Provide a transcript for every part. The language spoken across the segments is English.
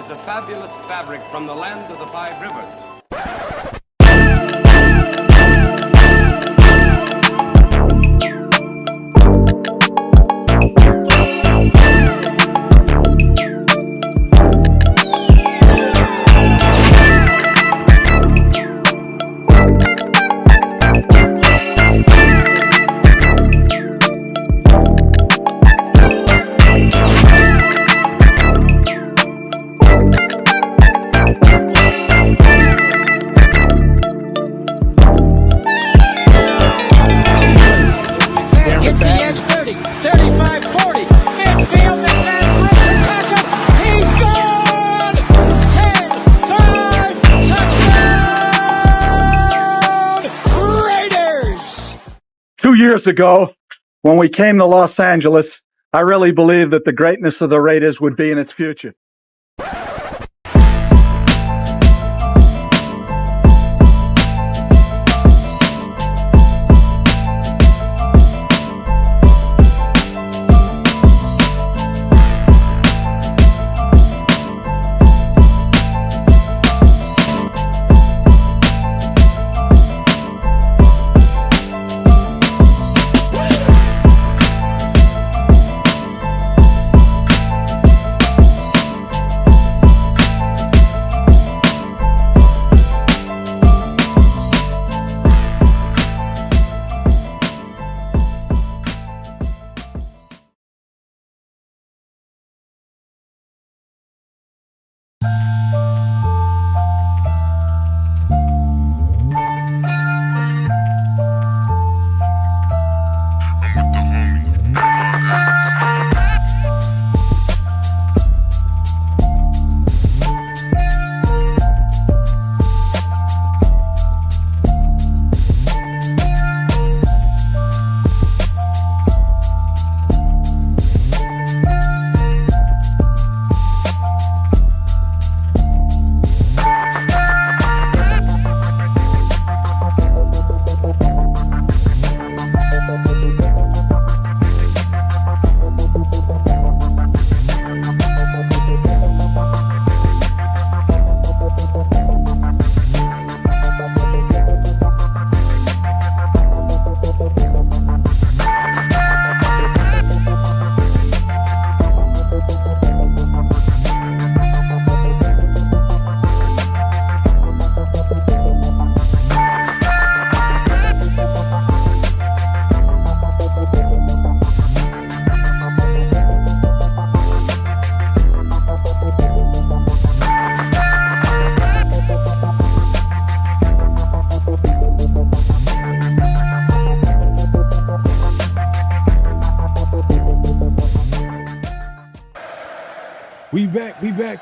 as a fabulous fabric from the land of the five rivers. Years ago, when we came to Los Angeles, I really believed that the greatness of the Raiders would be in its future.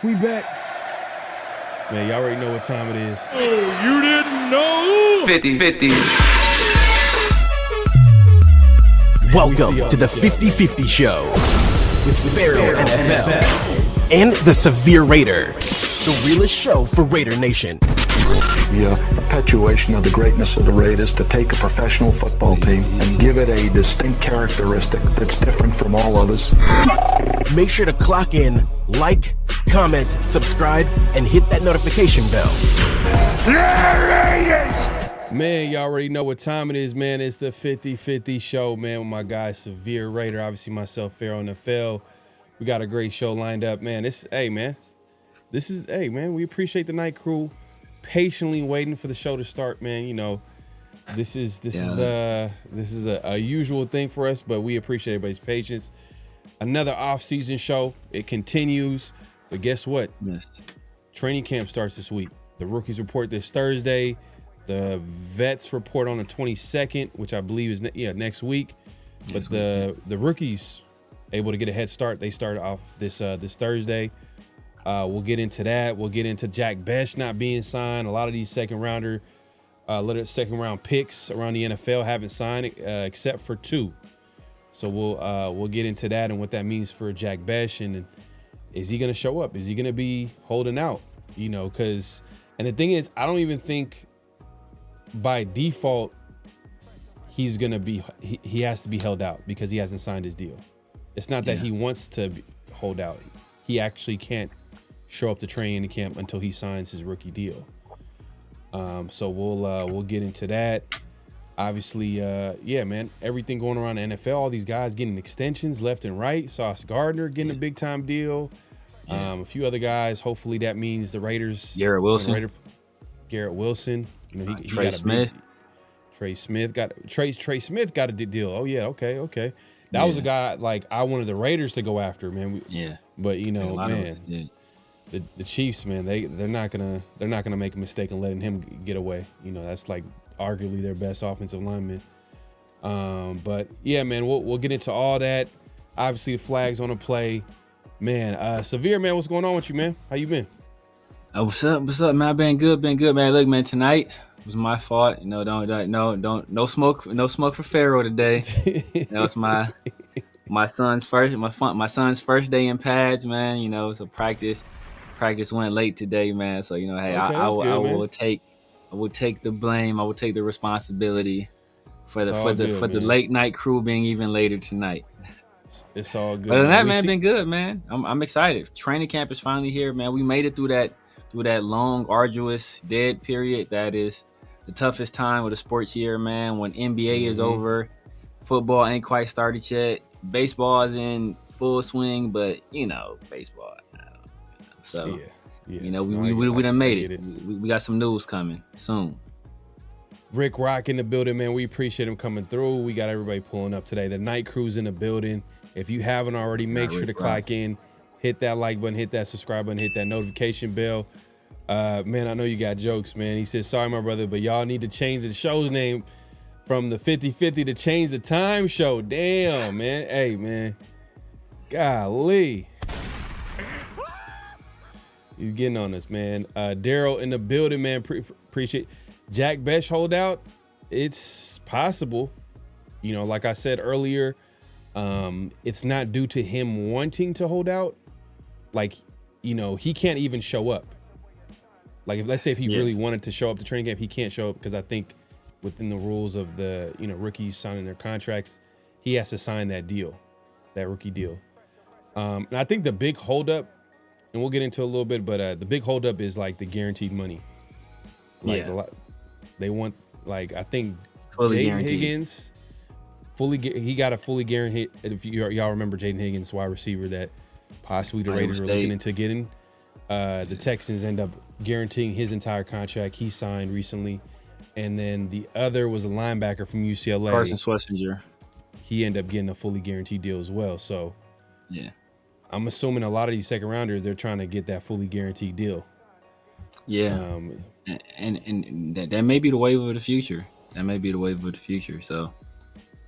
We back. Man, y'all already know what time it is. Oh, you didn't know? 50-50. Welcome to the 50-50 Show with PharoahNFL and the Severe Raider, the realest show for Raider Nation. The perpetuation of the greatness of the Raiders to take a professional football team and give it a distinct characteristic that's different from all others. Make sure to clock in, like, comment, subscribe, and hit that notification bell. Man, y'all already know what time it is, man. It's the 50-50 Show, man, with my guy Severe Raider, obviously myself, PharoahNFL. We got a great show lined up, man. We appreciate the night crew patiently waiting for the show to start, man. You know, this is a usual thing for us, but we appreciate everybody's patience. Another off-season show. It continues, but guess what? Yes. Training camp starts this week. The rookies report this Thursday. The vets report on the 22nd, which I believe is next week. But the rookies able to get a head start. They start off this Thursday. We'll get into that. We'll get into Jack Bech not being signed. A lot of these second round picks around the NFL haven't signed except for two. So we'll get into that and what that means for Jack Bech, and is he going to show up? Is he going to be holding out? You know, because and the thing is, I don't even think by default he's going to be he has to be held out because he hasn't signed his deal. It's not that he wants to hold out. He actually can't show up to training camp until he signs his rookie deal. So we'll get into that. Obviously, yeah, man, everything going around the NFL, all these guys getting extensions left and right. Sauce Gardner getting a big time deal. A few other guys. Hopefully that means the Raiders. Garrett Wilson. You know, he Trey got Smith. Trey Smith got a deal. Oh yeah, okay. That was a guy like I wanted the Raiders to go after, man. But you know, man, the Chiefs, man, they're not gonna make a mistake in letting him get away. You know, that's like arguably their best offensive lineman. But yeah, man, we'll get into all that. Obviously, the flag's on the play, man. Severe, man, what's going on with you, man? How you been? What's up, man? I've been good, man. Look, man, tonight was my fault. You know, no smoke for Pharaoh today. That was my son's first day in pads, man. You know, so practice went late today, man. So you know, hey, Okay, I will take the blame. I will take the responsibility for the late night crew being even later tonight. It's all good. Other than that, man, been good, man. I'm excited. Training camp is finally here, man. We made it through that long, arduous dead period. That is the toughest time of the sports year, man. When NBA is over, football ain't quite started yet. Baseball is in full swing, but you know, baseball. So, you know, we done made it. We got some news coming soon. Rick Rock in the building, man. We appreciate him coming through. We got everybody pulling up today. The night crew's in the building. If you haven't already, make sure to clock in, hit that like button, hit that subscribe button, hit that notification bell. Man, I know you got jokes, man. He says, sorry, my brother, but y'all need to change the show's name from the 50-50 to Change the Time Show. Damn, man. Hey, man. Golly. He's getting on us, man. Daryl in the building, man. Appreciate Jack Bech holdout. It's possible. You know, like I said earlier, it's not due to him wanting to hold out. Like, you know, he can't even show up. Like, let's say if he really wanted to show up to training camp, he can't show up because I think within the rules of the, you know, rookies signing their contracts, he has to sign that deal, that rookie deal. And I think the big holdup, and we'll get into a little bit, but the big holdup is like the guaranteed money. Like they want, like, I think Jaden Higgins he got a fully guaranteed. If y'all remember Jaden Higgins, wide receiver that possibly the Raiders were looking into getting. The Texans end up guaranteeing his entire contract. He signed recently. And then the other was a linebacker from UCLA. Carson Schlesinger. He ended up getting a fully guaranteed deal as well. So yeah, I'm assuming a lot of these second rounders, they're trying to get that fully guaranteed deal. Yeah. And that may be the wave of the future. So,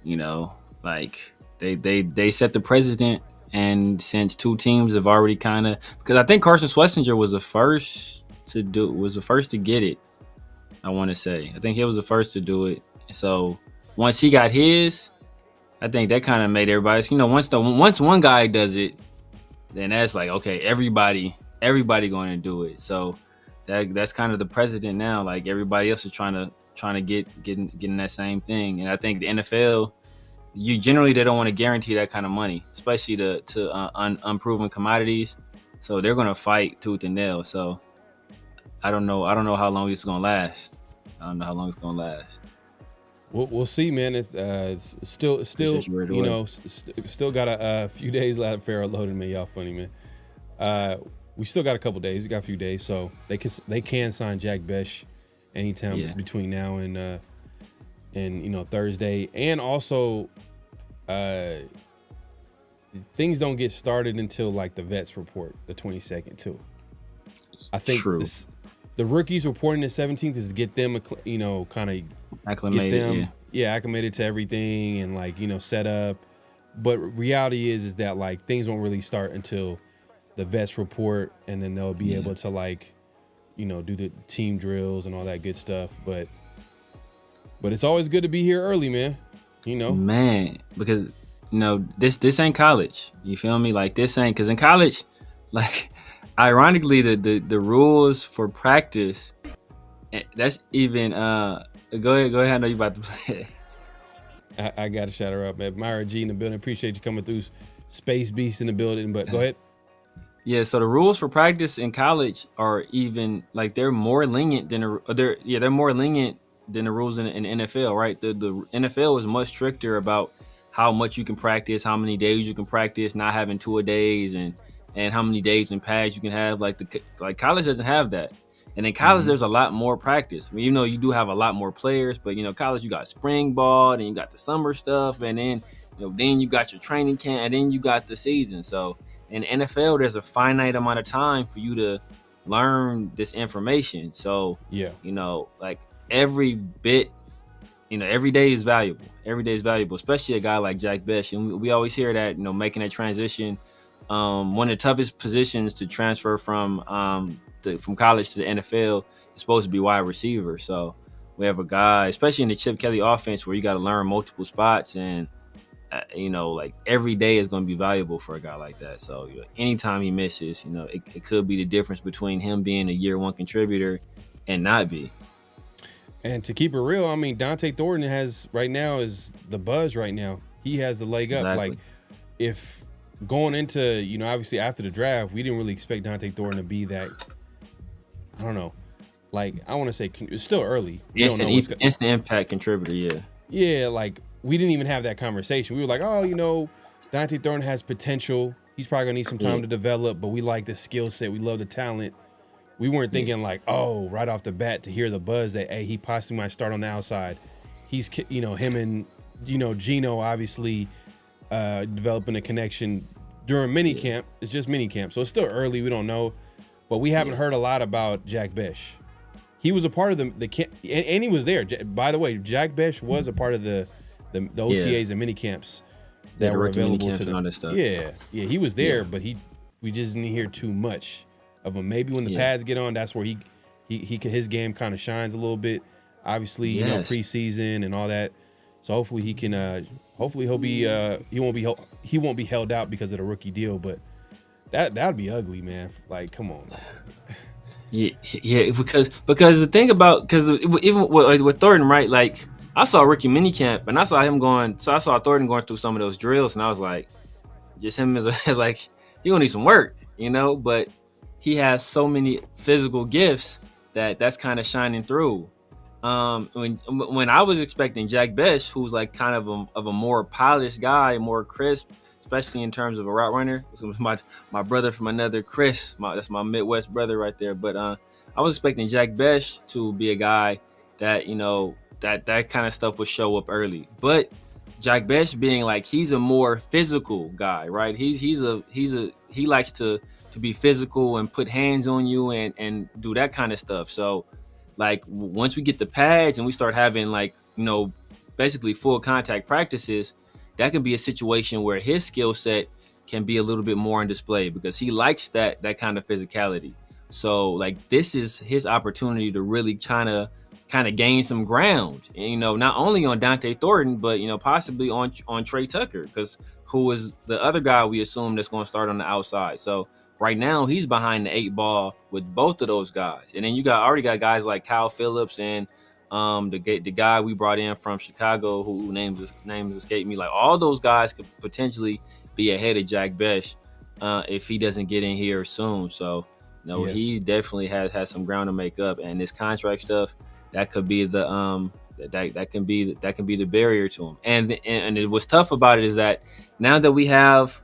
you know, like they set the precedent. And since two teams have already kind of, because I think Carson Schlesinger was the first to get it. I want to say, I think he was the first to do it. So once he got his, I think that kind of made everybody, you know, once one guy does it, then that's like, okay, everybody going to do it. So that's kind of the precedent now. Like everybody else is trying to getting that same thing. And I think the NFL, they don't want to guarantee that kind of money, especially to unproven commodities. So they're going to fight tooth and nail. So I don't know how long this is going to last. We'll see, man. It's still you know, still got a few days left. Pharaoh loaded me. Y'all funny, man. We still got a couple days. We got a few days, so they can sign Jack Bech anytime between now and you know, Thursday. And also, things don't get started until like the vets report the 22nd too. I think the rookies reporting the 17th is to get them, you know, kind of acclimated, acclimated to everything and like, you know, set up. But reality is that like things won't really start until the vets report, and then they'll be able to like, you know, do the team drills and all that good stuff. But it's always good to be here early, man. You know, man, because you know this ain't college. You feel me? Like this ain't, because in college, like ironically, the rules for practice, that's even go ahead. I know you about to play. I got to shout her up, man. Myra G in the building. Appreciate you coming through. Space Beast in the building, but go ahead. Yeah, so the rules for practice in college are even like they're more lenient than they're more lenient than the rules in the NFL, right? The NFL is much stricter about how much you can practice, how many days you can practice, not having 2-a-days, and how many days in pads you can have. Like college doesn't have that. And in college, there's a lot more practice. I mean, you do have a lot more players, but college, you got spring ball, and you got the summer stuff, and then then you got your training camp, and then you got the season. So in the NFL, there's a finite amount of time for you to learn this information. So like every bit, every day is valuable. Every day is valuable, especially a guy like Jack Bech. And we always hear that, making that transition, one of the toughest positions to transfer from college to the NFL is supposed to be wide receiver. So we have a guy, especially in the Chip Kelly offense, where you got to learn multiple spots, and like every day is going to be valuable for a guy like that. So anytime he misses, it could be the difference between him being a year one contributor and not be. And to keep it real, I mean, Dante Thornton is the buzz right now. He has the leg up. Exactly. Like, if going into, obviously after the draft, we didn't really expect Dante Thornton to be that, I don't know. Like, I want to say it's still early. Instant impact contributor, yeah. Yeah, like, we didn't even have that conversation. We were like, oh, Dante Thornton has potential. He's probably going to need some time to develop, but we like the skill set. We love the talent. We weren't thinking like, oh, right off the bat to hear the buzz that, hey, he possibly might start on the outside. He's, him and, Gino obviously developing a connection during mini camp. It's just mini camp. So it's still early. We don't know. But we haven't heard a lot about Jack Bech. He was a part of the camp, and he was there. By the way, Jack Bech was a part of the OTAs and mini camps that were available to them. Yeah, he was there, but we just didn't hear too much of him. Maybe when the pads get on, that's where his game kind of shines a little bit. Obviously, preseason and all that. So hopefully he can. Hopefully he won't be held out because of the rookie deal. But that'd be ugly, man. Like, come on. Yeah, because the thing about even with Thornton, right? Like, I saw rookie minicamp and I saw him I saw Thornton going through some of those drills, and I was like, just him as like, he gonna need some work, But he has so many physical gifts that's kind of shining through. When I was expecting Jack Bech, who's like kind of a more polished guy, more crisp, especially in terms of a route runner. This was my brother from another Chris. That's my Midwest brother right there. But I was expecting Jack Bech to be a guy that that kind of stuff would show up early. But Jack Bech being like, he's a more physical guy, right? He likes to be physical and put hands on you and do that kind of stuff. So like once we get the pads and we start having basically full contact practices, that can be a situation where his skill set can be a little bit more on display because he likes that kind of physicality. So like this is his opportunity to really kind of gain some ground, not only on Dante Thornton, but possibly on Trey Tucker, who is the other guy we assume that's going to start on the outside. So right now he's behind the 8 ball with both of those guys, and then you already got guys like Kyle Phillips and the guy we brought in from Chicago who names escape me. Like all those guys could potentially be ahead of Jack Bech if he doesn't get in here soon. So he definitely has some ground to make up, and this contract stuff that could be the that can be the barrier to him. And what's tough about it is that now that we have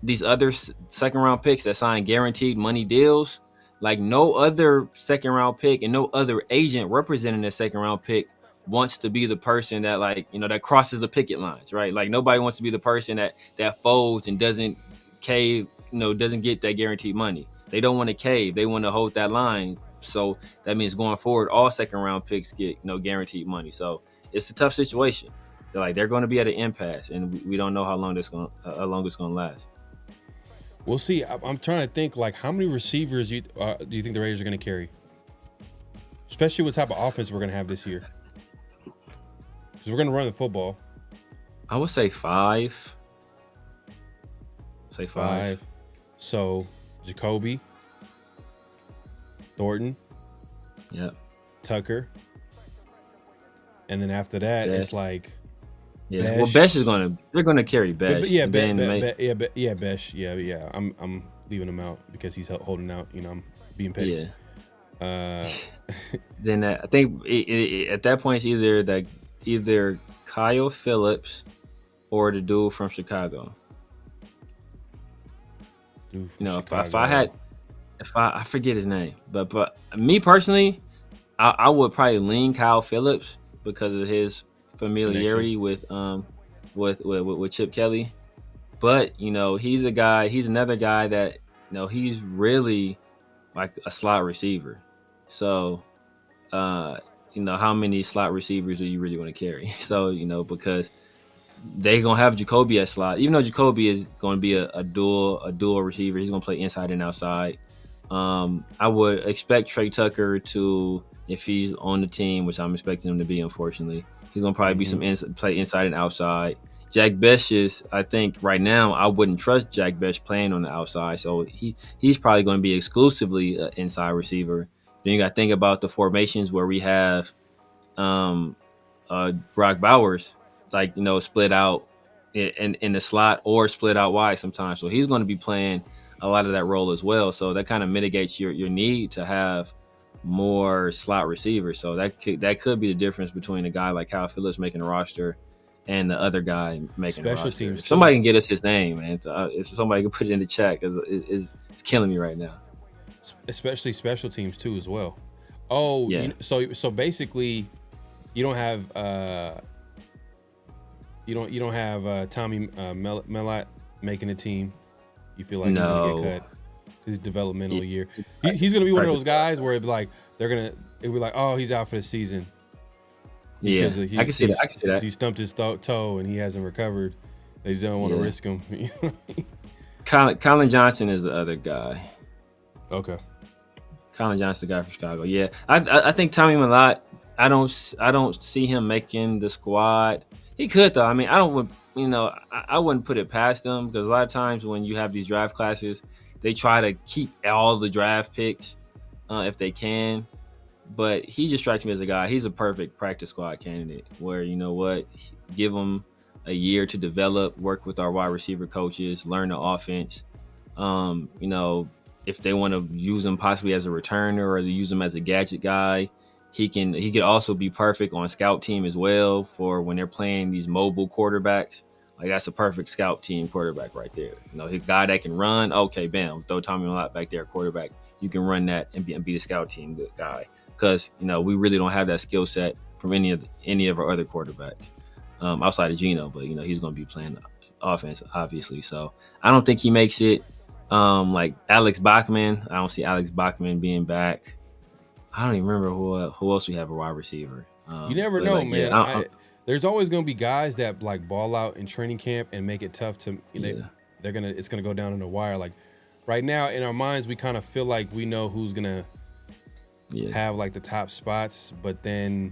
these other second round picks that sign guaranteed money deals, like no other second round pick and no other agent representing a second round pick wants to be the person that that crosses the picket lines, right? Like nobody wants to be the person that folds and doesn't cave, doesn't get that guaranteed money. They don't want to cave. They want to hold that line. So that means going forward, all second round picks get guaranteed money. So it's a tough situation. They're going to be at an impasse, and we don't know how long it's going to last. We'll see. I'm trying to think, like, how many receivers do you think the Raiders are going to carry? Especially what type of offense we're going to have this year. Because we're going to run the football. I would say 5. Say 5. So, Jacoby, Thornton, Tucker, and then after that, it's like... Yeah, Bech. well, Bech they're gonna carry Bech. Bech. Yeah. leaving him out because he's holding out. You know, I'm being petty. Yeah. Then I think at that point it's either Kyle Phillips or the dude from Chicago. Dude You know, Chicago. if I forget his name, but me personally, I would probably lean Kyle Phillips because of his familiarity with Chip Kelly. But you know, he's another guy that, you know, he's really like a slot receiver. So, you know, how many slot receivers do you really want to carry? So, you know, because they're gonna have Jacoby at slot, even though Jacoby is going to be a dual receiver. He's gonna play inside and outside. I would expect Trey Tucker to, if he's on the team, which I'm expecting him to be, unfortunately, he's gonna probably be play inside and outside. Jack Bech I think right now I wouldn't trust Jack Bech playing on the outside, so he's probably going to be exclusively an inside receiver. Then you got to think about the formations where we have Brock Bowers, like, you know, split out in the slot or split out wide sometimes. So he's going to be playing a lot of that role as well. So that kind of mitigates your need to have more slot receivers. So that could be the difference between a guy like Kyle Phillips making a roster and the other guy making Special a roster. teams. If somebody can get us his name, man. If somebody can put it in the chat, because it's killing me right now. Especially special teams too, as well. Oh, yeah. So basically, you don't have Tommy Mellott making the team. You feel like he's gonna get cut? His developmental year. He's gonna be one of those guys where it'd be like oh, he's out for the season. Yeah, I can see that. He stumped his toe and he hasn't recovered. They just don't want to risk him. Colin Johnson is the other guy. Okay. Colin Johnson, the guy from Chicago. Yeah, I think Tommy Mellott, I don't see him making the squad. He could though. I mean, I wouldn't put it past him, because a lot of times when you have these draft classes, they try to keep all the draft picks if they can. But he just strikes me as a guy. He's a perfect practice squad candidate where, you know what, give him a year to develop, work with our wide receiver coaches, learn the offense. You know, if they want to use him possibly as a returner or use him as a gadget guy, he could also be perfect on scout team as well for when they're playing these mobile quarterbacks. Like, that's a perfect scout team quarterback right there. You know, a guy that can run. Okay, bam, throw Tommy Mellott back there, quarterback. You can run that and be the scout team good guy. Because, you know, we really don't have that skill set from any of our other quarterbacks outside of Geno. But, you know, he's going to be playing offense, obviously. So I don't think he makes it. Like Alex Bachman, I don't see Alex Bachman being back. I don't even remember who else we have a wide receiver. You never know, like, man. Yeah, there's always going to be guys that like ball out in training camp and make it tough to. It's gonna go down in the wire. Like right now in our minds, we kind of feel like we know who's gonna have like the top spots, but then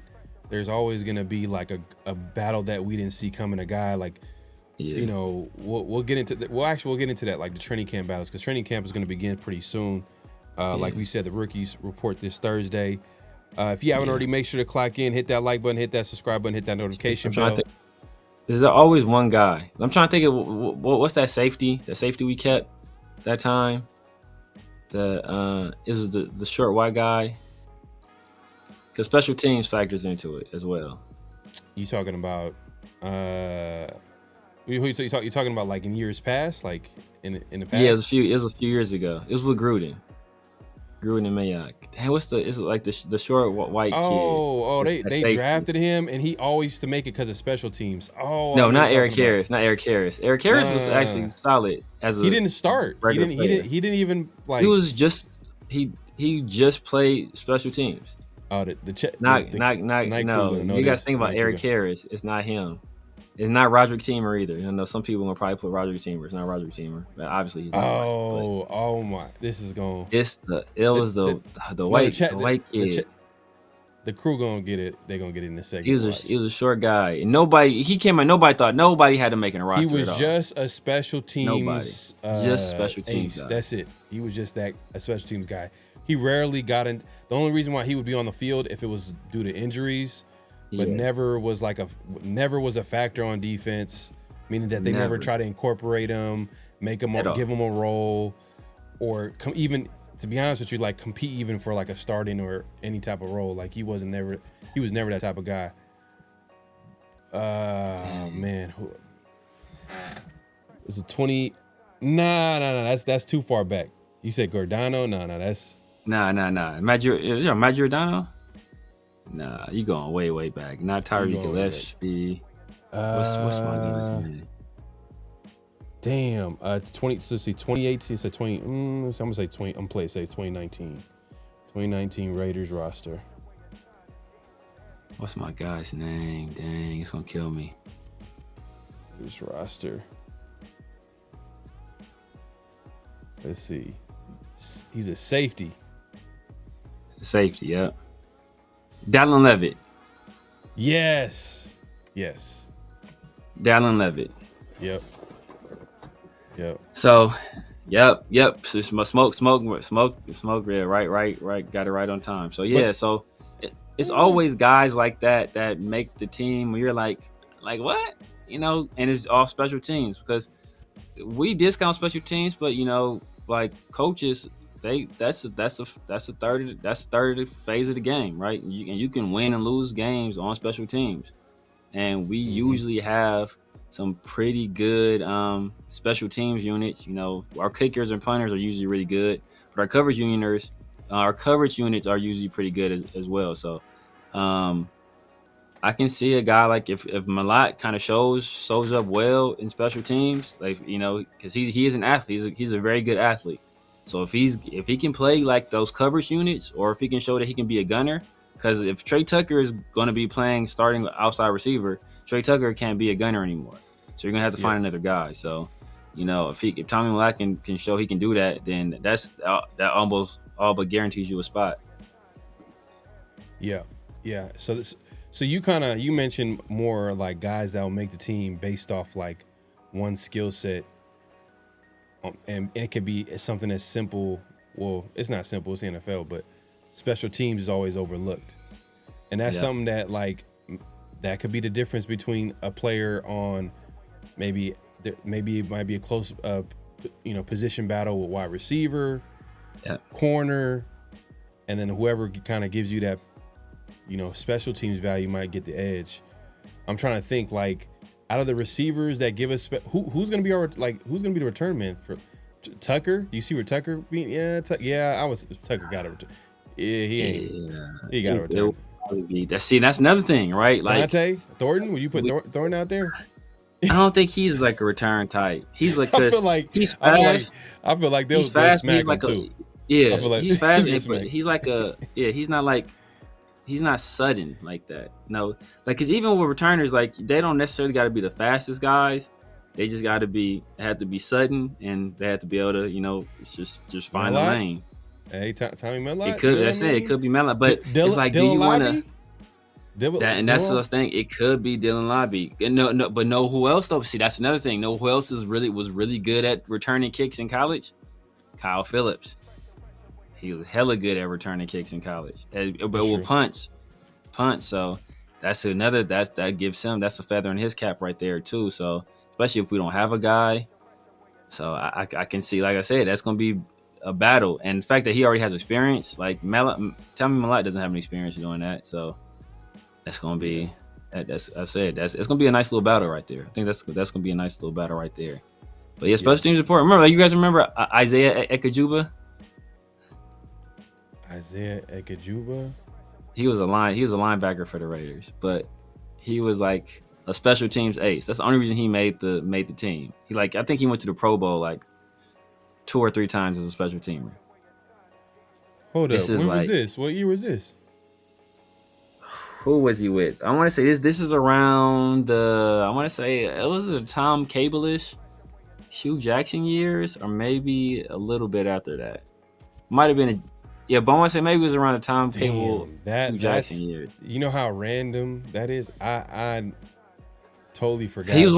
there's always gonna be like a battle that we didn't see coming. A guy like, you know, we'll get into that. We'll get into that, like the training camp battles, because training camp is gonna begin pretty soon. Like we said, the rookies report this Thursday. If you haven't already, make sure to clock in, hit that like button, hit that subscribe button, hit that notification bell. There's always one guy. I'm trying to think of what's that safety we kept that time. It was the short white guy. Because special teams factors into it as well. You talking about you talking about like in years past, like in the past? Yeah, it was a few years ago. It was with Gruden and Mayock. Damn, it's like the short white kid. Oh, they drafted him, and he always used to make it because of special teams. Oh, no, not Eric Harris. Not Eric Harris. Eric Harris was actually solid as a. He didn't start. He didn't even like. He just played special teams. Oh, no. You guys think about Eric Harris. It's not him. It's not Roderick Teamer either. I know some people will probably put Roderick Teamer. It's not Roderick Teamer. But obviously he's not. Oh my! This is going. It was the white kid. The crew gonna get it. They're gonna get it in a second. He was a short guy. And he came out. Nobody thought nobody had to make a roster. He was just a special teams. Just special teams. That's it. He was just a special teams guy. He rarely got in. The only reason why he would be on the field if it was due to injuries, but never was a factor on defense. Meaning that they never try to incorporate him, make him give him a role. even to be honest with you, like compete even for like a starting or any type of role. Like he was never that type of guy. Man, who was it? 20? Nah. That's too far back. You said Giordano? No, that's Giordano? Nah, you going way back. Not Tyreek Gillespie. What's my guy's name? Damn. 2018. So 20. So I'm gonna say 20. I'm play safe. 2019. 2019 Raiders roster. What's my guy's name? Dang, it's gonna kill me. This roster. Let's see. He's a safety. Safety, yeah. Dallin Levitt. Yes. Dallin Levitt. Yep. So, yep. So smoke. Yeah, right. Got it right on time. So yeah. So it's always guys like that make the team. Where you're like what? And it's all special teams because we discount special teams, but like coaches, that's the third phase of the game, right? And you can win and lose games on special teams, and we usually have some pretty good special teams units. Our kickers and punters are usually really good, but our coverage units are usually pretty good as well. So I can see a guy like if Malott kind of shows up well in special teams, like because he is an athlete. He's a very good athlete. So if he can play like those coverage units, or if he can show that he can be a gunner, because if Trey Tucker is going to be playing starting outside receiver, Trey Tucker can't be a gunner anymore. So you're gonna have to find another guy. So if Tommy Malott can show he can do that, then that almost all but guarantees you a spot. Yeah. So you mentioned more like guys that will make the team based off like one skill set, and it could be something as simple. Well, it's not simple. It's the NFL, but special teams is always overlooked, and that's something that like that could be the difference between a player on maybe it might be a close position battle with wide receiver, corner, and then whoever kind of gives you that special teams value might get the edge. I'm trying to think like out of the receivers that give us who's gonna be the return man for Tucker? You see where Tucker being? Tucker got a return. He got a return. That's another thing, right? Like Dante Thornton. Would you put Thornton out there? I don't think he's like a return type. He's like I feel like he's fast. I feel like they'll smack him too. Yeah, I feel like he's fast, but he's like he's not sudden like that. No, like because even with returners, like they don't necessarily got to be the fastest guys. They just have to be sudden, and they have to be able to just find the lane. Hey, Tommy Mellott. It could. That's it. It could be Mellott, but it's like, do you want to? And that's the thing. It could be Dylan Lobby. But who else though? See, that's another thing. Who else was really good at returning kicks in college? Kyle Phillips. He was hella good at returning kicks in college. But with punts. So that's another. That gives him. That's a feather in his cap right there too. So especially if we don't have a guy. So I can see, like I said, that's gonna be a battle. And the fact that he already has experience, like Tommy Malott doesn't have any experience doing that. So that's gonna be. It's gonna be a nice little battle right there. I think that's gonna be a nice little battle right there. But yeah, special teams report. Remember, you guys remember Isaiah Ekajuba? Isaiah Ekajuba. He was a linebacker for the Raiders, but he was like a special teams ace. That's the only reason he made the team. I think he went to the Pro Bowl like 2 or 3 times as a special teamer. Hold up. When was this? What year was this? Who was he with? I want to say this is around I want to say it was the Tom Cable-ish, Hugh Jackson years, or maybe a little bit after that. Might have been but I want to say maybe it was around the Tom Cable, Hugh Jackson years. You know how random that is? I totally forgot. He was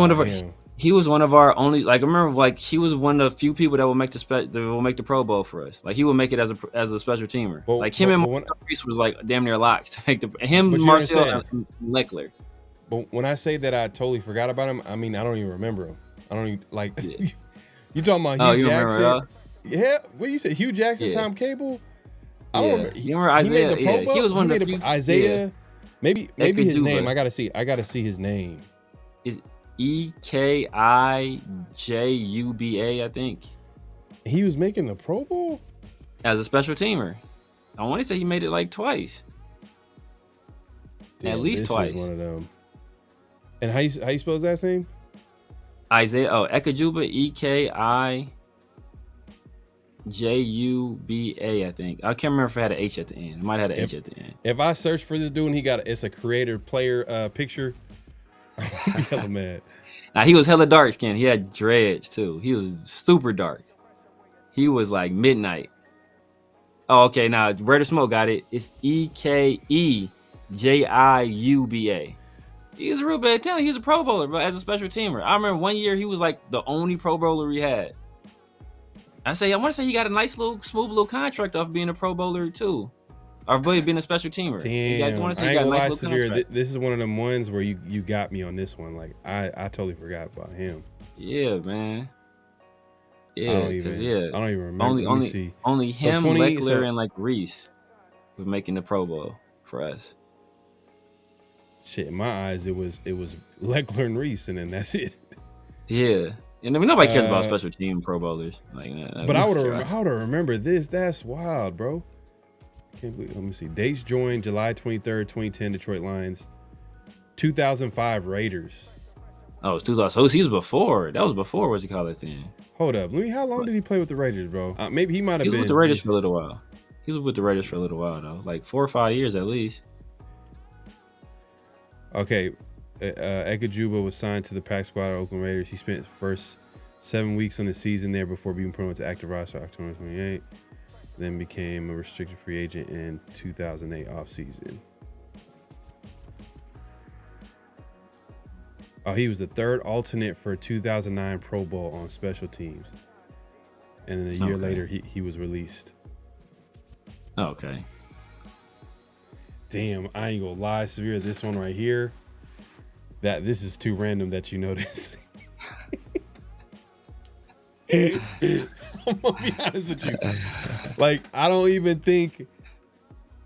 one of our only, like, I remember, like, he was one of the few people that will make the Pro Bowl for us. Like, he would make it as a special teamer. Him and Marcel Reese was like damn near locks to make Marcel and Leckler. But when I say that I totally forgot about him, I mean I don't even remember him. I don't even like. You talking about Hugh Jackson? Yeah, what you said? Hugh Jackson, Yeah. Tom Cable. I Yeah. don't remember. You remember Isaiah? He made the Pro Yeah, Bowl? he was one of the few. Isaiah. Yeah. Maybe his Ekajuba. name. I gotta see his name. Is Ekijuba, I think, He was making the Pro Bowl. as a special teamer. I want to say he made it like twice. Damn, At least this twice. Is one of them. And how you spell his last name? Isaiah. Oh, Ekajuba. Ekijuba, I think. I can't remember if it had an H at the end. It might have had an H at the end. If I search for this dude and it's a creator player picture, I'm hella mad. Now, he was hella dark skinned. He had dreads too. He was super dark. He was like midnight. Oh, okay. Now, Red Smoke got it. It's Ekijuba. He was a real bad talent. He was a Pro Bowler, but as a special teamer. I remember one year he was like the only Pro Bowler we had. I want to say he got a nice little, smooth little contract off being a Pro Bowler too, or being a special teamer. Damn, I want to say I he ain't got a gonna lie, nice little Severe. contract. This is one of them ones where you got me on this one. Like I totally forgot about him. Yeah, man. I Yeah, don't even remember. Let me see. Only So him, 20 Leckler, and like Reese was making the Pro Bowl for us. Shit, in my eyes, it was Leckler and Reese, and then that's it. Yeah, and I mean, nobody cares about special team Pro Bowlers. Like, But I would have remember this. That's wild, bro. Can't believe. Let me see. Dates joined July 23rd, 2010, Detroit Lions. 2005 Raiders. Oh, it's 2000. So he was before. That was before. What you call it then? Hold up. How long did he play with the Raiders, bro? Maybe he might have He was been with the Raiders for a little while. He was with the Raiders for a little while though, like 4 or 5 years at least. Okay. Ekajuba was signed to the practice squad of Oakland Raiders. He spent the first 7 weeks on the season there before being put onto active roster October 28. Then became a restricted free agent in 2008 offseason. Oh, he was the third alternate for 2009 Pro Bowl on special teams. And then a year later, he was released. Okay. Damn, I ain't gonna lie, Severe. This one right here, this is too random that you notice. I'm gonna be honest with you. Like, I don't even think.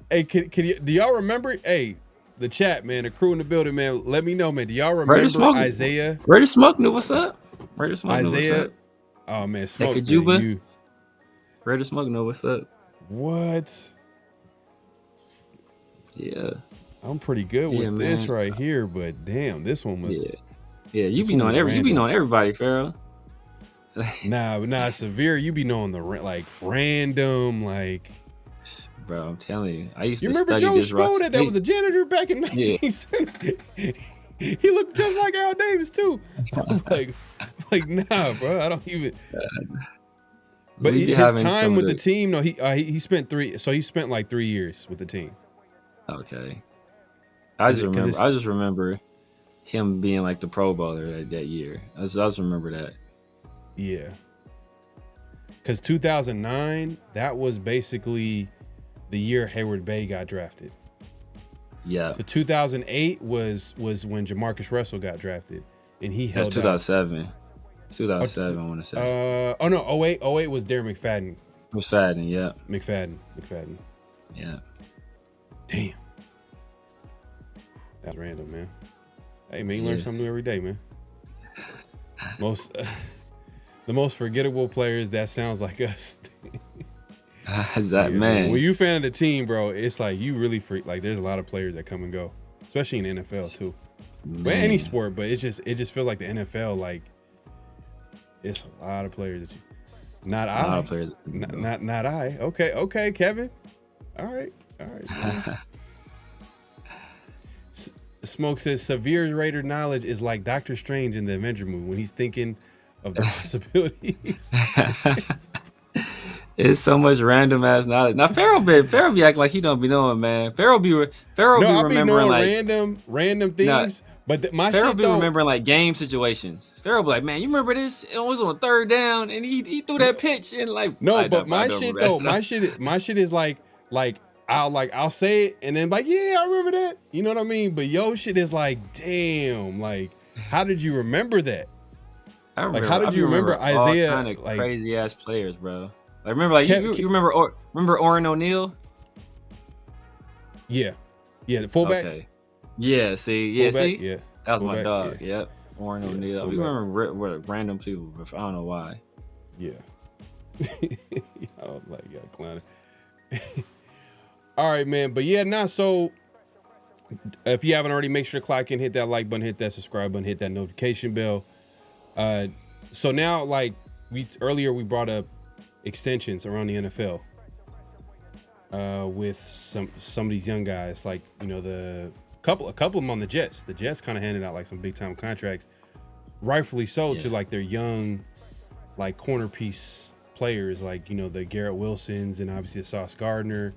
Hey, do y'all remember? Hey, the chat, man, the crew in the building, man. Let me know, man. Do y'all remember Isaiah? Raider Smoke knew what's up. Raider Smoke knew what's up. Oh man, Smoke. Ekajuba. Raider Smoke know what's up. What? Yeah. I'm pretty good with this right here, but damn, this one was. Yeah. You be knowing everybody, Pharaoh. Nah, Severe. You be knowing the random, like. Bro, I'm telling you, I used to remember study Joe this rock. Schmo that was a janitor back in 1970. He looked just like Al Davis too. I'm like, nah, bro. I don't even. But his time with the team, no, he spent 3. So he spent like 3 years with the team. Okay. I just remember him being like the Pro Bowler that year. I just remember that. Yeah. Because 2009, that was basically the year Hayward Bay got drafted. Yeah. So 2008 was when Jamarcus Russell got drafted, and he held. That's 2007. 2007, I want to say. Oh no, 08 was Darren McFadden. McFadden, yeah. McFadden. Yeah. Damn. That's random, man. Hey, man, you learn something new every day, man. The most forgettable players that sounds like us. Man. When you a fan of the team, bro, it's like you really freak. Like there's a lot of players that come and go, especially in the NFL too. But any sport, but it just feels like the NFL, like it's a lot of players that you. Not I. A lot of players. Not I. Okay, Kevin. All right. Smoke says Severe's Raider knowledge is like Doctor Strange in the Avenger movie when he's thinking of the possibilities. It's so much random ass knowledge. Now Pharaoh be acting like he don't be knowing, man. Pharaoh be remembering like random things. But my Pharaoh shit be remembering like game situations. Pharaoh be like, man, you remember this? It was on 3rd down, and he threw that pitch and like. No, but my shit is like I'll say it and then like, yeah, I remember that. You know what I mean? But yo shit is like, damn, like, how did you remember that? I remember, like, how did you remember Isaiah? All kind of like crazy ass players, bro. Like remember, like you remember Oren O'Neal? Yeah, the fullback. Okay. Yeah. See. Yeah. That was Fullback, my dog. yeah. Yep. Oren O'Neal. fullback. We remember random people, but I don't know why. Yeah. Oh, like yeah, clowning. All right, man. But yeah, so if you haven't already, make sure to click and hit that like button, hit that subscribe button, hit that notification bell. So now, like earlier we brought up extensions around the NFL with some of these young guys, like a couple of them on the Jets. The Jets kind of handed out like some big time contracts, rightfully so, to like their young, like corner piece players, like the Garrett Wilsons and obviously the Sauce Gardner,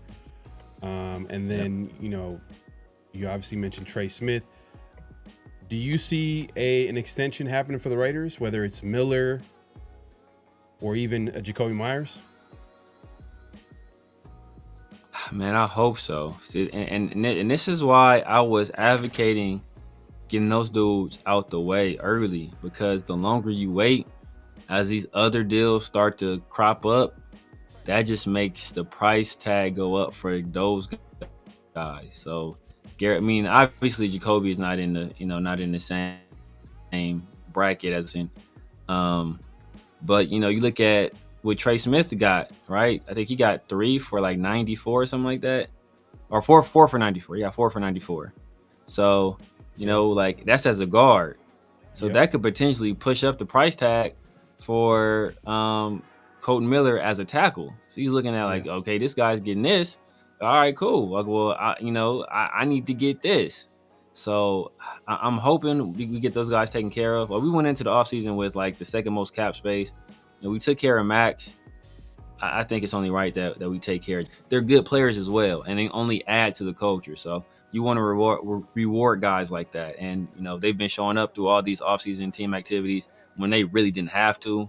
and then you obviously mentioned Trey Smith. Do you see an extension happening for the Raiders, whether it's Miller or even Jacoby Myers? Man, I hope so. See, and this is why I was advocating getting those dudes out the way early, because the longer you wait, as these other deals start to crop up, that just makes the price tag go up for those guys. So Garrett, I mean, obviously Jacoby is not in the not in the same bracket as in, but you look at what Trey Smith got, right? I think he got 3 for like 94 or something like that, or 4 for 94. Yeah, 4 for 94. So like that's as a guard. So that could potentially push up the price tag for Colton Miller as a tackle. So he's looking at like, okay, this guy's getting this. All right, cool. Like, well, I need to get this. So I'm hoping we get those guys taken care of. Well, we went into the offseason with like the second most cap space. We took care of Max. I think it's only right that we take care of. They're good players as well, and they only add to the culture. So you want to reward guys like that. And, they've been showing up through all these offseason team activities when they really didn't have to,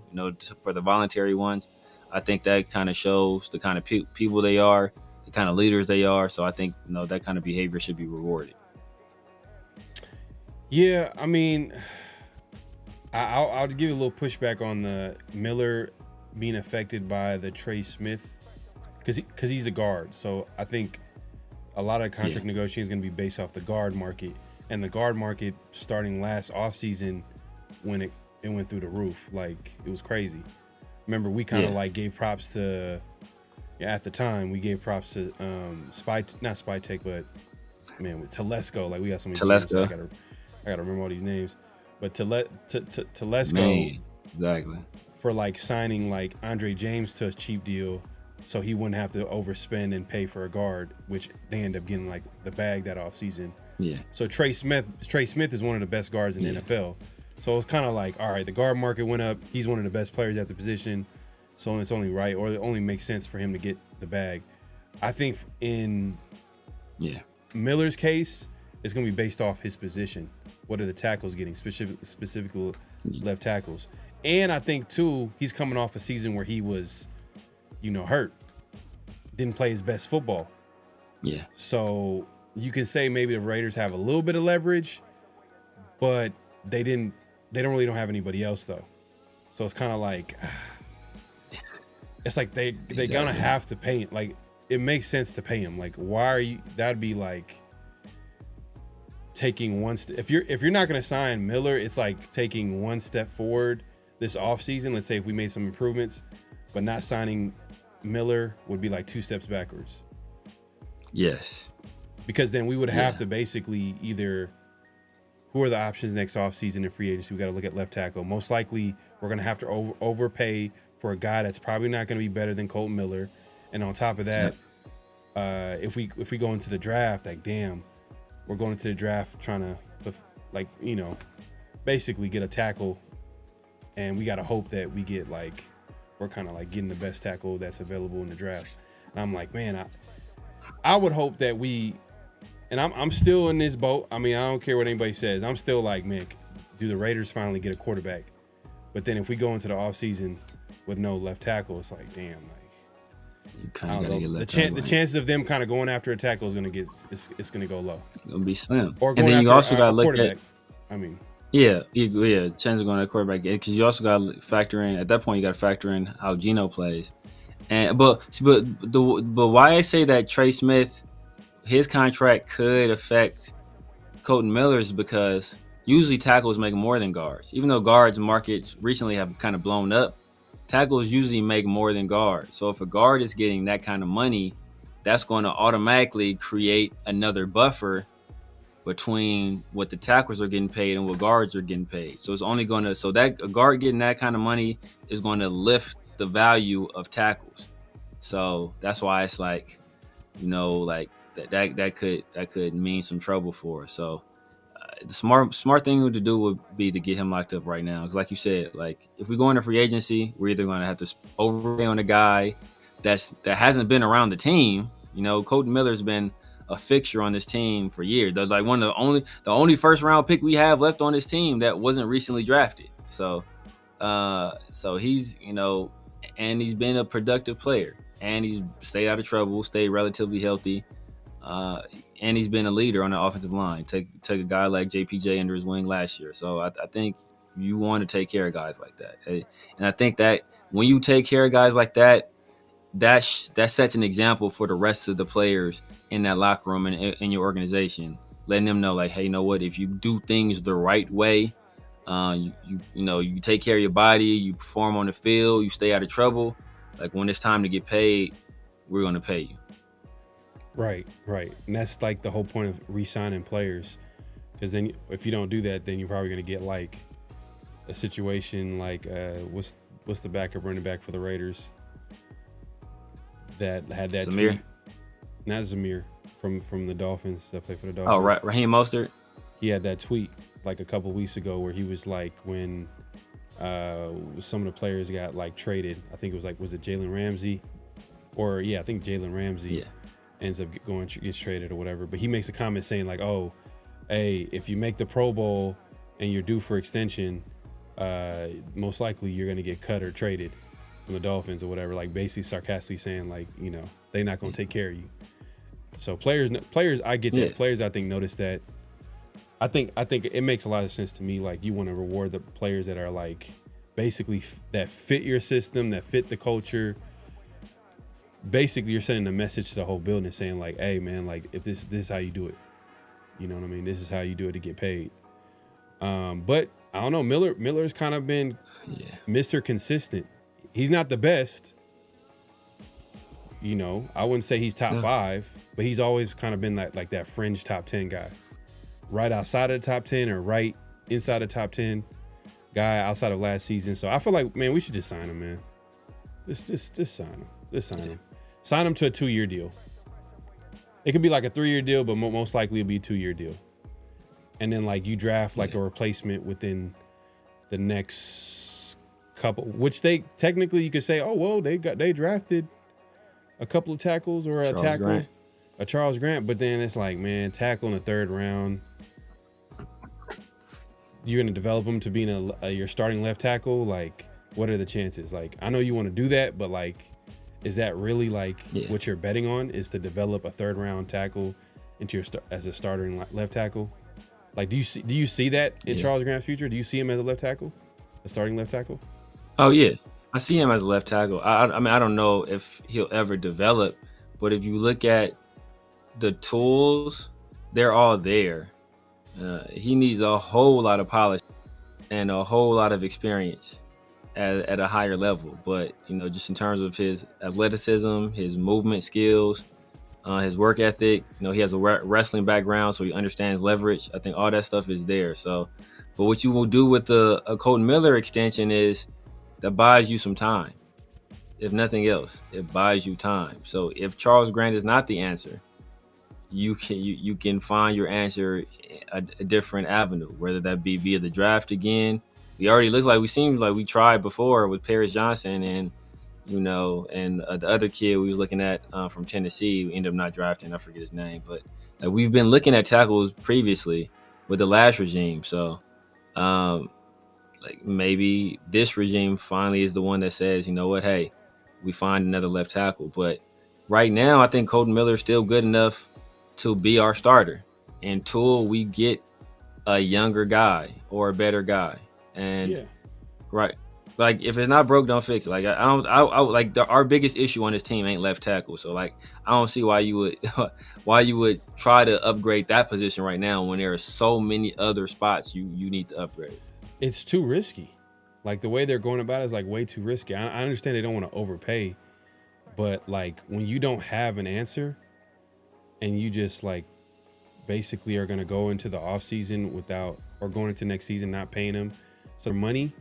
for the voluntary ones. I think that kind of shows the kind of people they are, the kind of leaders they are. So I think, that kind of behavior should be rewarded. Yeah, I mean, I'll give you a little pushback on the Miller being affected by the Trey Smith because he's a guard. So I think a lot of contract negotiating is going to be based off the guard market, and the guard market starting last offseason when it went through the roof. Like, it was crazy. Remember, we kind of like gave props to at the time we gave props to not Spy Tech, but man, with Telesco. Like, we got so many names, so I gotta remember all these names. But Telesco, Man, exactly, for like signing like Andre James to a cheap deal, so he wouldn't have to overspend and pay for a guard, which they end up getting like the bag that offseason. Yeah. So Trey Smith is one of the best guards in the NFL. So it's kind of like, all right, the guard market went up. He's one of the best players at the position, so it's only right, or it only makes sense for him to get the bag. I think in Miller's case, it's going to be based off his position. What are the tackles getting, specifically left tackles? And I think, too, he's coming off a season where he was, hurt. Didn't play his best football. Yeah. So you can say maybe the Raiders have a little bit of leverage, but they don't have anybody else, though. So it's kind of like, it's like they're going to have to pay him. Like, it makes sense to pay him. Like, why are you, that'd be like taking one step. If you're not going to sign Miller, it's like taking one step forward this offseason. Let's say if we made some improvements, but not signing Miller would be like 2 steps backwards. Yes. Because then we would have to basically either, who are the options next offseason in free agency? We got to look at left tackle. Most likely we're going to have to overpay for a guy that's probably not going to be better than Colton Miller. And on top of that, if we go into the draft, like, damn, we're going into the draft trying to, like, basically get a tackle, and we got to hope that we get, like, we're kind of like getting the best tackle that's available in the draft. And I'm like, man, I would hope that we, and I'm still in this boat. I mean, I don't care what anybody says. I'm still like, man, do the Raiders finally get a quarterback? But then if we go into the offseason with no left tackle, it's like, damn, like, you kind of gotta get left the chances of them kind of going after a tackle is gonna go low. It's gonna be slim. Or going then after you also gotta look quarterback. Chance of going to quarterback, because you also gotta factor in, at that point you gotta factor in how Geno plays. But why I say that Trey Smith, his contract could affect Colton Miller is because usually tackles make more than guards. Even though guards markets recently have kind of blown up, tackles usually make more than guards. So if a guard is getting that kind of money, that's going to automatically create another buffer between what the tackles are getting paid and what guards are getting paid. So it's only going to, so that a guard getting that kind of money is going to lift the value of tackles. So that's why it's like, like that could mean some trouble for us. So the smart thing to do would be to get him locked up right now. Because like you said, like if we go into free agency, we're either going to have to overpay on a guy that hasn't been around the team. Colton Miller's been a fixture on this team for years. That's like one of the only first round pick we have left on this team that wasn't recently drafted. So he's, and he's been a productive player, and he's stayed out of trouble, stayed relatively healthy. And he's been a leader on the offensive line. Took a guy like JPJ under his wing last year. So I think you want to take care of guys like that. And I think that when you take care of guys like that, that sets an example for the rest of the players in that locker room and in your organization, letting them know, like, hey, you know what? If you do things the right way, you take care of your body, you perform on the field, you stay out of trouble. Like when it's time to get paid, we're going to pay you. Right. And that's like the whole point of re-signing players. Because then if you don't do that, then you're probably going to get like a situation like what's the backup running back for the Raiders that had that Zamir? tweet? Not Zamir, from the Dolphins that played for the Dolphins. Oh, right. Raheem Mostert? He had that tweet like a couple weeks ago where he was like when some of the players got like traded. I think it was like, was it Jalen Ramsey? I think Jalen Ramsey ends up gets traded or whatever. But he makes a comment saying like, oh, hey, if you make the Pro Bowl and you're due for extension, most likely you're going to get cut or traded from the Dolphins or whatever. Like basically sarcastically saying like, they're not going to take care of you. So players, I get that. Yeah. Players, I think, notice that. I think it makes a lot of sense to me. Like you want to reward the players that are like basically that fit your system, that fit the culture. Basically, you're sending a message to the whole building saying like, hey man, like if this is how you do it. You know what I mean? This is how you do it to get paid. But I don't know. Miller's kind of been Mr. Consistent. He's not the best. I wouldn't say he's top 5, but he's always kind of been like that fringe top 10 guy. Right outside of the top 10 or right inside the top 10 guy outside of last season. So I feel like, man, we should just sign him, man. Just sign him. Just sign him. Sign him to a 2-year deal. It could be like a 3-year deal, but most likely it'll be a 2-year deal. And then like you draft like a replacement within the next couple, which they technically you could say, oh well, they drafted a couple of tackles or a tackle, a Charles Grant, but then it's like, man, tackle in the 3rd round. You're gonna develop him to being your starting left tackle. Like, what are the chances? Like, I know you want to do that, but like, is that really like what you're betting on? Is to develop a 3rd round tackle into as a starting left tackle? Like, do you see that in Charles Grant's future? Do you see him as a left tackle, a starting left tackle? Oh yeah, I see him as a left tackle. I mean, I don't know if he'll ever develop, but if you look at the tools, they're all there. He needs a whole lot of polish and a whole lot of experience at a higher level. But, just in terms of his athleticism, his movement skills, his work ethic, he has a wrestling background, so he understands leverage. I think all that stuff is there. So, but what you will do with a Colton Miller extension is that buys you some time. If nothing else, it buys you time. So if Charles Grant is not the answer, you can find your answer a different avenue, whether that be via the draft again. We tried before with Paris Johnson and the other kid we was looking at from Tennessee. We ended up not drafting. I forget his name, but we've been looking at tackles previously with the last regime. So maybe this regime finally is the one that says, you know what, hey, we find another left tackle. But right now, I think Colton Miller is still good enough to be our starter until we get a younger guy or a better guy. And right. Like, if it's not broke, don't fix it. Like, our biggest issue on this team ain't left tackle. So, like, I don't see why you would try to upgrade that position right now when there are so many other spots you need to upgrade. It's too risky. Like, the way they're going about it is like way too risky. I understand they don't want to overpay, but like when you don't have an answer and you just like basically are going to go into the offseason without, or going into next season not paying them so money.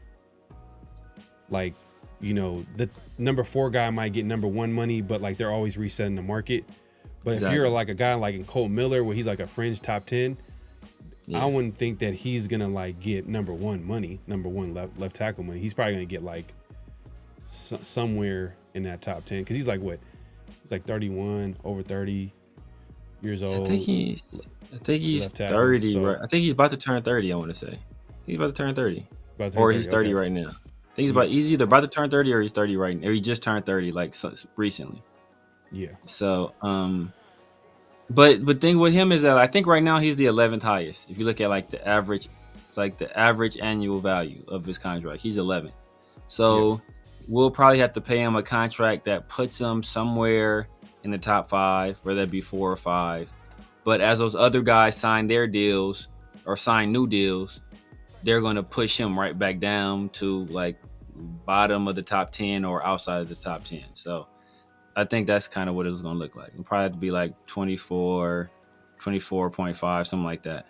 Like, you know, the number 4 guy might get number 1 money, but like they're always resetting the market. But Exactly. If you're like a guy like in Colt Miller, where he's like a fringe top 10, I wouldn't think that he's gonna like get number 1 money, number 1 left tackle money. He's probably gonna get like somewhere in that top 10 because he's like what? He's like 31, over 30 years old. I think he's 30. So, right? I think he's about to turn 30. I want to say he's about to turn 30, or he's 30 right now. I think he's either about to turn 30 or he's 30 right now, or he just turned 30 like recently. Yeah. So, but thing with him is that I think right now he's the 11th highest. If you look at like the average annual value of his contract, he's 11th. So we'll probably have to pay him a contract that puts him somewhere in the top 5, whether that be 4 or 5. But as those other guys sign their deals or sign new deals, they're going to push him right back down to like bottom of the top 10 or outside of the top 10. So I think that's kind of what it's going to look like. It'll probably have to be like 24.5, something like that.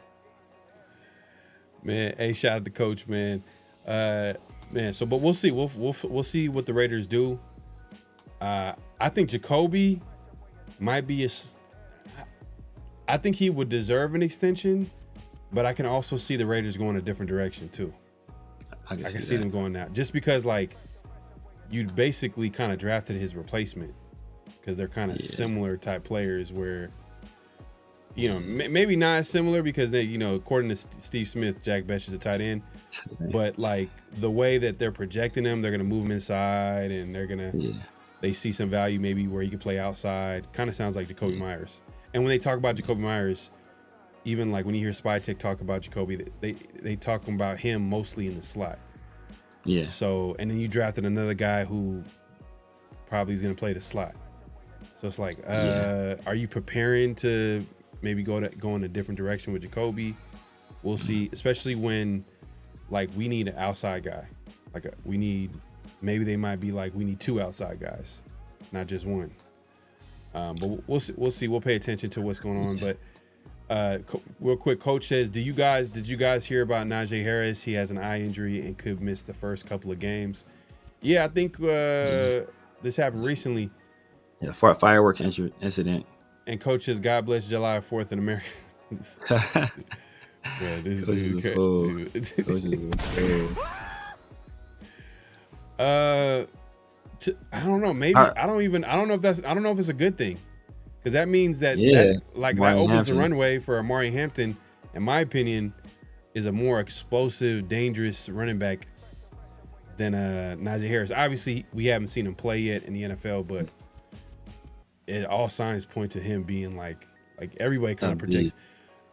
Man, hey, shout out to Coach, man. Man, so but we'll see. We'll see what the Raiders do. I think Jacoby might be I think he would deserve an extension, but I can also see the Raiders going a different direction too. I can see them going that, just because like you basically kind of drafted his replacement because they're kind of similar type players where, you know, maybe not similar because they, you know, according to Steve Smith, Jack Bech is a tight end, but like the way that they're projecting him, they're going to move him inside and they're going to, they see some value maybe where he can play outside. Kind of sounds like Jacoby Myers. And when they talk about Jacoby Myers, even like when you hear Spytech talk about Jacoby, they talk about him mostly in the slot. Yeah. So, and then you drafted another guy who probably is going to play the slot. So it's like, are you preparing to maybe go in a different direction with Jacoby? We'll see, especially when like we need an outside guy. Like maybe they might be like, we need 2 outside guys, not just 1. But we'll see. We'll pay attention to what's going on. But real quick, Coach says, did you guys hear about Najee Harris? He has an eye injury and could miss the first couple of games. Yeah, I think this happened recently. Yeah, fireworks incident. And Coach says, God bless July 4th in America. Yeah, this is a fool. I don't know. Maybe I don't know if it's a good thing, because that means that opens the runway for Amari Hampton. In my opinion, is a more explosive, dangerous running back than Najee Harris. Obviously, we haven't seen him play yet in the NFL, but all signs point to him being like everybody kind of projects.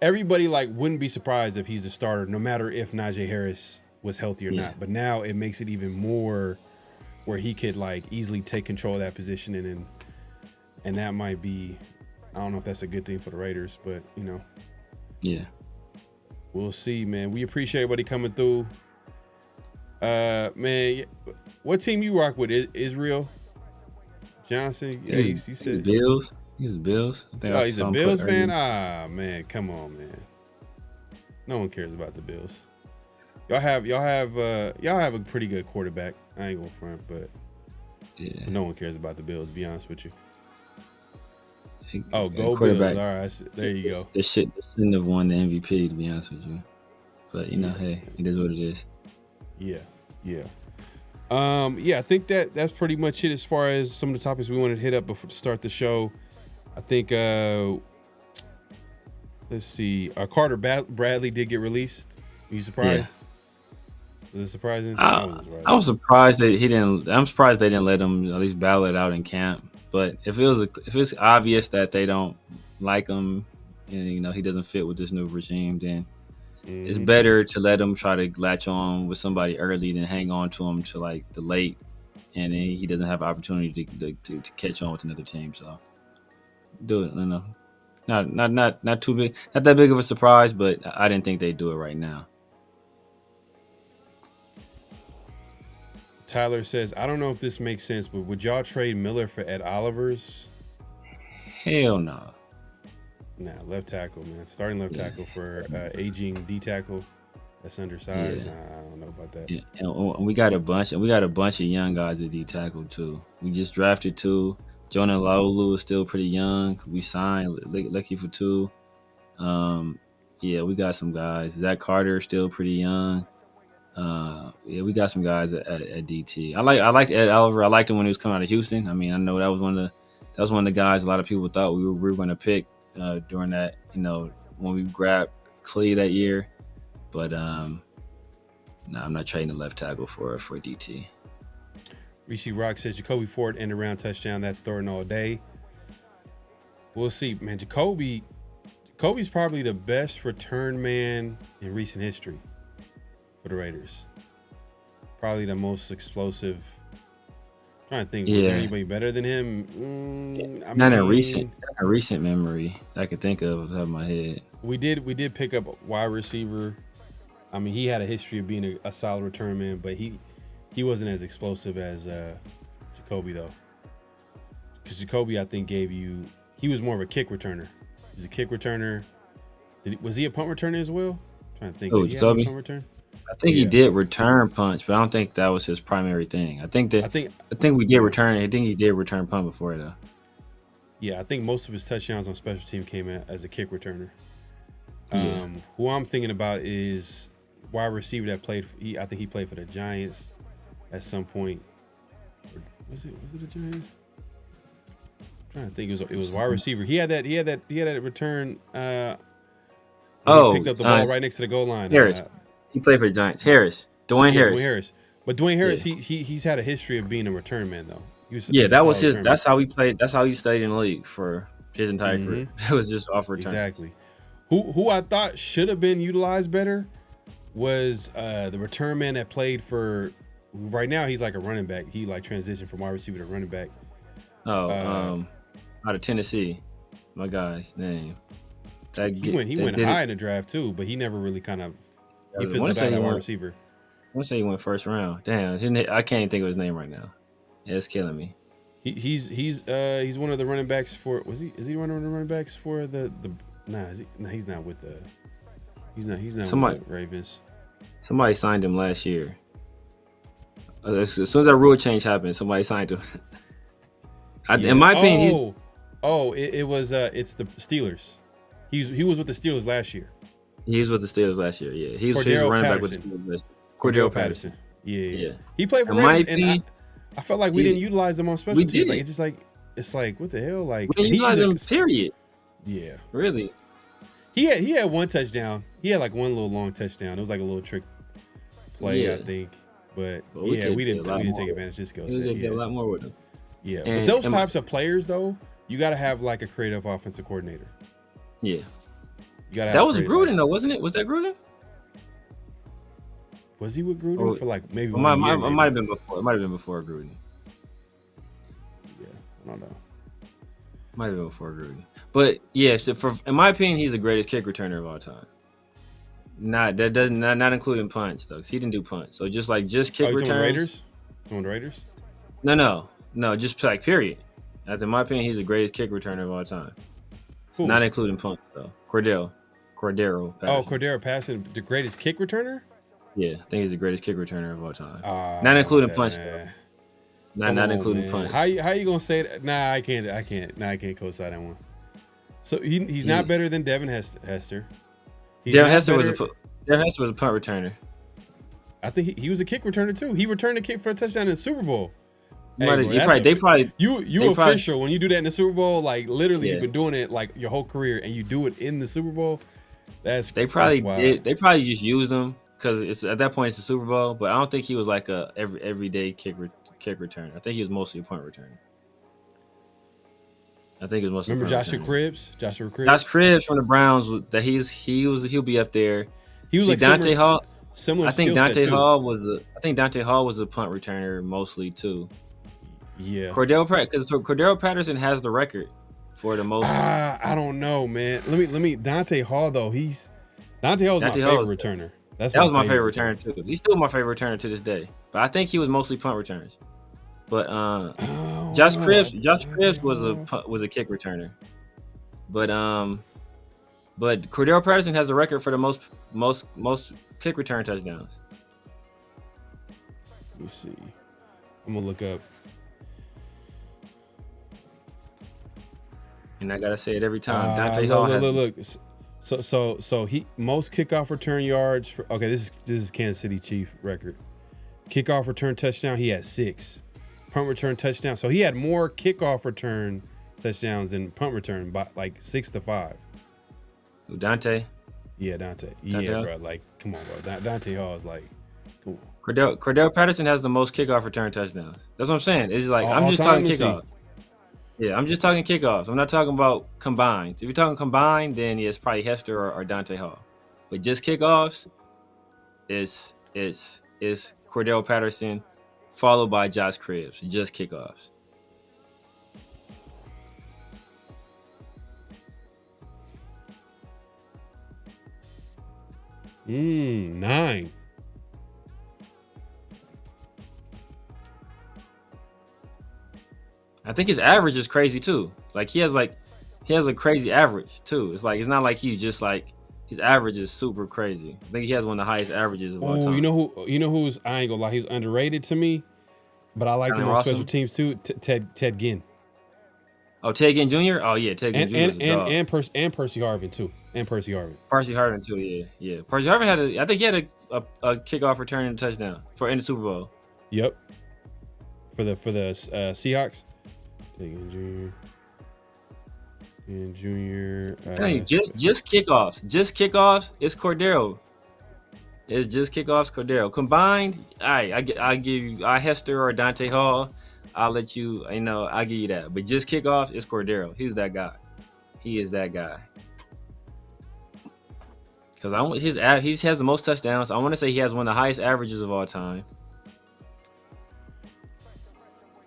Everybody like wouldn't be surprised if he's the starter, no matter if Najee Harris was healthy or not. But now it makes it even more where he could like easily take control of that position, and that might be, I don't know if that's a good thing for the Raiders, but you know, we'll see, man. We appreciate everybody coming through. Man, what team you rock with? Israel Johnson? Yeah, you said Bills. He's Bills. He's a Bills fan. Ah, man, come on, man. No one cares about the Bills. Y'all have a pretty good quarterback. I ain't gonna front, but no one cares about the Bills, to be honest with you. Oh, go Bills. All right, there you go. They shouldn't have won the MVP, to be honest with you. But you know, hey, it is what it is. Yeah. I think that's pretty much it as far as some of the topics we wanted to hit up before to start the show. I think let's see. Carter Bradley did get released. Are you surprised? Yeah. Was it surprising? I was surprised that he didn't. I'm surprised they didn't let him at least battle it out in camp. But if it's obvious that they don't like him, and you know he doesn't fit with this new regime, then It's better to let him try to latch on with somebody early than hang on to him to like the late, and then he doesn't have opportunity to catch on with another team. So do it. I know, not too big, not that big of a surprise, but I didn't think they'd do it right now. Tyler says, I don't know if this makes sense, but would y'all trade Miller for Ed Olivers? Hell no. Nah, left tackle, man. Starting left tackle for aging D tackle that's undersized. Yeah. Nah, I don't know about that. Yeah, and we got a bunch of young guys at D tackle too. We just drafted 2. Jonah Laulu is still pretty young. We signed Lucky for 2. Yeah, we got some guys. Zach Carter is still pretty young. Yeah, we got some guys at DT. I liked Ed Oliver. I liked him when he was coming out of Houston. I mean, I know that was one of the guys a lot of people thought we were going to pick during that, when we grabbed Clee that year. But no, I'm not trading the left tackle for DT. Rishi Rock says Jacoby Ford end around touchdown. That's throwing all day. We'll see, man. Jacoby's probably the best return man in recent history for the Raiders. Probably the most explosive. I'm trying to think, was there anybody better than him? Not a recent memory I could think of off the top of my head. We did pick up a wide receiver. I mean, he had a history of being a solid return man, but he wasn't as explosive as Jacoby though. Because Jacoby, I think, he was more of a kick returner. He was a kick returner. Was he a punt returner as well? I'm trying to think. Oh, did he have a Jacoby? punt return? I think he did return punch, but I don't think that was his primary thing. I think we did return. I think he did return punt before though. Yeah, I think most of his touchdowns on special team came as a kick returner. Yeah. Who I'm thinking about is wide receiver that played. I think he played for the Giants at some point. Was it the Giants? I'm trying to think. It was wide receiver. He had that return. He picked up the ball right next to the goal line. Harris. He played for the Giants. Dwayne Harris. But Dwayne Harris, he's had a history of being a return man though. That was his. That's how he played. That's how he stayed in the league for his entire career. It was just off return. Exactly. Who I thought should have been utilized better was the return man that played for. Right now he's like a running back. He like transitioned from wide receiver to running back. Out of Tennessee, my guy's name. He went high in the draft too, but he never really kind of. He fizzled out at wide receiver. I want to say he went first round. Damn, I can't even think of his name right now. Yeah, it's killing me. He's one of the running backs for. Is he one of the running backs for the? He's not with the. He's not with the Ravens. Somebody signed him last year. As soon as that rule change happened, somebody signed him. In my opinion, it's the Steelers. He was with the Steelers last year. He was with the Steelers last year. Yeah, he was running back with the Steelers. Cordell Patterson. Yeah. He played for Ravens, and I felt like we didn't utilize him on special teams. Like it's like what the hell? Like we didn't utilize him. Period. Yeah. Really. He had one touchdown. He had like one little long touchdown. It was like a little trick play, I think. But we didn't take advantage of his skill set. We did a lot more with him. Yeah, but those types of players though, you got to have like a creative offensive coordinator. Yeah. That was Gruden though, wasn't it? Was that Gruden? Was he with Gruden for like maybe? It might have been before. It might have been before Gruden. Yeah, I don't know. Might have been before Gruden, but yeah. So in my opinion, he's the greatest kick returner of all time. Not including punts though, because he didn't do punts. So just kick returns. On the Raiders? No. Just like period. In my opinion, he's the greatest kick returner of all time. Cool. Not including punts though. Cordero Patterson. Oh, Cordero Patterson, the greatest kick returner? Yeah, I think he's the greatest kick returner of all time. Not including punch though. Not including punch. How you gonna say that? Nah, I can't. I can't co-sign that one. So he's not better than Devin Hester. Devin Hester was a punt returner. I think he was a kick returner too. He returned a kick for a touchdown in the Super Bowl. You official when you do that in the Super Bowl, like literally you've been doing it like your whole career, and you do it in the Super Bowl. They probably just used him because it's at that point it's the Super Bowl. But I don't think he was like a everyday kick returner. I think he was mostly a punt returner. I think it was mostly. Remember Joshua Cribbs? Josh Cribbs from the Browns. He'll be up there. He was See, like Dante Hall. similar I think skill set, Dante too. Hall was a. I think Dante Hall was a punt returner mostly too. Yeah. Because Cordero Patterson has the record for the most. I don't know, man. Let me. Dante Hall though. Dante Hall was my favorite returner. That was my favorite returner too. He's still my favorite returner to this day. But I think he was mostly punt returns. But Josh Cribbs was a kick returner. But Cordero Patterson has the record for the most kick return touchdowns. Let me see. I'm gonna look up. And I gotta say it every time. Dante Hall look. So he most kickoff return yards for, okay, this is Kansas City Chief record. Kickoff return touchdown, he had 6. Punt return touchdown. So he had more kickoff return touchdowns than punt return by like 6 to 5. Who, Dante? Yeah, Dante. Yeah, bro. Like, come on, bro. Dante Hall is like, come on. Cordero Patterson has the most kickoff return touchdowns. That's what I'm saying. It's like I'm just talking kickoff. Yeah, I'm just talking kickoffs. I'm not talking about combined. If you're talking combined, then yeah, it's probably Hester or Dante Hall. But just kickoffs, it's Cordero Patterson, followed by Josh Cribbs. Just kickoffs. Nine. I think his average is crazy too. Like he has a crazy average too. It's like it's not like he's just like his average is super crazy. I think he has one of the highest averages of all time. You know who's, I ain't gonna lie, he's underrated to me, but I like him on special teams too. Ted Ginn. Oh, Ted Ginn Jr. Oh yeah, Ted Ginn Jr. And Percy Harvin too. Percy Harvin too. Yeah. Percy Harvin I think he had a kickoff return and a touchdown in the Super Bowl. Yep. For the Seahawks. And Junior. Hey, just kickoffs. Just kickoffs. It's Cordero. It's just kickoffs. Cordero combined. I give you Hester or Dante Hall. I'll let you. I'll give you that. But just kickoffs. It's Cordero. He's that guy. He is that guy. Because he has the most touchdowns. I want to say he has one of the highest averages of all time.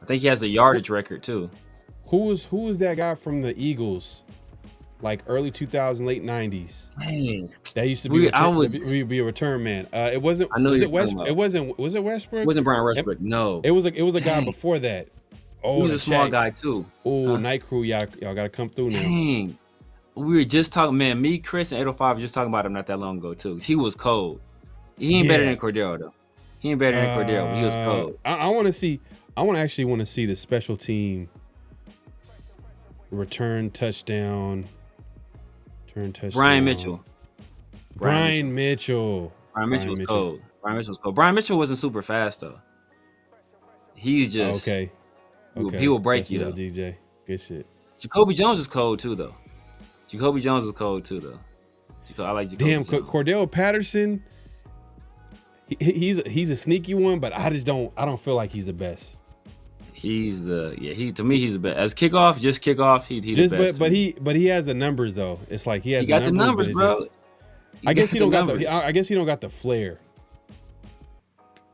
I think he has the yardage record too. Who was that guy from the Eagles, like early 2000s, late 90s? Dang. That used to be a return man. It wasn't. I know was it it Westbrook? It wasn't. Was it Westbrook? It wasn't Brian Westbrook. No. It was a guy before that. Oh, he was a small guy too. Oh, Night Crew, y'all gotta come through now. Dang. We were just talking, man. Me, Chris, and 805 were just talking about him not that long ago too. He was cold. He ain't better than Cordero though. He ain't better than Cordero. He was cold. I want to actually want to see the special team return touchdown. Brian Mitchell. Brian Mitchell was cold. Brian Mitchell was cold. Brian Mitchell wasn't super fast though. He's just okay. He will break That's you though. DJ, good shit. Jacoby Jones is cold too though. I like Jacoby Jones. Cordero Patterson. He's a sneaky one, but I don't feel like he's the best. To me he's the best. As kickoff, just kickoff, he the best. But he has the numbers though. It's like he got the numbers, bro. I guess he don't got the flair.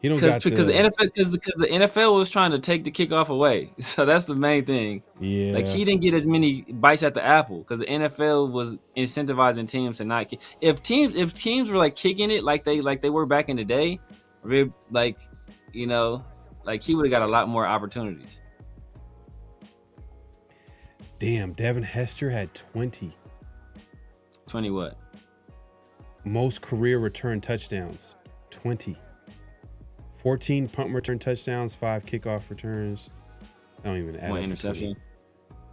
He don't got because the NFL was trying to take the kickoff away. So that's the main thing. Yeah. Like he didn't get as many bites at the apple because the NFL was incentivizing teams to not kick. If teams were like kicking it like they were back in the day, like he would have got a lot more opportunities. Damn, Devin Hester had 20. 20 what? Most career return touchdowns. 20. 14 punt return touchdowns, 5 kickoff returns. I don't even add One up interception. To 20.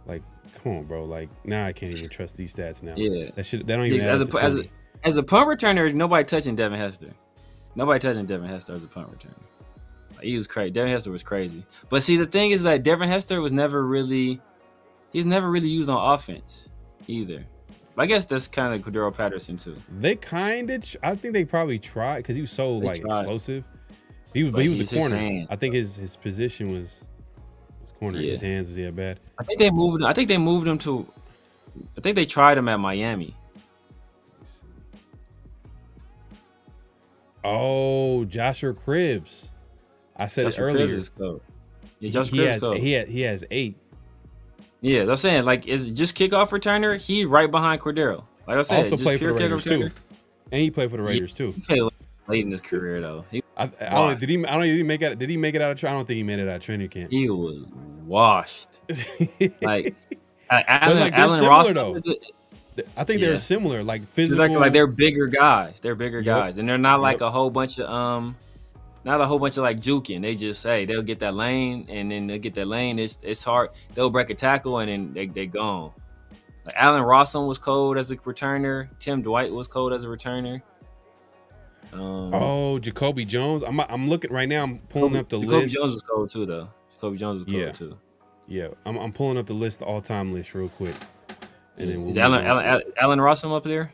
Like, come on, bro. Like, now I can't even trust these stats now. Yeah. That don't even add up to 20. As a punt returner, nobody touching Devin Hester. Nobody touching Devin Hester as a punt returner. Like, he was crazy. Devin Hester was crazy. But see, the thing is that Devin Hester was never really used on offense either. I guess that's kind of Cordero Patterson too. They I think they probably tried because he was so explosive. He was a corner. I think his position was corner. Yeah. His hands was bad. I think they moved him to. I think they tried him at Miami. Oh, Joshua Cribbs. I said Joshua it earlier. Cribbs is cold. Yeah, Joshua Cribbs is cold. He has 8. Yeah, that's saying like is just kickoff returner. He right behind Cordero. Like I said, Also just played for pure the Raiders kickoff returner. too, and he played for the Raiders too. He played late in his career though. I don't. Did he make it? Did he make it out of? I don't think he made it out of training camp. He was washed. Like But Allen similar Ross. though. I think they're similar, like It's physical. like they're bigger guys. They're bigger Yep. guys, and they're not like a whole bunch of not a whole bunch of like juking. They just they'll get that lane, and then they'll get that lane. It's hard. They'll break a tackle, and then they gone. Like Allen Rossum was cold as a returner. Tim Dwight was cold as a returner. Jacoby Jones. I'm looking right now. I'm pulling up the Jacoby list. Jones was cold too, though. Jacoby Jones was cold too. Yeah, I'm pulling up the list, the all-time list, real quick. And then Is Allen Rossum up there?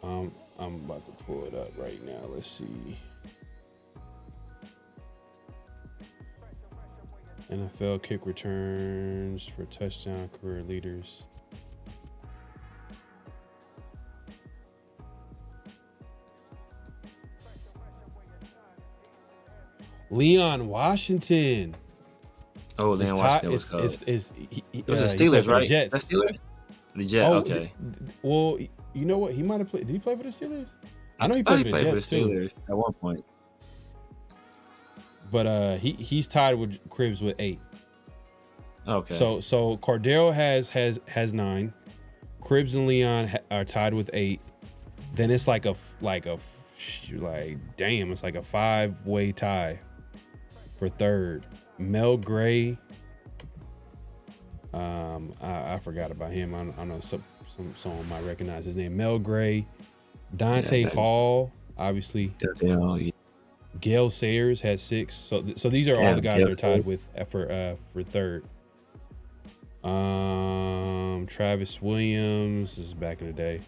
I'm about to pull it up right now. Let's see. NFL kick returns for touchdown career leaders. Leon Washington. Oh, Leon Washington was cold. It was the Steelers, right? Jets. The Steelers? The Jets, okay. Well, you know what? He might have played. Did he play for the Steelers? I know he played for the Jets for the Steelers at one point. But he's tied with Cribbs with 8. Okay. So Cordero has 9. Cribbs and Leon are tied with 8. Then it's like a damn, it's like a 5-way tie for third. Mel Gray. I forgot about him. I know someone might recognize his name. Mel Gray, Dante Hall, obviously. Gale Sayers has 6. So these are all the guys that are tied with for third. Travis Williams, this is back in the day.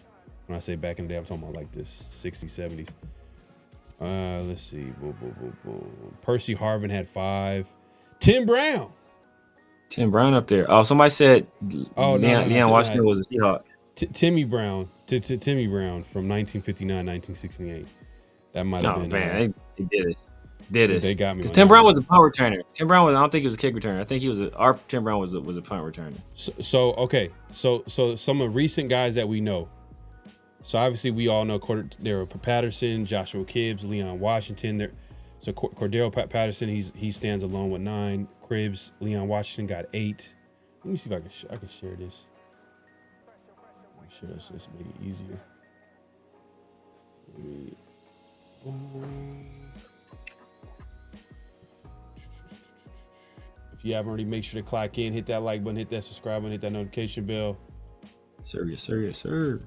When I say back in the day, I'm talking about like this 60s, 70s. Let's see. Percy Harvin had 5. Tim Brown up there. Oh, somebody said Leon Washington was a Seahawk. Timmy Brown. Timmy Brown from 1959, 1968. That might have been. Oh man, they did it. They got me. Because Tim Brown was a punt returner. Tim Brown was. I don't think he was a kick returner. I think he was our Tim Brown was a punt returner. So some of the recent guys that we know. So obviously we all know there were Patterson, Joshua Cribbs, Leon Washington. So Cordero Patterson, he stands alone with 9. Cribbs, Leon Washington got 8. Let me see if I can share this. Let me share this. Let's make it easier. If you haven't already, make sure to clock in, hit that like button, hit that subscribe button, hit that notification bell. Yes, sir.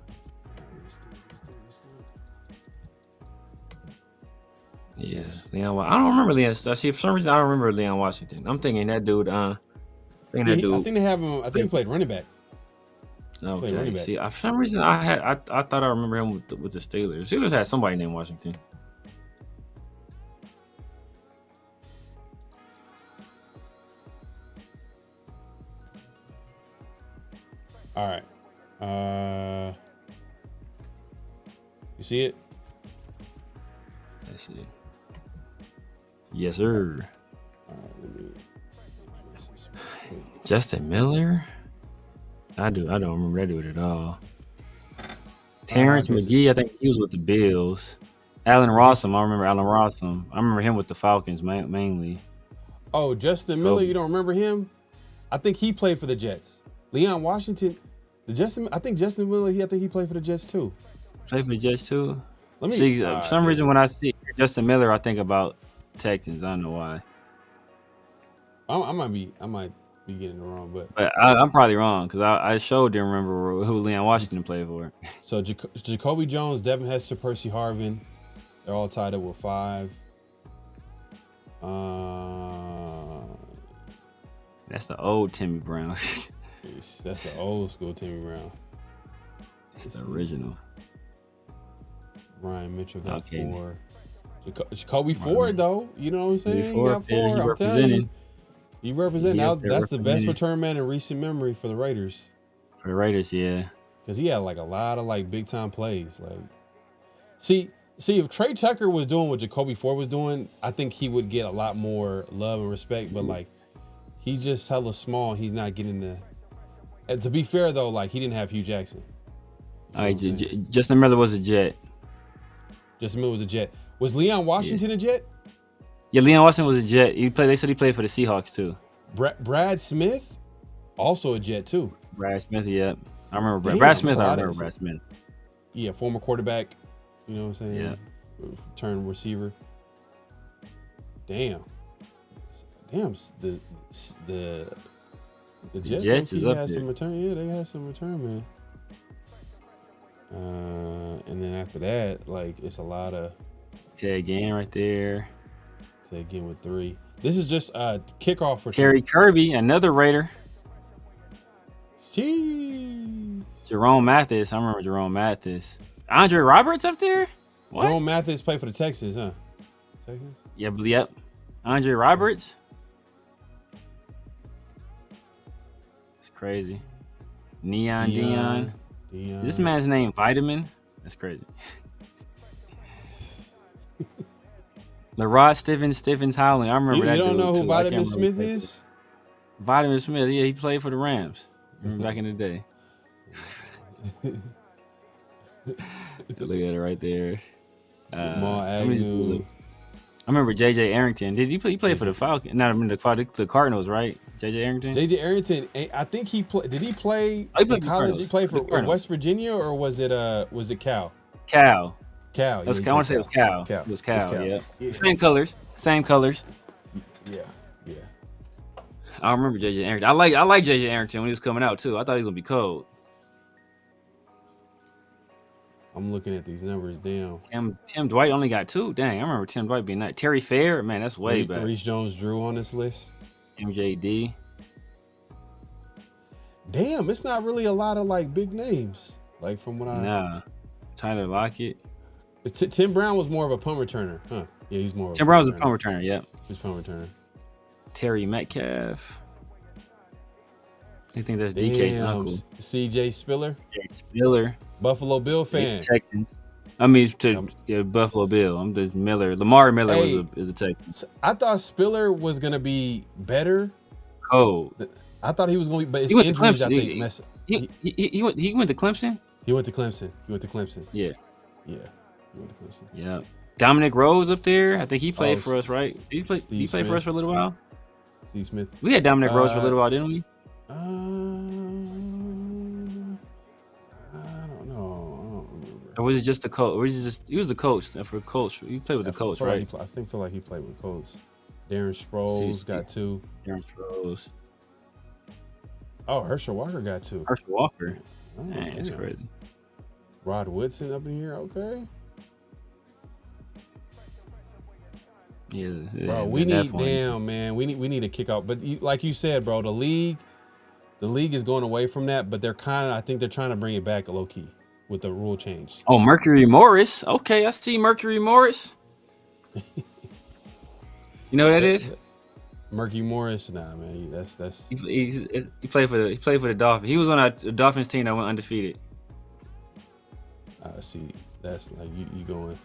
Yeah, Leon. I don't remember Leon. See, for some reason, I don't remember Leon Washington. I'm thinking that dude. I think they have him. I think he played running back. Okay. See, for some reason, I thought I remember him with the Steelers. Steelers had somebody named Washington. All right. You see it? Let's see. Yes, sir. Justin Miller? I don't remember that dude at all. Terrence McGee, I think he was with the Bills. Allen Rossum, I remember Allen Rossum. I remember him with the Falcons mainly. Oh, Justin Miller, you don't remember him? I think he played for the Jets. Leon Washington, I think Justin Miller, I think he played for the Jets too. Played for the Jets too? For some reason when I see Justin Miller, I think about Texans. I don't know why. I might be getting it wrong, but I'm probably wrong because I sure didn't remember who Leon Washington played for. So Jacoby Jones, Devin Hester, Percy Harvin, they're all tied up with 5. That's the old Timmy Brown. That's the old school Timmy Brown. It's the original. Ryan Mitchell got 4. Jacoby Ford, though. You know what I'm saying? He got 4. I'm telling you. He represented. That's the best return man in recent memory for the Raiders. For the Raiders, yeah. Because he had like a lot of like big time plays. Like, see, See, if Trey Tucker was doing what Jacoby Ford was doing, I think he would get a lot more love and respect. But like, he's just hella small. He's not getting the. And to be fair though, like he didn't have Hugh Jackson. All right, Justin Miller was a Jet. Justin Miller was a Jet. Was Leon Washington a Jet? Yeah, Leon Washington was a Jet. They said he played for the Seahawks too. Brad Smith, also a Jet too. Brad Smith, yeah. I remember Brad Smith. Brad Smith. Yeah, former quarterback. You know what I'm saying? Yeah. Turn receiver. Damn. The Jets is up there. Some return. Yeah, they had some return, man. And then after that, like it's a lot of Ted Ginn right there. Ted Ginn with 3. This is just a kickoff for Terry Kirby, another Raider. Jeez. Jerome Mathis. I remember Jerome Mathis. Andre Roberts up there? What? Jerome Mathis played for the Texans, huh? Texans? Yep. Andre Roberts. It's crazy. Neon Dion. This man's name Vitamin. That's crazy. LaRod Stevens Howling. I remember that. You don't dude know who too. Vitamin Smith is? Vitamin Smith. Yeah, he played for the Rams back in the day. Look at it right there. I remember JJ Arrington. Did he play for the Falcons? Not the Cardinals, right? JJ Arrington. JJ Arrington. I think he played. Did he play in college? He played for West Virginia, or was it Cal? Cal. Yeah, I want to say it was Cal. It was Cal. Yeah. Same colors. Yeah. I remember JJ Arrington. I like JJ Arrington when he was coming out too. I thought he was gonna be cold. I'm looking at these numbers. Damn. Tim Dwight only got 2. Dang, I remember Tim Dwight being that. Terry Fair, man, that's way back. Reese Jones-Drew on this list. MJD. Damn, it's not really a lot of like big names. Like from what Nah. Tyler Lockett. Tim Brown was more of a punt returner, huh? Yeah, he's more. Tim Brown was a punt returner. Yep. He's a punt returner. Terry Metcalf. I think that's DK's uncle. CJ Spiller. Spiller. Buffalo Bill fan. Texans. I mean, Buffalo Bill. I'm the Miller. Lamar Miller is a Texan. I thought Spiller was gonna be better. Oh. I thought he was gonna be, but his injuries, I think, messed. He went to Clemson. He went to Clemson. Yeah. He went to Clemson. Yeah. Dominic Rose up there. I think he played for us, right? He played for us for a little while. Steve Smith. We had Dominic Rose for a little while, didn't we? I don't remember. Or was it just the coach? Or he was the coach for coach. He played with the coach, right? I feel like he played with coach. Darren Sproles got 2. Darren Sproles. Oh, Herschel Walker got 2. Herschel Walker. Oh, man, that's crazy. Rod Woodson up in here, okay. Yeah, bro, we need we need a kick out. But like you said, bro, the league is going away from that, but I think they're trying to bring it back low key with the rule change. Oh, Mercury Morris. Okay, I see Mercury Morris. You know what that is? Mercury Morris, nah, man, that's. He played for the Dolphins. He was on a Dolphins team that went undefeated. See, that's like you going.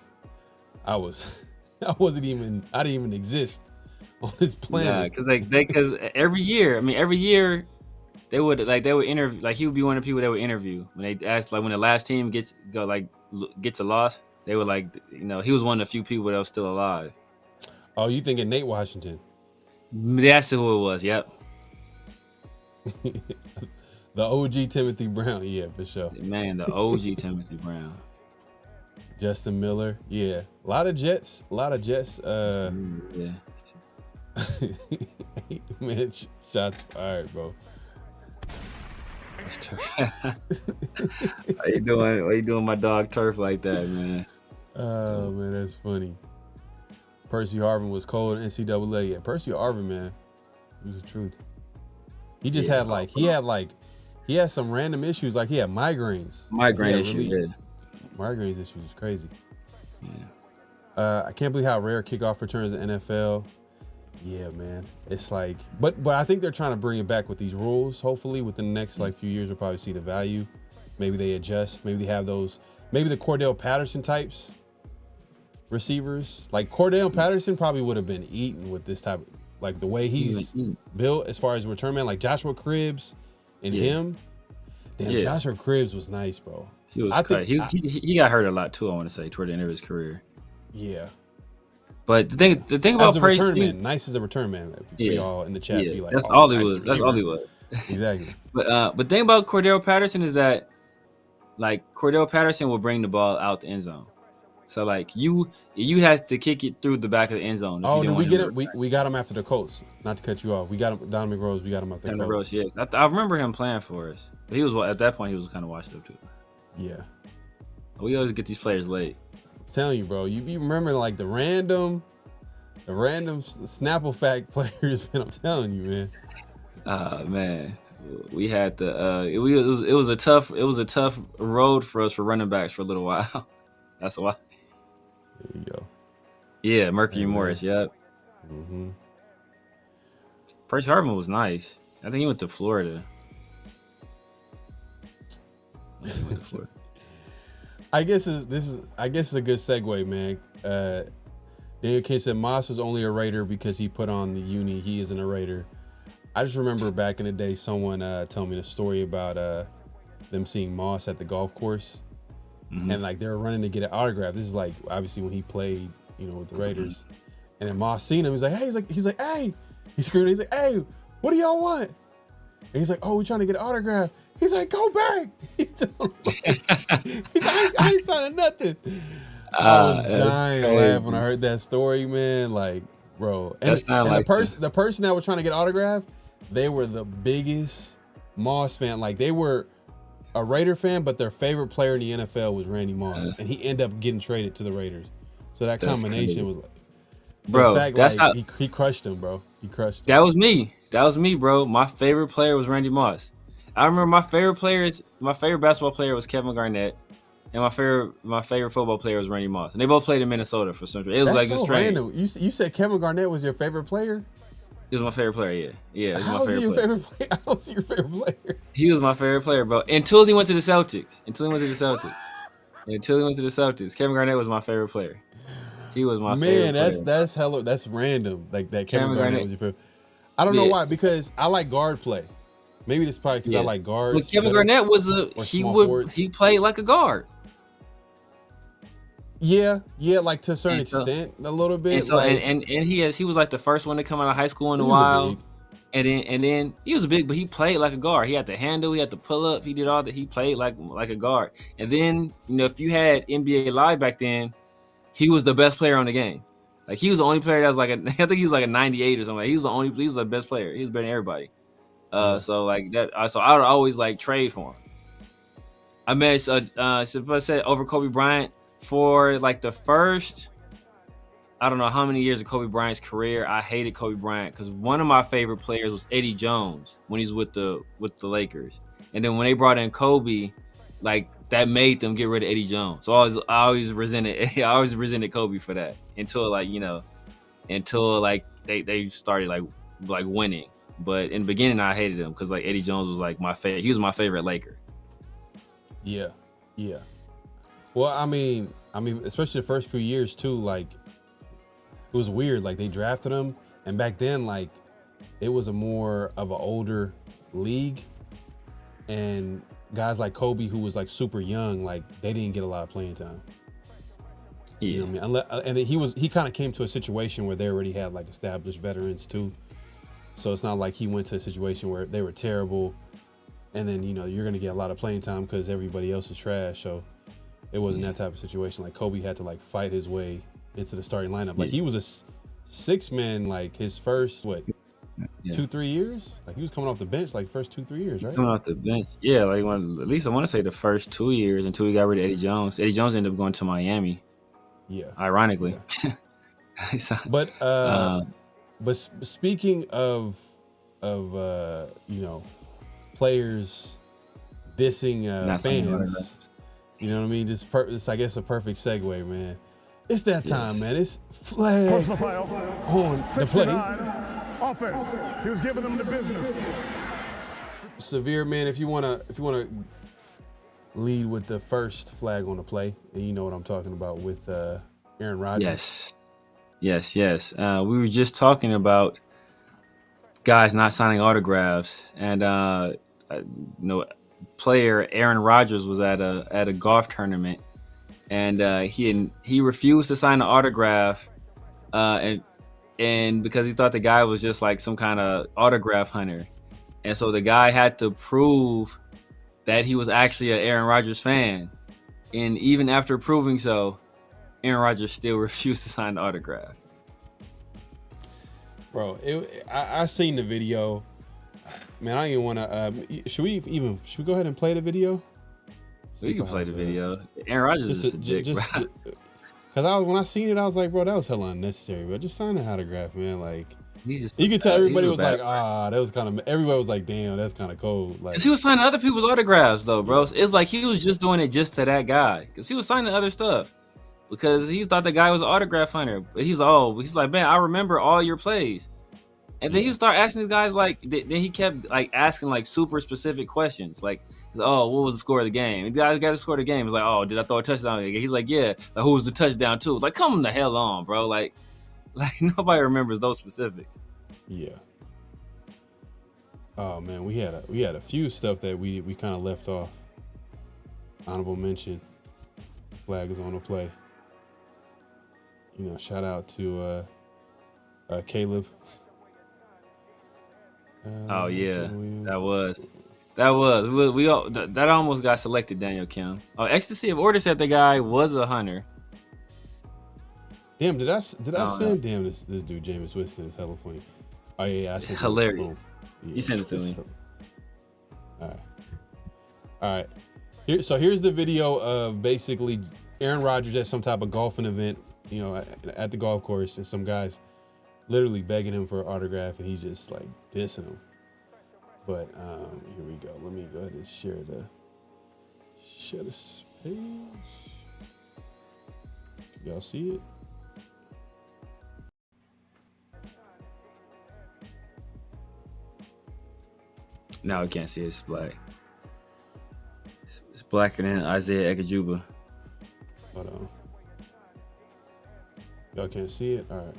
I didn't even exist on this planet. Nah, because every year they would interview, like he would be one of the people they would interview when they asked, like when the last team gets a loss, they would he was one of the few people that was still alive. Oh, you thinking Nate Washington? That's who it was. Yep. The OG Timothy Brown, yeah, for sure. Man, the OG Timothy Brown. Justin Miller, yeah. A lot of Jets. Yeah. Man, shots fired, bro. How you doing? Why you doing my dog Turf like that, man? Oh man, that's funny. Percy Harvin was cold in NCAA. Yeah, Percy Harvin, man, it was the truth. He just had he had some random issues, like he had migraines. Migraine issues. Migraines issues is crazy. Yeah. I can't believe how rare kickoff returns in NFL. Yeah, man. It's like, but I think they're trying to bring it back with these rules. Hopefully, within the next few years, we'll probably see the value. Maybe they adjust. Maybe they have those. Maybe the Cordell Patterson types receivers. Like Cordell Patterson probably would have been eaten with this type of, like the way he's built as far as return man, like Joshua Cribbs and him. Damn, Joshua Cribbs was nice, bro. He was he got hurt a lot too, I want to say, toward the end of his career. Yeah. But the thing about as a return man, nice as a return man. For y'all in the chat, be like, that's all he was. That's all he was. Exactly. But the thing about Cordell Patterson is that, like, Cordell Patterson will bring the ball out the end zone. So like you had to kick it through the back of the end zone. Oh no, we get it. We got him after the Colts. Not to cut you off. We got him. Donovan Rose. We got him after the Colts. Yeah, I remember him playing for us. But he was at that point. He was kind of washed up too. Yeah. We always get these players late. I'm telling you, bro. You remember like the random Snapple fact players, man. I'm telling you, man. Man, we had it was a tough road for us for running backs for a little while. That's why. There you go. Yeah, Mercury Morris. Yep. Mm-hmm. Percy Harvin was nice. I think he went to Florida. I guess it's a good segue, man. Daniel King said Moss was only a Raider because he put on the uni. He isn't a Raider. I just remember back in the day, someone told me the story about them seeing Moss at the golf course, and like they were running to get an autograph. This is like obviously when he played, with the Raiders, and then Moss seen him. He's like, hey, he's like, hey, he screamed. He's like, hey, what do y'all want? And he's like, oh, we're trying to get an autograph. He's like, go back. He's like, I ain't signing nothing. I was dying laughing when I heard that story, man. Like, bro. And the person that was trying to get autograph, they were the biggest Moss fan. Like, they were a Raider fan, but their favorite player in the NFL was Randy Moss. And he ended up getting traded to the Raiders. So that combination was like, bro, he crushed him, bro. He crushed him. That was me, bro. My favorite player was Randy Moss. I remember my favorite basketball player was Kevin Garnett, and my favorite football player was Randy Moss. And they both played in Minnesota for Central. It was That's like so strange. Random. You said Kevin Garnett was your favorite player? He was my favorite player, yeah. How was he your favorite player? How was he your favorite player? He was my favorite player, bro. Until he went to the Celtics. Kevin Garnett was my favorite player. He was my favorite player. That's hella. That's random. Like that Kevin Garnett was your favorite. I don't know why, because I like guard play. Maybe it's probably because I like guards. But Kevin Garnett he played like a guard. Yeah, like to a certain extent, a little bit. And so and he was like the first one to come out of high school in a while. And then he was big, but he played like a guard. He had the handle, he had the pull up, he did all that. He played like a guard. And then if you had NBA Live back then, he was the best player on the game. Like he was the only player that was like I think he was like a 98 or something. He was the best player. He was better than everybody. So like that. So I would always like trade for him. I mean, I said over Kobe Bryant for like the first, I don't know how many years of Kobe Bryant's career. I hated Kobe Bryant because one of my favorite players was Eddie Jones when he's with the Lakers, and then when they brought in Kobe, like that made them get rid of Eddie Jones. So I always resented Kobe for that until they started like winning. But in the beginning, I hated him because like Eddie Jones was like my favorite. He was my favorite Laker. Yeah. Well, I mean, especially the first few years too. Like, it was weird. Like they drafted him, and back then, like, it was a more of an older league, and guys like Kobe, who was like super young, like they didn't get a lot of playing time. Yeah. You know what I mean? And he kind of came to a situation where they already had like established veterans too. So it's not like he went to a situation where they were terrible, and then you're gonna get a lot of playing time because everybody else is trash. So it wasn't that type of situation. Like Kobe had to like fight his way into the starting lineup. Like he was a 6-man like his first 2-3 years. Like he was coming off the bench like first 2-3 years, right? Coming off the bench, yeah. Like at least I want to say the first 2 years until we got rid of Eddie Jones. Eddie Jones ended up going to Miami. Yeah, ironically. Yeah. But speaking of players dissing fans, you know what I mean? It's I guess a perfect segue, man. It's that time, man. It's flag on the play. Offense. He was giving them the business. Severe, man. If you wanna lead with the first flag on the play, and you know what I'm talking about with Aaron Rodgers. Yes. We were just talking about guys not signing autographs, and player Aaron Rodgers was at a golf tournament, and he refused to sign an autograph, and because he thought the guy was just like some kind of autograph hunter, and so the guy had to prove that he was actually an Aaron Rodgers fan, and even after proving so, Aaron Rodgers still refused to sign the autograph. Bro, I seen the video. Man, I don't even want to. Should we go ahead and play the video? We can play the video. Aaron Rodgers is a dick, bro. Because when I seen it, I was like, bro, that was hella unnecessary. But just sign an autograph, man. Like, you could tell everybody was like, that was kind of. Everybody was like, damn, that's kind of cold. Like, cause he was signing other people's autographs though, bro. It's like he was just doing it just to that guy, cause he was signing other stuff. Because he thought the guy was an autograph hunter. But he's like, man, I remember all your plays. And then you start asking these guys, like, then he kept like asking like super specific questions. Like, what was the score of the game? And the guy got the score of the game. He's like, did I throw a touchdown? He's like, yeah. Like, who was the touchdown to? It's like, come the hell on, bro. Like nobody remembers those specifics. Yeah. Oh man, we had a few stuff that we kind of left off. Honorable mention. Flag is on the play. Shout out to Caleb. Oh yeah, that was. That almost got selected, Daniel Kim. Oh, Ecstasy of Order said the guy was a hunter. Damn, did I send? Damn, this dude Jameis Winston is hella funny. Oh yeah, I sent it. Hilarious. Yeah, you sent it to me. All right. Here's the video of basically Aaron Rodgers at some type of golfing event. At the golf course, and some guys literally begging him for an autograph, and he's just like dissing him. But here we go. Let me go ahead and share this page. Can y'all see it? No, I can't see it. It's black. It's blacker than Isaiah Ekajuba. Hold on. Y'all can't see it? All right.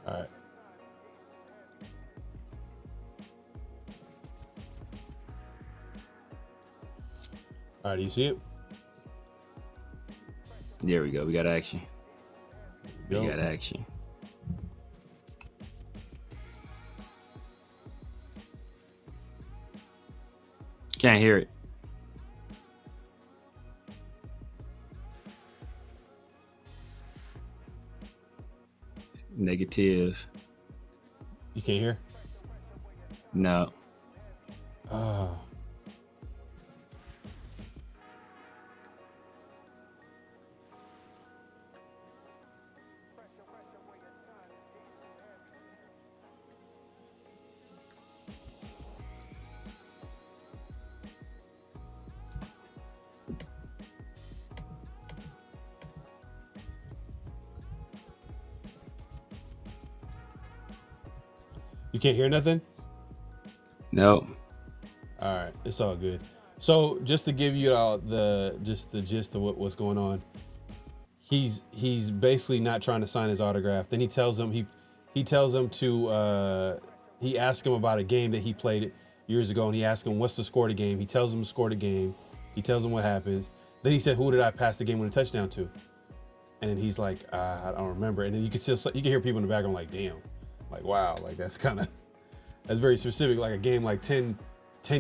All right. All right, do you see it? There we go. We got action. Can't hear it. Negative. You can't hear? No. Oh. You can't hear nothing? No. All right, it's all good. So just to give you all the gist of what's going on, he's basically not trying to sign his autograph. Then he tells him he asks him about a game that he played years ago, and he asks him what's the score of the game. He tells him the score of the game. He tells him what happens. Then he said, "Who did I pass the game with a touchdown to?" And then he's like, "I don't remember." And then you can hear people in the background like, "Damn, like wow, like that's very specific." Like a game like 10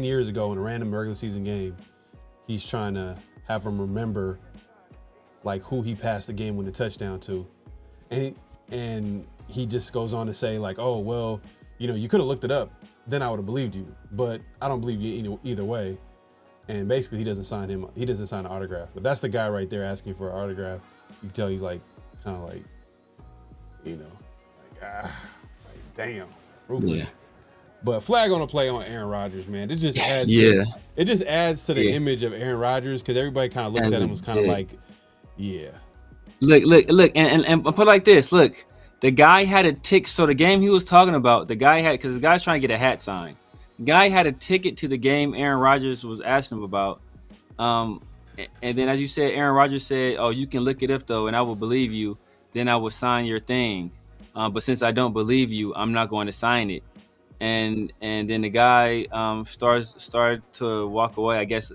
years ago in a random regular season game, he's trying to have him remember like who he passed the game with a touchdown to, and he just goes on to say like, "Oh well, you could have looked it up, then I would have believed you, but I don't believe you either way." And basically, he doesn't sign an autograph. But that's the guy right there asking for an autograph. You can tell he's like kind of like, like damn, ruthless. Yeah. But flag on the play on Aaron Rodgers, man. It just adds to the image of Aaron Rodgers because everybody kind of looks at him as kind of like, yeah. Look, and put it like this. Look, the guy had a tick. So the game he was talking about, because the guy's trying to get a hat signed. The guy had a ticket to the game Aaron Rodgers was asking him about. And then, as you said, Aaron Rodgers said, "Oh, you can look it up though, and I will believe you. Then I will sign your thing. But since I don't believe you, I'm not going to sign it." And then the guy started to walk away, I guess,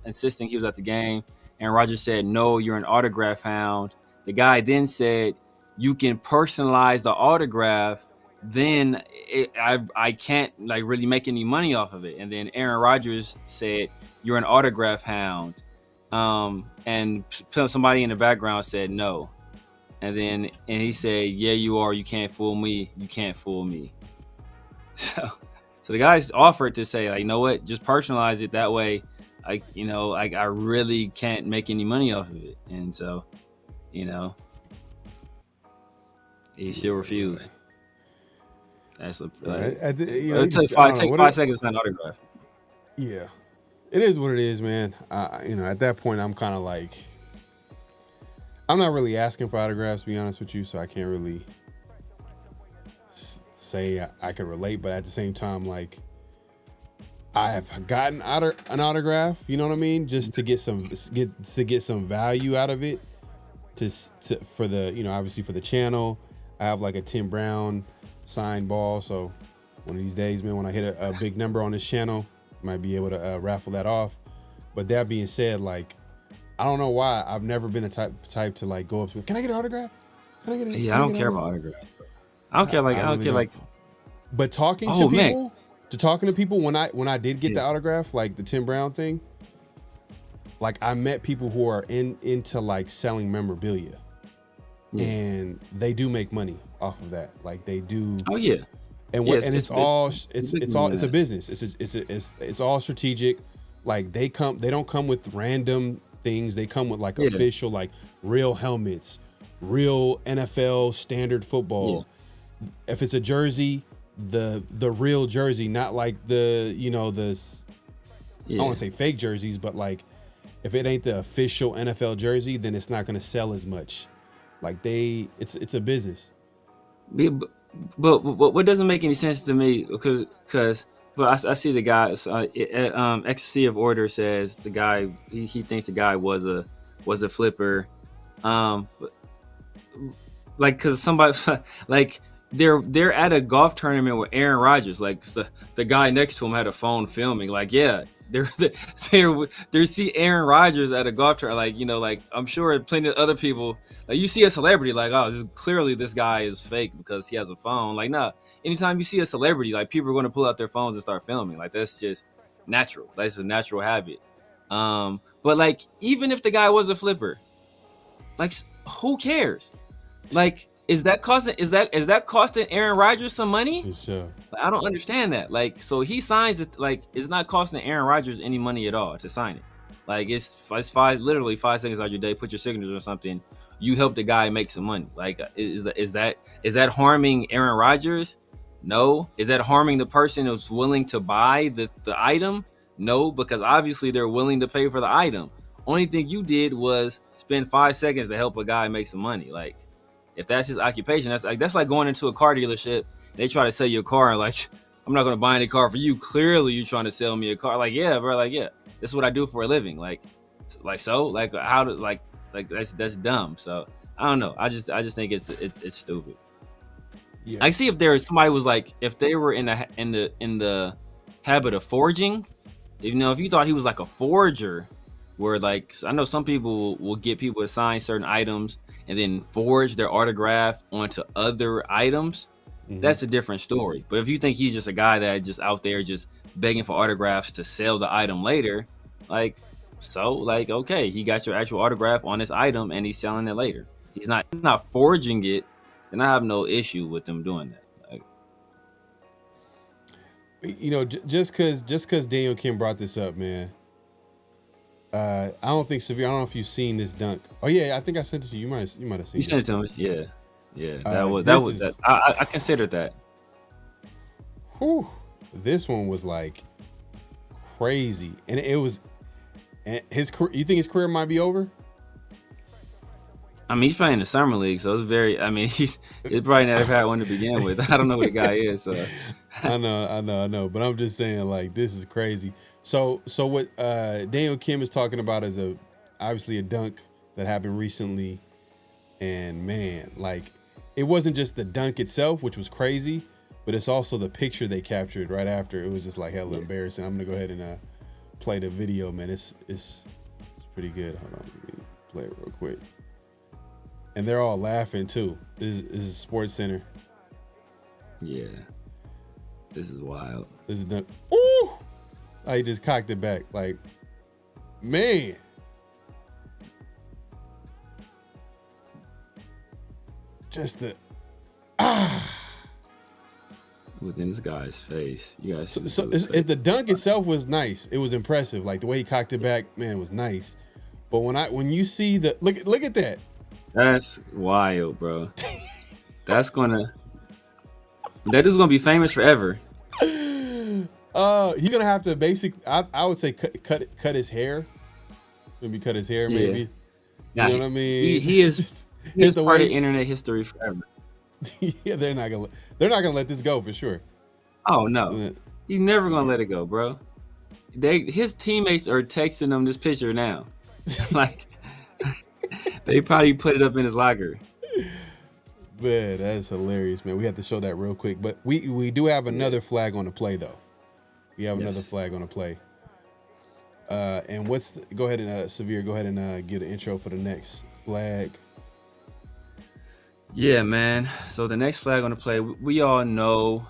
insisting he was at the game. And Rodgers said, "No, you're an autograph hound." The guy then said, "You can personalize the autograph. Then I can't like really make any money off of it." And then Aaron Rodgers said, "You're an autograph hound." And somebody in the background said no. And he said, "Yeah, you are. You can't fool me. You can't fool me." So the guys offered to say, like, you know what, just personalize it that way. I really can't make any money off of it. And so, he still refused. That's it took 5 seconds to sign an autograph. Yeah, it is what it is, man. At that point, I'm kind of like, I'm not really asking for autographs, to be honest with you, so I can't really say I could relate, but at the same time, like, I have gotten an autograph, you know what I mean, just to get some value out of it, for the obviously for the channel. I have like a Tim Brown signed ball, so one of these days, man, when I hit a big number on this channel, I might be able to raffle that off. But that being said, like, I don't know why I've never been the type to like go up to, can I get an autograph? Can I get it? Yeah, I don't care about autographs. I don't care. But talking to people when I did get the autograph, like the Tim Brown thing, like I met people who are into like selling memorabilia, and they do make money off of that. Like they do. Oh yeah. And it's a business. It's all strategic. Like they don't come with random things. They come with like official, like real helmets, real NFL standard football. Yeah. If it's a jersey, the real jersey, not like the I don't want to say fake jerseys, but like if it ain't the official NFL jersey, then it's not going to sell as much. Like it's a business. But what doesn't make any sense to me, because I see the guy. Ecstasy of Order says the guy he thinks the guy was a flipper, like because somebody like they're at a golf tournament with Aaron Rodgers. Like the guy next to him had a phone filming. Like they're see Aaron Rodgers at a golf tournament. Like like I'm sure plenty of other people. Like you see a celebrity, like, oh, clearly this guy is fake because he has a phone. Like, nah. Anytime you see a celebrity, like people are going to pull out their phones and start filming. Like that's just natural. That's a natural habit. But like even if the guy was a flipper, like who cares? Like is that costing Aaron Rodgers some money? Sure. Like, I don't understand that. Like so he signs it, like it's not costing Aaron Rodgers any money at all to sign it. Like it's literally 5 seconds out of your day. Put your signatures or something. You help the guy make some money. Like is that harming Aaron Rodgers? No. Is that harming the person who's willing to buy the item? No, because obviously they're willing to pay for the item. Only thing you did was spend 5 seconds to help a guy make some money. Like if that's his occupation, that's like going into a car dealership. They try to sell you a car and like, I'm not gonna buy any car for you. Clearly you're trying to sell me a car. Like, yeah, bro, like yeah. This is what I do for a living. Like how to like that's dumb. So I don't know. I just think it's stupid. Yeah. I see if somebody was like, if they were in the habit of forging, if you thought he was like a forger, where like I know some people will get people to sign certain items and then forge their autograph onto other items. Mm-hmm. That's a different story. But if you think he's just a guy that just out there just begging for autographs to sell the item later, like okay, he got your actual autograph on this item and he's selling it later. He's not forging it, and I have no issue with them doing that. Like, just because Daniel Kim brought this up, man. I don't think Severe. I don't know if you've seen this dunk. Oh yeah, I think I sent it to you. You might have seen it. You sent it to me. Yeah. That was. I considered that. Whew. This one was like crazy, and it was his career. You think his career might be over? I mean, he's playing in the summer league, so it's very. I mean, he's probably not have had one to begin with. I don't know who the guy is. So. I know, but I'm just saying, like, this is crazy. So what Daniel Kim is talking about is obviously a dunk that happened recently, and man, like, it wasn't just the dunk itself, which was crazy, but it's also the picture they captured right after. It was just like hella embarrassing. I'm gonna go ahead and play the video, man. It's pretty good. Hold on, let me play it real quick. And they're all laughing too. This is Sports Center. Yeah, this is wild. This is done. Ooh, I just cocked it back. Like, man. Just the within this guy's face. You guys. So the dunk itself was nice. It was impressive. Like the way he cocked it back, man, was nice. But when you see the look at that. That's wild, bro. That is gonna be famous forever. He's gonna have to I would say cut his hair. Maybe cut his hair, maybe. Yeah. You know what I mean? He is part of internet history forever. Yeah, they're not gonna let this go for sure. Oh no, he's never gonna let it go, bro. His teammates are texting him this picture now, like they probably put it up in his locker. Man, that's hilarious, man. We have to show that real quick, but we do have another flag on the play though. We have another flag on the play. And go ahead and Severe, go ahead and get an intro for the next flag. Yeah, man. So the next flag on the play, we all know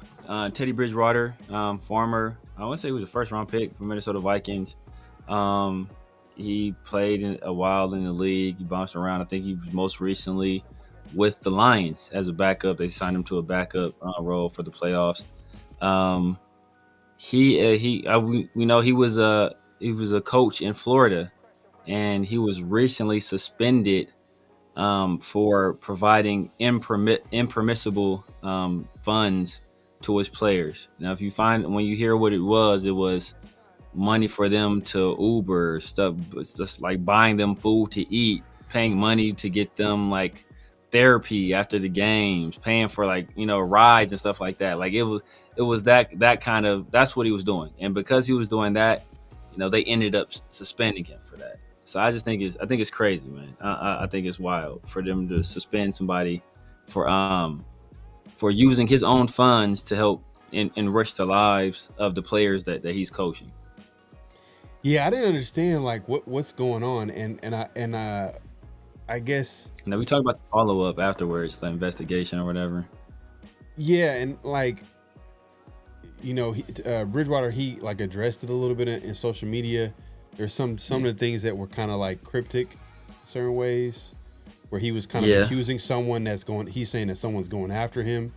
Teddy Bridgewater, former, I want to say he was a first-round pick for Minnesota Vikings. He played a while in the league. He bounced around. I think he was most recently with the Lions as a backup. They signed him to a backup role for the playoffs. We know he was a coach in Florida, and he was recently suspended for providing impermissible funds to his players. Now, when you hear what it was money for them to Uber stuff, just like buying them food to eat, paying money to get them like therapy after the games, paying for like, rides and stuff like that. Like it was that kind of, that's what he was doing. And because he was doing that, they ended up suspending him for that. So I think it's crazy, man. I think it's wild for them to suspend somebody for using his own funds to help enrich the lives of the players that he's coaching. Yeah, I didn't understand like what's going on, and I guess. Now we talked about the follow up afterwards, the investigation or whatever. Yeah, and like, Bridgewater, he like addressed it a little bit in social media. There's some of the things that were kind of like cryptic, certain ways, where he was kind of accusing someone he's saying that someone's going after him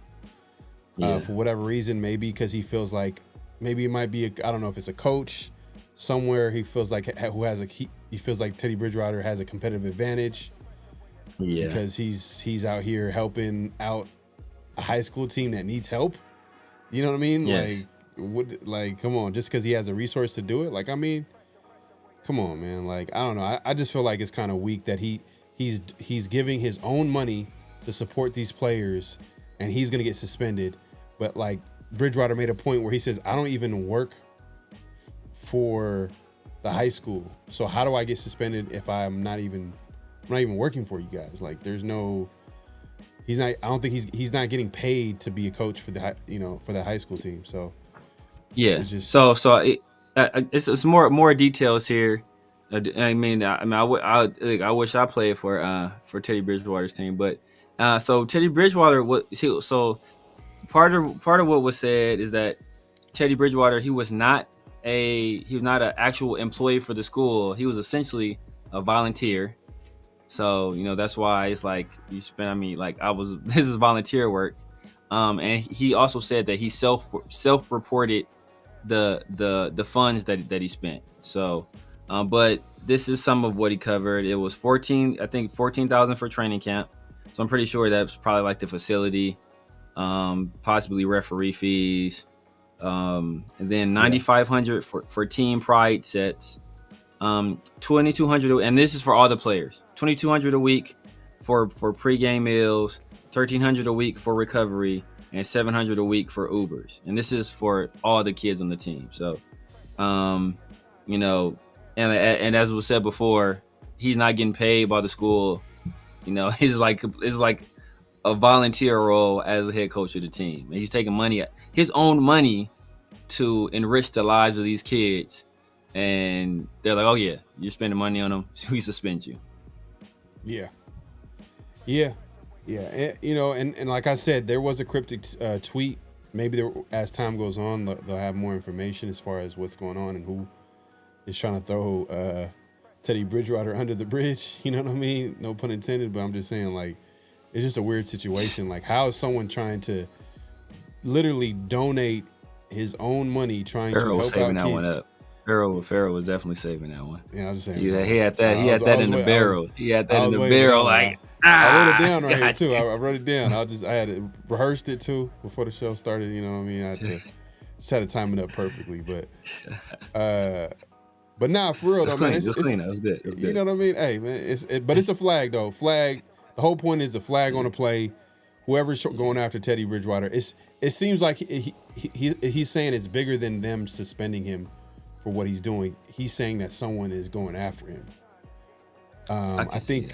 for whatever reason, maybe because he feels like maybe it might be I don't know if it's a coach somewhere he feels like he feels like Teddy Bridgewater has a competitive advantage because he's out here helping out a high school team that needs help. You know what I mean? Yes. Like come on, just because he has a resource to do it. Like, I mean, come on, man. Like, I don't know. I just feel like it's kind of weak that he's giving his own money to support these players, and he's gonna get suspended. But like Bridgewater made a point where he says, "I don't even work for the high school, so how do I get suspended if I'm not even working for you guys?" Like, there's no. He's not. I don't think he's not getting paid to be a coach for for the high school team. So yeah. It's more details here. I wish I played for Teddy Bridgewater's team, but so Teddy Bridgewater, part of what was said is that Teddy Bridgewater, he was not an actual employee for the school. He was essentially a volunteer. So that's why it's like you spend. This is volunteer work. And he also said that he self-reported the funds that he spent. So, but this is some of what he covered. It was $14,000 for training camp. So I'm pretty sure that's probably like the facility, possibly referee fees, And then 9,500 for team pride sets. 2,200, and this is for all the players. 2,200 a week for pregame meals, 1,300 a week for recovery, and 700 a week for Ubers. And this is for all the kids on the team. So, you know, and as was said before, he's not getting paid by the school. You know, it's like a volunteer role as a head coach of the team. And he's taking money, his own money, to enrich the lives of these kids. And they're like, oh, yeah, you're spending money on them, so we suspend you. Yeah. And, you know, and like I said, there was a cryptic tweet. Maybe as time goes on, they'll have more information as far as what's going on and who is trying to throw Teddy Bridgewater under the bridge. You know what I mean? No pun intended, but I'm just saying, like, it's just a weird situation. Like, how is someone trying to literally donate his own money trying to help out saving that kids? one up. Pharaoh was definitely saving that one. Yeah, I was just saying. He had that in the barrel. He had that in the barrel. Like, I wrote it down right here too. I wrote it down. I had it, rehearsed it too before the show started. You know what I mean? I just had to time it up perfectly. But nah, for real though, man. It was clean. It was good. You know what I mean? Hey, man. But it's a flag though. Flag. The whole point is the flag on the play. Whoever's going after Teddy Bridgewater, it seems like he's saying it's bigger than them suspending him for what he's doing. He's saying that someone is going after him. I think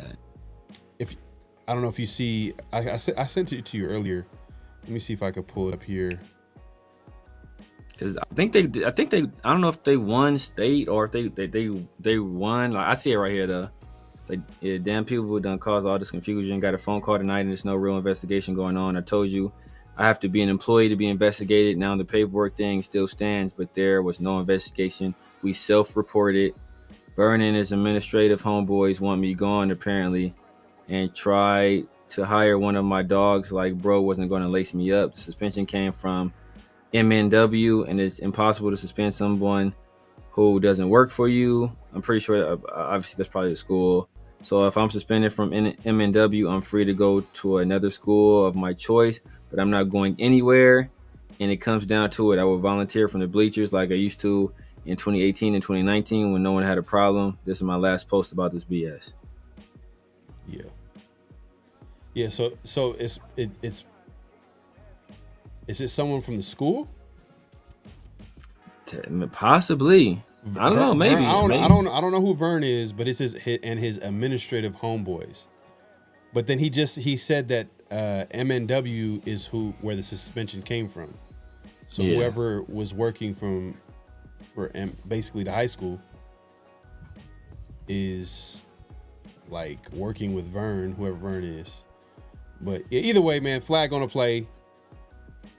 I don't know if you see, I sent it to you earlier. Let me see if I could pull it up here. Because I think they I don't know if they won state or if they won. Like, I see it right here though. It's like, yeah, damn people done caused all this confusion. Got a phone call tonight and there's no real investigation going on. I told you I have to be an employee to be investigated. Now the paperwork thing still stands, but there was no investigation. We self-reported. Vernon and his administrative homeboys want me gone apparently, and tried to hire one of my dogs like bro wasn't going to lace me up. The suspension came from MNW, and it's impossible to suspend someone who doesn't work for you. I'm pretty sure obviously that's probably the school. So if I'm suspended from MNW, I'm free to go to another school of my choice, but I'm not going anywhere. And it comes down to it. I will volunteer from the bleachers like I used to in 2018 and 2019 when no one had a problem. This is my last post about this BS. Yeah. So is it someone from the school? Possibly. I don't know. Maybe. I don't know who Vern is, but it's his administrative homeboys. But then he said that MNW is where the suspension came from. So whoever was working for basically the high school is like working with Vern, whoever Vern is. But yeah, either way, man, flag on the play.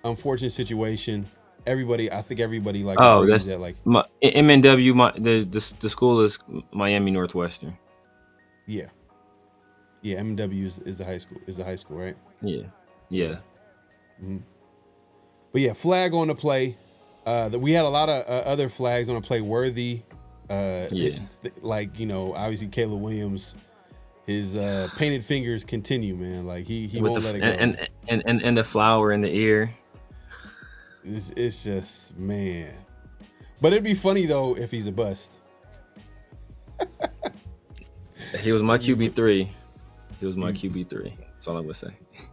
Unfortunate situation. I think everybody like. Oh, that's that. Like MNW. The school is Miami Northwestern. Yeah. MNW is the high school. Is the high school, right? Yeah. Mm-hmm. But yeah, flag on the play. We had a lot of other flags on the play worthy. Like, you know, obviously Caleb Williams, his painted fingers continue, man. Like he won't let it go. And the flower in the ear. It's just, man. But it'd be funny though if he's a bust. He was my QB3. That's all I'm gonna say.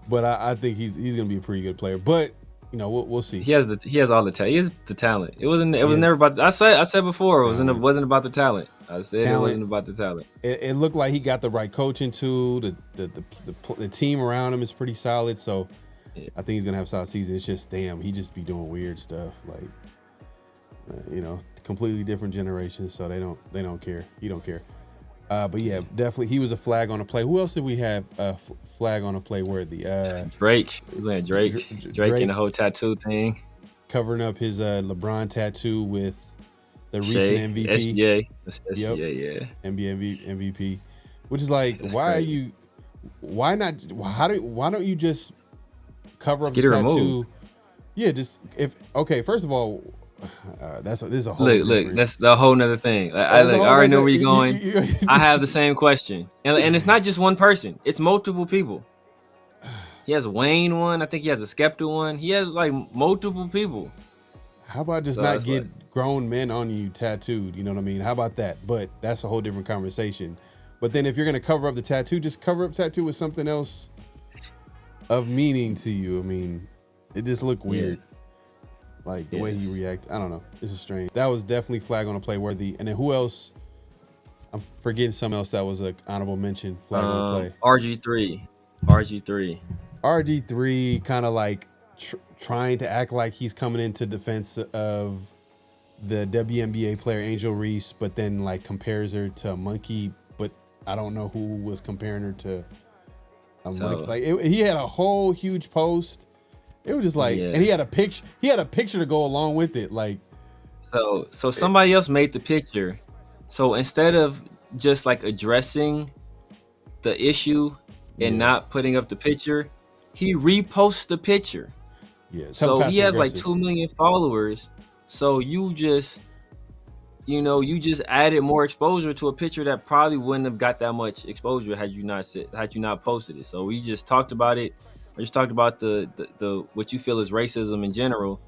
But I think he's gonna be a pretty good player. But you know, we'll see. He has all the talent. He has the talent. It was never about. I said before it wasn't about the talent. I said it wasn't about the talent. It looked like he got the right coaching too. The team around him is pretty solid. So I think he's gonna have a solid season. It's just he just be doing weird stuff like, you know, completely different generations. So they don't care. He don't care. But yeah, definitely he was a flag on a play. Who else did we have flag on a play worthy? Drake. He was like Drake and the whole tattoo thing. Covering up his LeBron tattoo with the recent MVP. SGA. NBA MVP. Which is like, that's why crazy. why don't you just cover up Get the it tattoo? removed. Yeah, first of all, this is a whole look. That's the whole nother thing. I already know where you're going. I have the same question, and it's not just one person. It's multiple people. He has Wayne one. I think he has a Skepta one. He has like multiple people. How about just So not it's get like, grown men on you tattooed? You know what I mean? How about that? But that's a whole different conversation. But then if you're gonna cover up the tattoo, just cover up tattoo with something else of meaning to you. I mean, it just looked weird. Like the way he reacted. I don't know. This is strange. That was definitely flag on a play worthy. And then who else? I'm forgetting something else that was an honorable mention. Flag on a play. RG3 kind of like trying to act like he's coming into defense of the WNBA player Angel Reese, but then like compares her to a monkey. But I don't know who was comparing her to a monkey. Like he had a whole huge post. It was just like, and he had a picture. He had a picture to go along with it. Like, so somebody else made the picture. So instead of just like addressing the issue and not putting up the picture, he reposts the picture. Yeah. So he has like 2 million followers. So you just added more exposure to a picture that probably wouldn't have got that much exposure had you not posted it. So we just talked about it. I just talked about the what you feel is racism in general.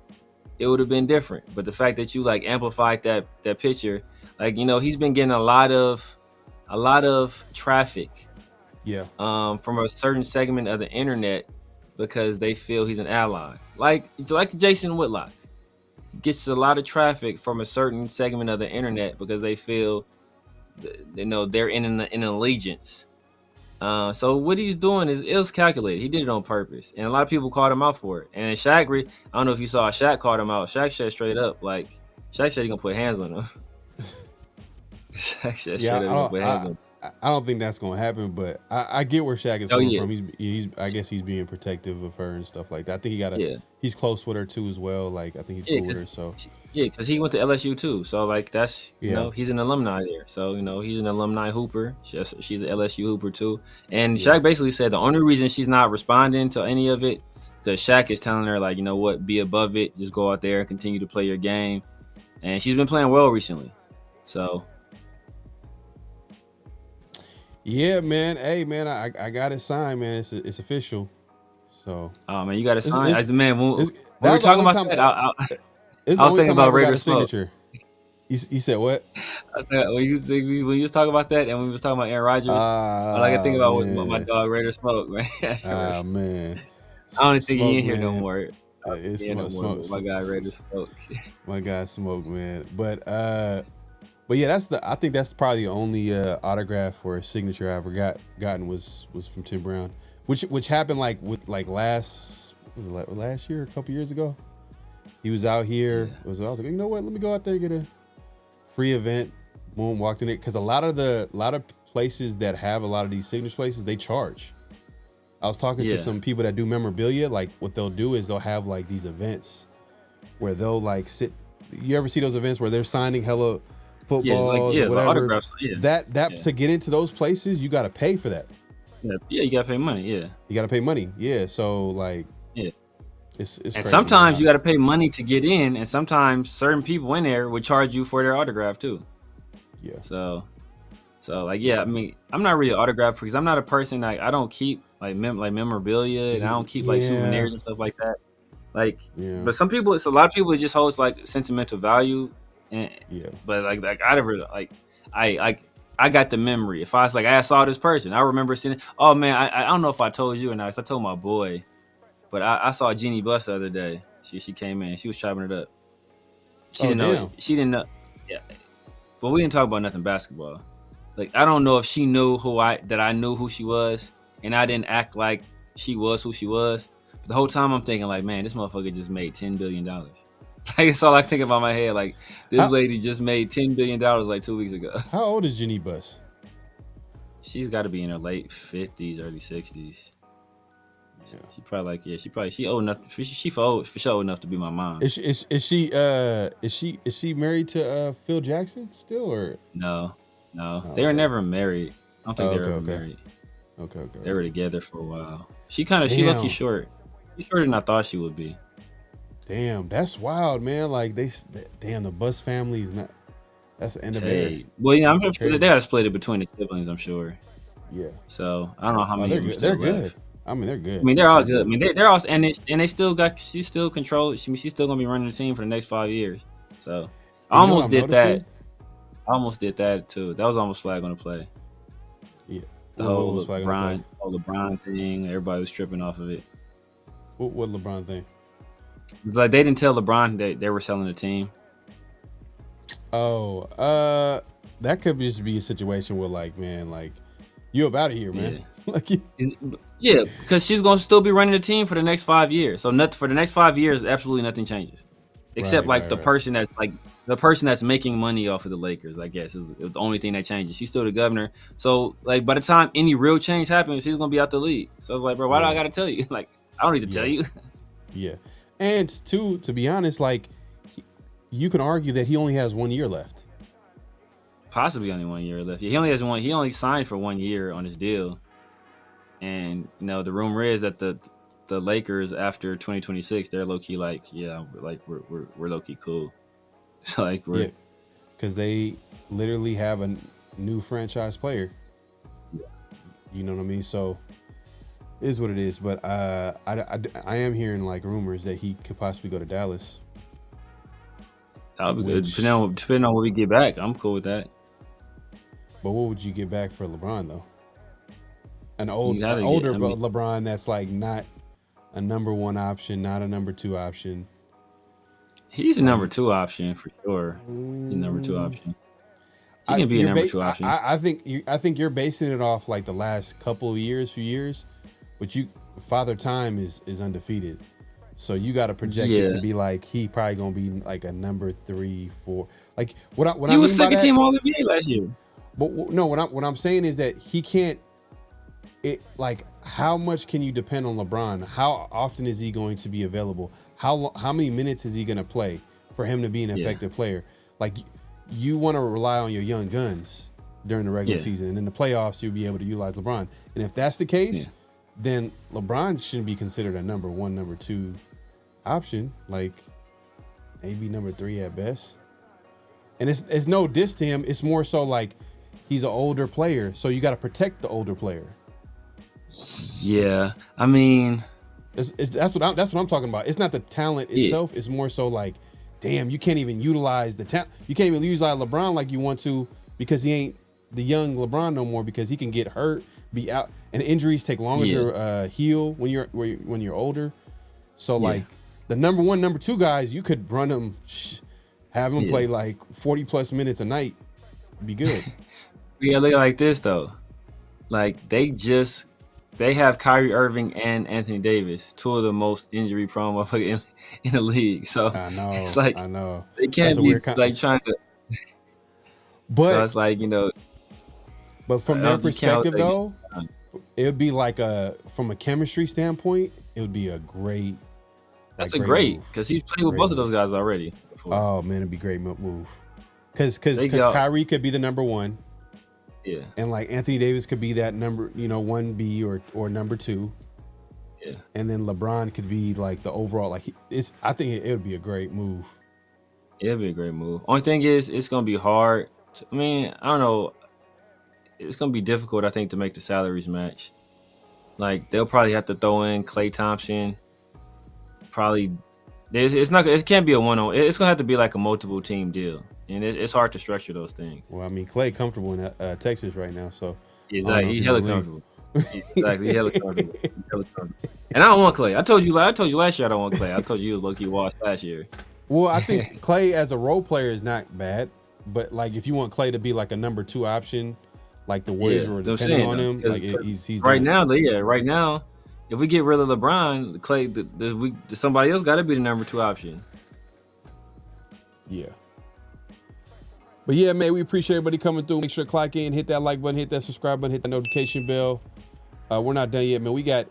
It would have been different. But the fact that you like amplified that picture, like, he's been getting a lot of traffic. Yeah. From a certain segment of the internet because they feel he's an ally. Like Jason Whitlock gets a lot of traffic from a certain segment of the internet because they feel, they're in an allegiance. So what he's doing is calculated. He did it on purpose, and a lot of people called him out for it. And Shaq, I don't know if you saw, Shaq called him out. Shaq said straight up, like, Shaq said he gonna put hands on him. Shaq said straight up he gonna put hands on him. I don't think that's gonna happen, but I get where Shaq is coming from. He's I guess he's being protective of her and stuff like that. I think he's close with her too as well. Like, I think he's cool with her. So because he went to LSU too. So like that's he's an alumni there. So he's an alumni hooper. She's an LSU hooper too. And Shaq basically said the only reason she's not responding to any of it because Shaq is telling her, like, be above it. Just go out there and continue to play your game. And she's been playing well recently. So. Yeah, man. Hey, man, I got it signed, man. It's official. So. Oh man, you got it signed. As a man, when we were talking about that, I was thinking about Raiders signature. You said what? When you was talking about that, and when we was talking about Aaron Rodgers, all I can think about was my dog Raider Smoke, man. Ah man. I don't think he in here no more. It's Smoke. My guy Raider Smoke. My guy Smoke, man. But yeah, I think that's probably the only autograph or signature I ever gotten was from Tim Brown, which happened like last year, a couple years ago. He was out here. I was like, you know what? Let me go out there and get a free event. Boom, walked in it because a lot of places that have a lot of these signature places, they charge. I was talking to some people that do memorabilia. Like, what they'll do is they'll have like these events where they'll like sit. You ever see those events where they're signing hella footballs or whatever? Autographs. That to get into those places, you got to pay for that. Yeah, you got to pay money. Yeah, you got to pay money. Yeah, so like, it's and crazy, sometimes you got to pay money to get in, and sometimes certain people in there would charge you for their autograph too. Yeah. So like, I mean, I'm not really an autograph because I'm not a person I don't keep like memorabilia, and I don't keep like souvenirs and stuff like that. Like, but some people, it's a lot of people, it just holds like sentimental value. And but like I never like I got the memory. If I was like, I saw this person, I remember seeing it. Oh man, I don't know if I told you or not. I told my boy, but I saw Jeannie Buss the other day. She came in. She was chopping it up. She didn't know. She didn't know. Yeah, but we didn't talk about nothing basketball. Like, I don't know if she knew that I knew who she was, and I didn't act like she was who she was. But the whole time I'm thinking like, man, this motherfucker just made $10 billion. Like, that's all I think about my head. Like, this lady just made $10 billion like 2 weeks ago. How old is Jeannie Buss? She's got to be in her late 50s, early 60s. Yeah. She old enough. She for sure old enough to be my mom. Is she married to Phil Jackson still, or no? They were never married. I don't think they were ever married. Okay. They were together for a while. She lucky short. She's shorter than I thought she would be. Damn, that's wild, man. Like, the Buss family is not. That's the end of it. Well, yeah, I'm sure they gotta split it between the siblings. I'm sure. Yeah. So I don't know how many. They're good. I mean, they're good. I mean, they're all good. I mean, they're all and they still got. She still controls. She's still gonna be running the team for the next 5 years. So I almost did that. I almost did that too. That was almost flag on the play. Yeah, the whole LeBron thing. Everybody was tripping off of it. What LeBron thing? Like they didn't tell LeBron that they were selling the team. Oh, that could just be a situation where, like, man, like, you up out of here, man. Yeah. Like, yeah, because she's gonna still be running the team for the next 5 years. So for the next 5 years, absolutely nothing changes, except the person that's like the person that's making money off of the Lakers. I guess is the only thing that changes. She's still the governor. So like by the time any real change happens, she's gonna be out the league. So I was like, bro, why do I gotta tell you? Like, I don't need to tell you. Yeah, and to be honest, like, you can argue that he only has 1 year left. Possibly only 1 year left. He only has one. He only signed for 1 year on his deal. And the rumor is that the Lakers after 2026, they're low key like, yeah, like we're low key cool. So like because they literally have a new franchise player. Yeah. You know what I mean? So it is what it is. But I am hearing like rumors that he could possibly go to Dallas. That would be good. Depending on what we get back, I'm cool with that. But what would you get back for LeBron though? An older LeBron that's like not a number one option, not a number two option. He's a number two option for sure. He's a number two option. He can be a number two option. I think you're basing it off like the last few years, but Father Time is undefeated. So you got to project it to be like he probably gonna be like a number 3, 4. Like he was second team All NBA last year. But no, what I'm saying is that he can't. Like, how much can you depend on LeBron? How often is he going to be available? How many minutes is he going to play for him to be an effective player? Like, you want to rely on your young guns during the regular season, and in the playoffs you'll be able to utilize LeBron. And if that's the case, then LeBron shouldn't be considered a number 1, number 2 option. Like, maybe number 3 at best. And it's no diss to him. It's more so like he's an older player, so you got to protect the older player. Yeah, I mean, that's what I'm talking about. It's not the talent itself. It's more so like, damn, you can't even utilize the talent. You can't even utilize LeBron like you want to because he ain't the young LeBron no more because he can get hurt, be out, and injuries take longer to heal when you're older. So like the number 1, number 2 guys, you could run them, have them play like 40 plus minutes a night, be good. We gotta look at it like this though, like they have Kyrie Irving and Anthony Davis, 2 of the most injury-prone motherfuckers in the league. So I know, it's like I know they can't be like trying to. But so it's like But from their perspective, though, it would be like from a chemistry standpoint, it would be a great. That's a great because he's played with both of those guys already. Before. Oh man, it'd be a great move. Because Kyrie could be the number 1. Yeah. And like Anthony Davis could be that number, 1B or number 2. Yeah. And then LeBron could be like the overall, like I think it would be a great move. It'd be a great move. Only thing is, it's gonna be hard. I don't know. It's gonna be difficult, I think, to make the salaries match. Like they'll probably have to throw in Klay Thompson. Probably, it's not. It can't be a one-on. It's gonna have to be like a multiple team deal. And it's hard to structure those things. Well, I mean, Klay comfortable in Texas right now, so exactly, he's hella comfortable. Exactly, he's hella comfortable. And I don't want Klay. I told you last year I don't want Klay. I told you he was low key washed last year. Well, I think Klay as a role player is not bad, but like if you want Klay to be like a number 2 option, like the Warriors were depending on him, like he's right now. Right now, if we get rid of LeBron, Klay, somebody else got to be the number 2 option. Yeah. But yeah, man, we appreciate everybody coming through. Make sure to clock in, hit that like button, hit that subscribe button, hit that notification bell. We're not done yet, man. We got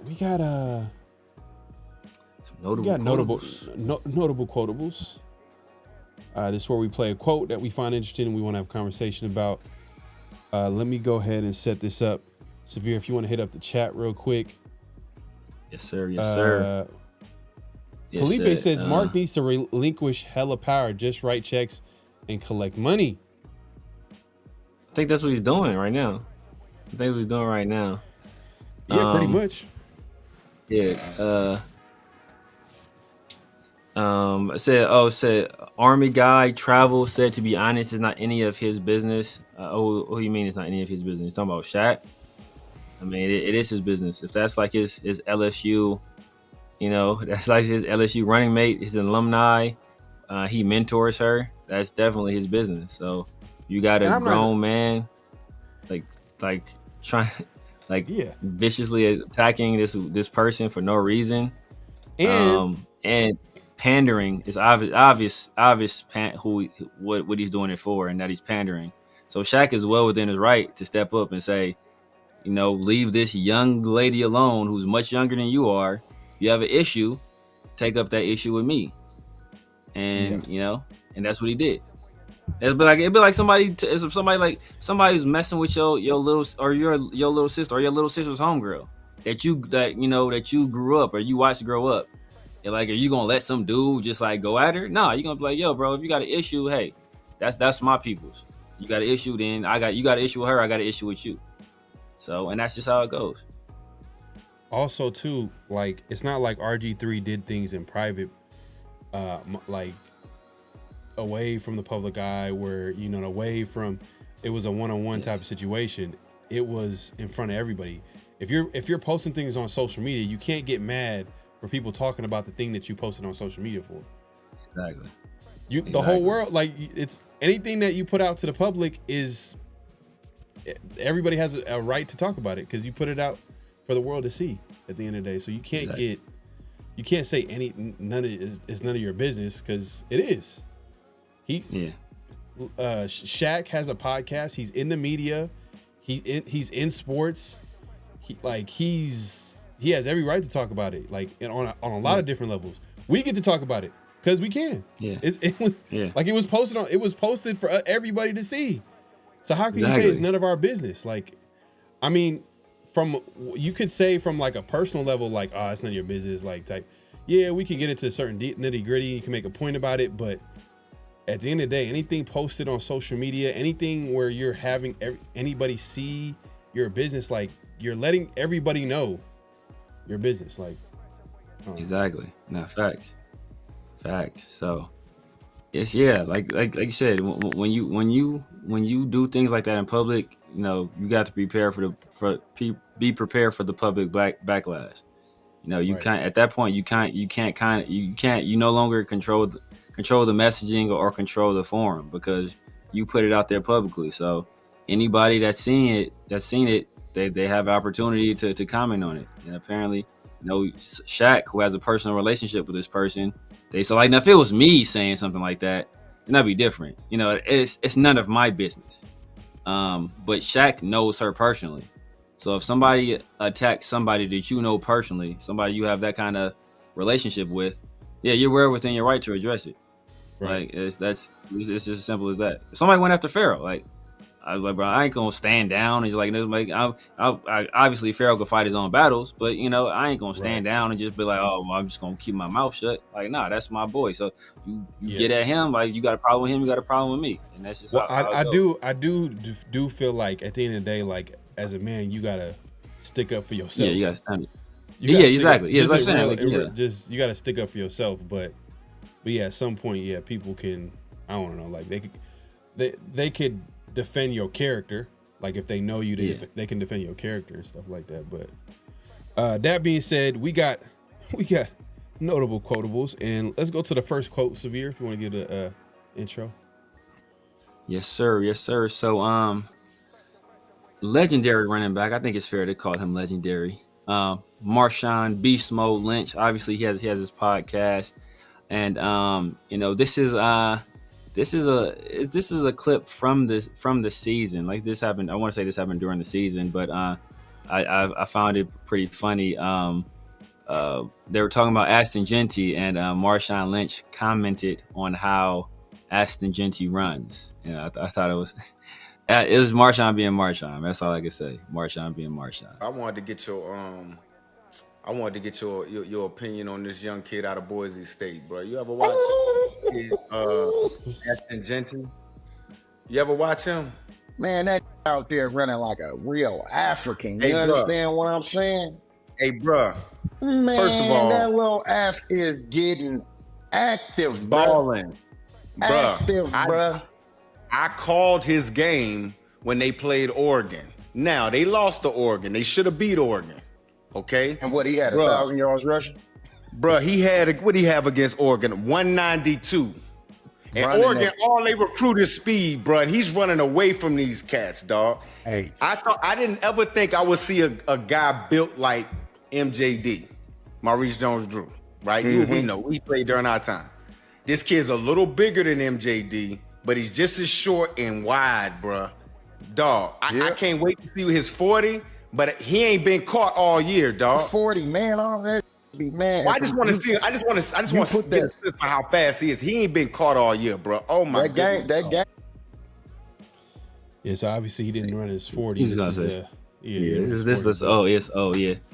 notable quotables. This is where we play a quote that we find interesting and we want to have a conversation about. Let me go ahead and set this up. Severe, if you want to hit up the chat real quick. Yes, sir. Yes, sir. Felipe says Mark needs to relinquish hella power, just write checks and collect money. I think that's what he's doing right now. Yeah, pretty much. Yeah. It said Army guy travel said to be honest is not any of his business. Who you mean it's not any of his business? He's talking about Shaq. I mean, it is his business. If that's like his LSU, that's like his LSU running mate, his alumni, he mentors her. That's definitely his business. So you got a grown man, like trying, viciously attacking this person for no reason, and pandering is obvious what he's doing it for, and that he's pandering. So Shaq is well within his right to step up and say, leave this young lady alone who's much younger than you are. If you have an issue, take up that issue with me. And and that's what he did. It'd be like somebody who's messing with your little or your little sister or your little sister's homegirl that you grew up or you watched grow up. And are you gonna let some dude just go at her? No, you're gonna be like, yo, bro, if you got an issue, hey, that's my people's. You got an issue, then you got an issue with her, I got an issue with you. So, and that's just how it goes. Also, too, it's not like RG3 did things in private, away from the public eye, where away from it was a one-on-one type of situation. It was in front of everybody. If you're posting things on social media, you can't get mad for people talking about the thing that you posted on social media for. Exactly. The whole world, it's anything that you put out to the public is everybody has a right to talk about it because you put it out for the world to see at the end of the day. So you can't you can't say none of your business because it is. Shaq has a podcast. He's in the media. He's in sports. He has every right to talk about it. On a lot of different levels. We get to talk about it because we can. Yeah. It was posted for everybody to see. So how can you say it's none of our business? You could say from a personal level, it's none of your business, type. Yeah, we can get into certain nitty gritty. You can make a point about it, but at the end of the day, anything posted on social media, anything where you're having anybody see your business, you're letting everybody know your business, Exactly. No, facts. So it's like you said, when you do things like that in public, you got to prepare be prepared for the public backlash. You can't at that point. You no longer control the messaging or control the forum because you put it out there publicly. So anybody that's seen it, they have an opportunity to comment on it. And apparently, Shaq, who has a personal relationship with this person, now if it was me saying something like that, then that'd be different. It's none of my business. But Shaq knows her personally. So if somebody attacks somebody that you know personally, somebody you have that kind of relationship with, you're well within your right to address it. Right. It's just as simple as that. If somebody went after Pharaoh, I was like, bro, I ain't gonna stand down. And I obviously Pharaoh could fight his own battles, but I ain't gonna stand down and just be like, oh, well, I'm just gonna keep my mouth shut. Nah, that's my boy. So you get at him, you got a problem with him, you got a problem with me, and that's just how I do feel like at the end of the day, as a man, you gotta stick up for yourself. Yeah, you gotta stand it. Exactly. Yeah, that's what I'm saying. You gotta stick up for yourself, but at some point, people can, I don't know, they could defend your character, if they know you, they can defend your character and stuff like that. But that being said, we got notable quotables, and let's go to the first quote. Severe, if you want to give the intro. Yes, sir. So, legendary running back. I think it's fair to call him legendary. Marshawn Beast Mode Lynch. Obviously, he has his podcast, and this is a clip from the season. This happened. I want to say this happened during the season, but I found it pretty funny. They were talking about Ashton Jeanty, and Marshawn Lynch commented on how Ashton Jeanty runs. I thought it was Marshawn being Marshawn. That's all I could say. Marshawn being Marshawn. I wanted to get your opinion on this young kid out of Boise State, bro. You ever watch Ashton Jeanty? You ever watch him? Man, that out there running like a real African. You understand what I'm saying? Hey, bro. Man, First of all, that little F is getting active, bruh. balling. Active, bruh. I called his game when they played Oregon. Now, they lost to Oregon. They should have beat Oregon. Okay? And what, he had Bruh. 1,000 yards rushing? Bruh, what did he have against Oregon? 192. And Running Oregon, that. all they recruit is speed, bruh. He's running away from these cats, dog. Hey. I didn't ever think I would see a guy built like MJD, Maurice Jones-Drew, right? We know. We played during our time. This kid's a little bigger than MJD, but he's just as short and wide, bruh. Dog, I can't wait to see his 40, but he ain't been caught all year, dog. 40, man, all that be man. Well, I just want to see. I just want to get a sense for how fast he is. He ain't been caught all year, bro. Oh my god. That game. Yeah, so obviously he didn't run his 40. He's gonna say, He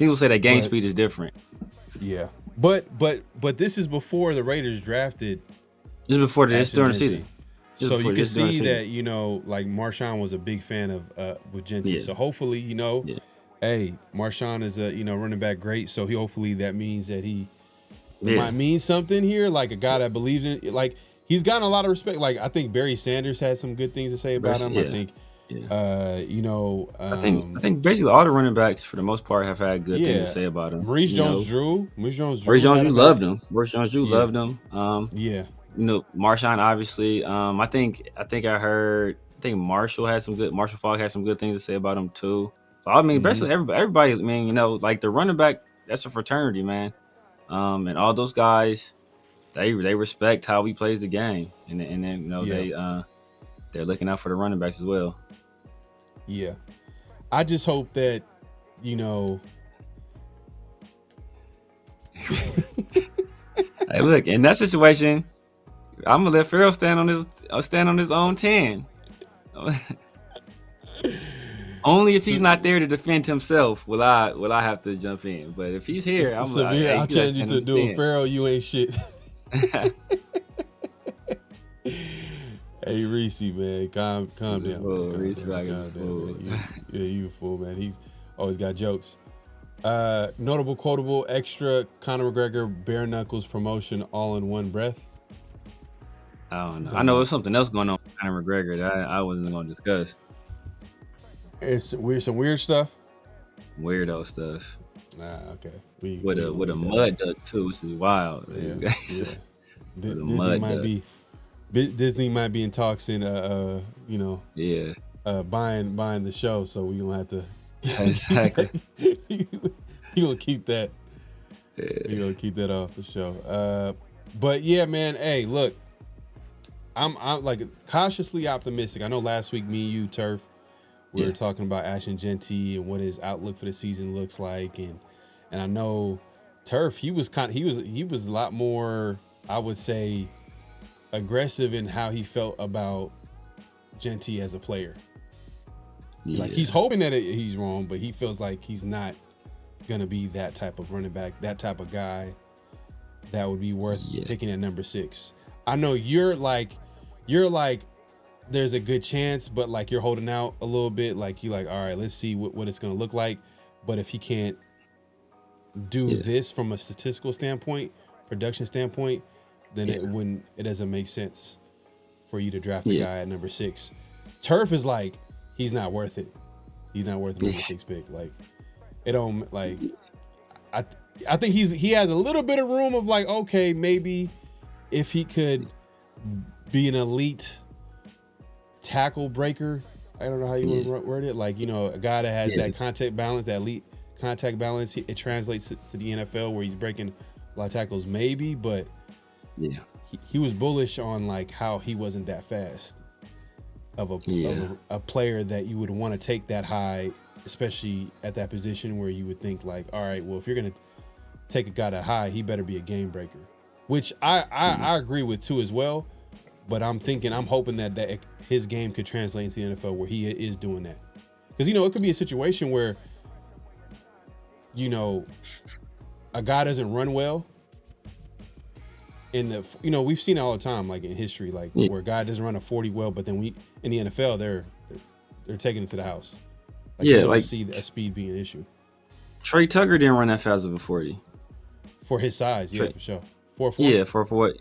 will say that game speed is different. Yeah, but this is before the Raiders drafted. Just before this Ashton during the Jeanty. season. So you can see that, you know, like Marshawn was a big fan of with Jeanty. Yeah. So hopefully, you know, hey, Marshawn is a, you know, running back great. So hopefully that means that he might mean something here, like a guy that believes in, like he's gotten a lot of respect. Like I think Barry Sanders had some good things to say about him. I think, you know, I think basically all the running backs for the most part have had good things to say about him. Maurice Jones-Drew loved him. Maurice Jones-Drew loved him. You know, Marshawn obviously. I think Marshall Falk had some good things to say about him too. So I mean, basically everybody. I mean, you know, like the running back, that's a fraternity, man. And all those guys, they respect how he plays the game, and then you know they're looking out for the running backs as well. Yeah, I just hope that, you know. Hey, look, in that situation, I'm gonna let Pharaoh stand on his own 10. Only if he's not there to defend himself will I have to jump in. But if he's here, I'll change you to do it. Pharaoh, you ain't shit. Hey Reese, man, calm down. Reese, you a fool, man. He's always got jokes. Notable, quotable, extra, Conor McGregor bare knuckles promotion all in one breath. I don't know. I know there's something else going on with Conor McGregor that I wasn't going to discuss. It's some weird stuff. Weirdo stuff. Okay. With a mud duck too, which is wild. Yeah. Disney might be in talks in you know. Yeah. Buying the show, so we gonna have to. Exactly. You gonna keep that. Yeah. You gonna keep that off the show. But yeah, man. Hey, look. I'm like cautiously optimistic. I know last week me and you, Turf, we were talking about Ashton Jeanty and what his outlook for the season looks like, and I know Turf, he was a lot more, I would say, aggressive in how he felt about Jeanty as a player. Yeah. Like he's hoping that he's wrong, but he feels like he's not gonna be that type of running back, that type of guy that would be worth picking at number 6. I know you're like, there's a good chance, but like you're holding out a little bit. Like you like, all right, let's see what it's gonna look like. But if he can't do this from a statistical standpoint, production standpoint, then it doesn't make sense for you to draft a guy at number 6. Turf is like, he's not worth it. He's not worth the number 6 pick. Like it don't like. I think he has a little bit of room of like, okay, maybe if he could be an elite tackle breaker, I don't know how you would word it, like, you know, a guy that has that contact balance, that elite contact balance, it translates to the NFL where he's breaking a lot of tackles, maybe, but he was bullish on like how he wasn't that fast of a player that you would want to take that high, especially at that position where you would think like, all right, well, if you're gonna take a guy that high, he better be a game breaker, which I agree with too as well. But I'm hoping that his game could translate into the NFL where he is doing that. Because, you know, it could be a situation where, you know, a guy doesn't run well. You know, we've seen it all the time, like in history, like where a guy doesn't run a 40 well, but then in the NFL, they're taking it to the house. Like, you don't see that speed being an issue. Trey Tucker didn't run that fast of a 40. For his size, yeah, for sure. 4.4. Yeah, for what?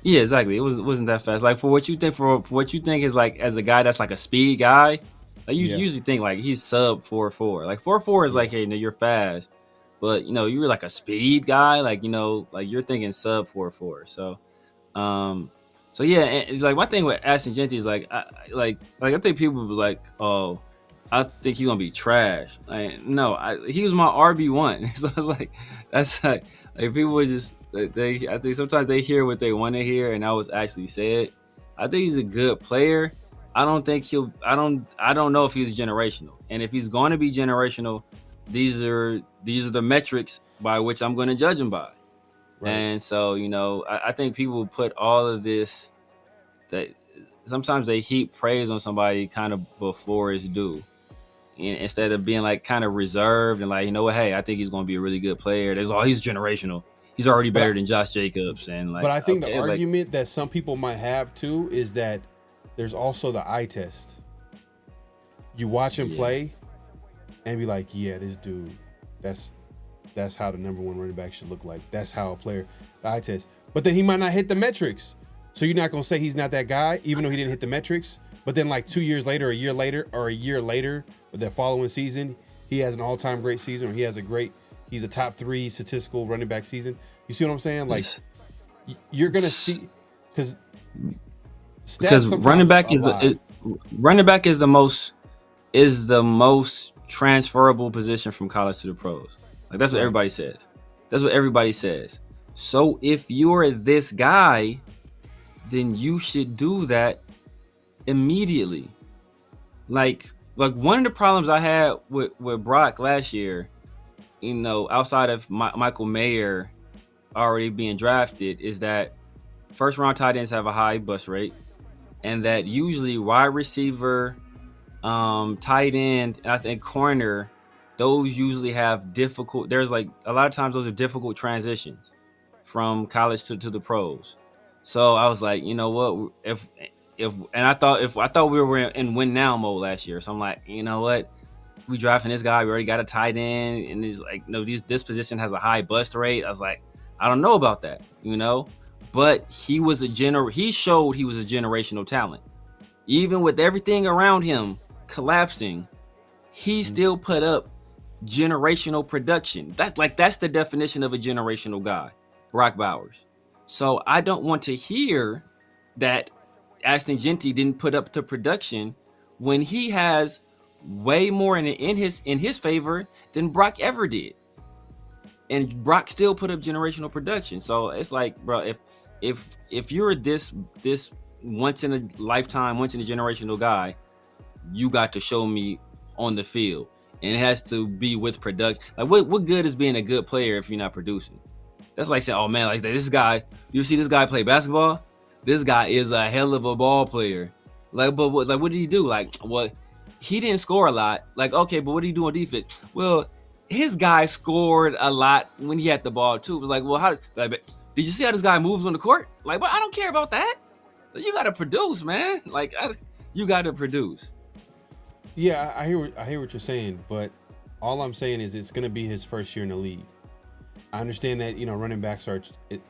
Yeah, exactly. It wasn't that fast. Like for what you think, for what you think is like as a guy that's like a speed guy, like you usually think like he's sub 4.4. Like 4.4 is like, hey, you're fast, but you're like a speed guy, like like you're thinking sub 4.4. So yeah, and it's like my thing with Ashton Jeanty is like, I think people was like, oh, I think he's gonna be trash. Like, no, he was my RB1. So I was like, that's like people would just I think sometimes they hear what they want to hear, and that was actually said. I think he's a good player. I don't think I don't know if he's generational, and if he's going to be generational, these are the metrics by which I'm going to judge him by. Right. And so I think people put all of this, that sometimes they heap praise on somebody kind of before it's due, instead of being like kind of reserved and like, what, hey, I think he's going to be a really good player. He's generational. He's already better than Josh Jacobs. And like, but I think the argument that some people might have too is that there's also the eye test. You watch him play and be like, yeah, this dude, that's how the number one running back should look like. That's how a player, the eye test. But then he might not hit the metrics. So you're not going to say he's not that guy, even though he didn't hit the metrics. But then like 2 years later, a year later, or the following season, he has an all-time great season, or he's a top 3 statistical running back season. You see what I'm saying? Like, you're going to see, because running back is the most transferable position from college to the pros. Like that's what everybody says. So if you're this guy, then you should do that immediately. Like one of the problems I had with Brock last year, outside of Michael Mayer already being drafted, is that first round tight ends have a high bust rate, and that usually wide receiver, tight end, and I think corner, those usually have difficult. There's like a lot of times those are difficult transitions from college to the pros. So I was like, what, if I thought we were in win now mode last year. So I'm like, what, we drafting this guy, we already got a tight end, and he's like, no, this position has a high bust rate. I was like, I don't know about that, but he showed he was a generational talent. Even with everything around him collapsing, he still put up generational production. That's the definition of a generational guy, Brock Bowers. So I don't want to hear that Ashton Jeanty didn't put up the production when he has way more in his favor than Brock ever did. And Brock still put up generational production. So it's like, bro, if you're this once in a lifetime, once in a generational guy, you got to show me on the field. And it has to be with production. Like what good is being a good player if you're not producing? That's like saying, oh man, like this guy, you see this guy play basketball? This guy is a hell of a ball player. Like, but what did he do? Like, what? He didn't score a lot. Like, okay, but what did he do on defense? Well, his guy scored a lot when he had the ball too. It was like, well, did you see how this guy moves on the court? Like, but I don't care about that. You got to produce, man. Like, you got to produce. Yeah, I hear what you're saying, but all I'm saying is it's going to be his first year in the league. I understand that, running backs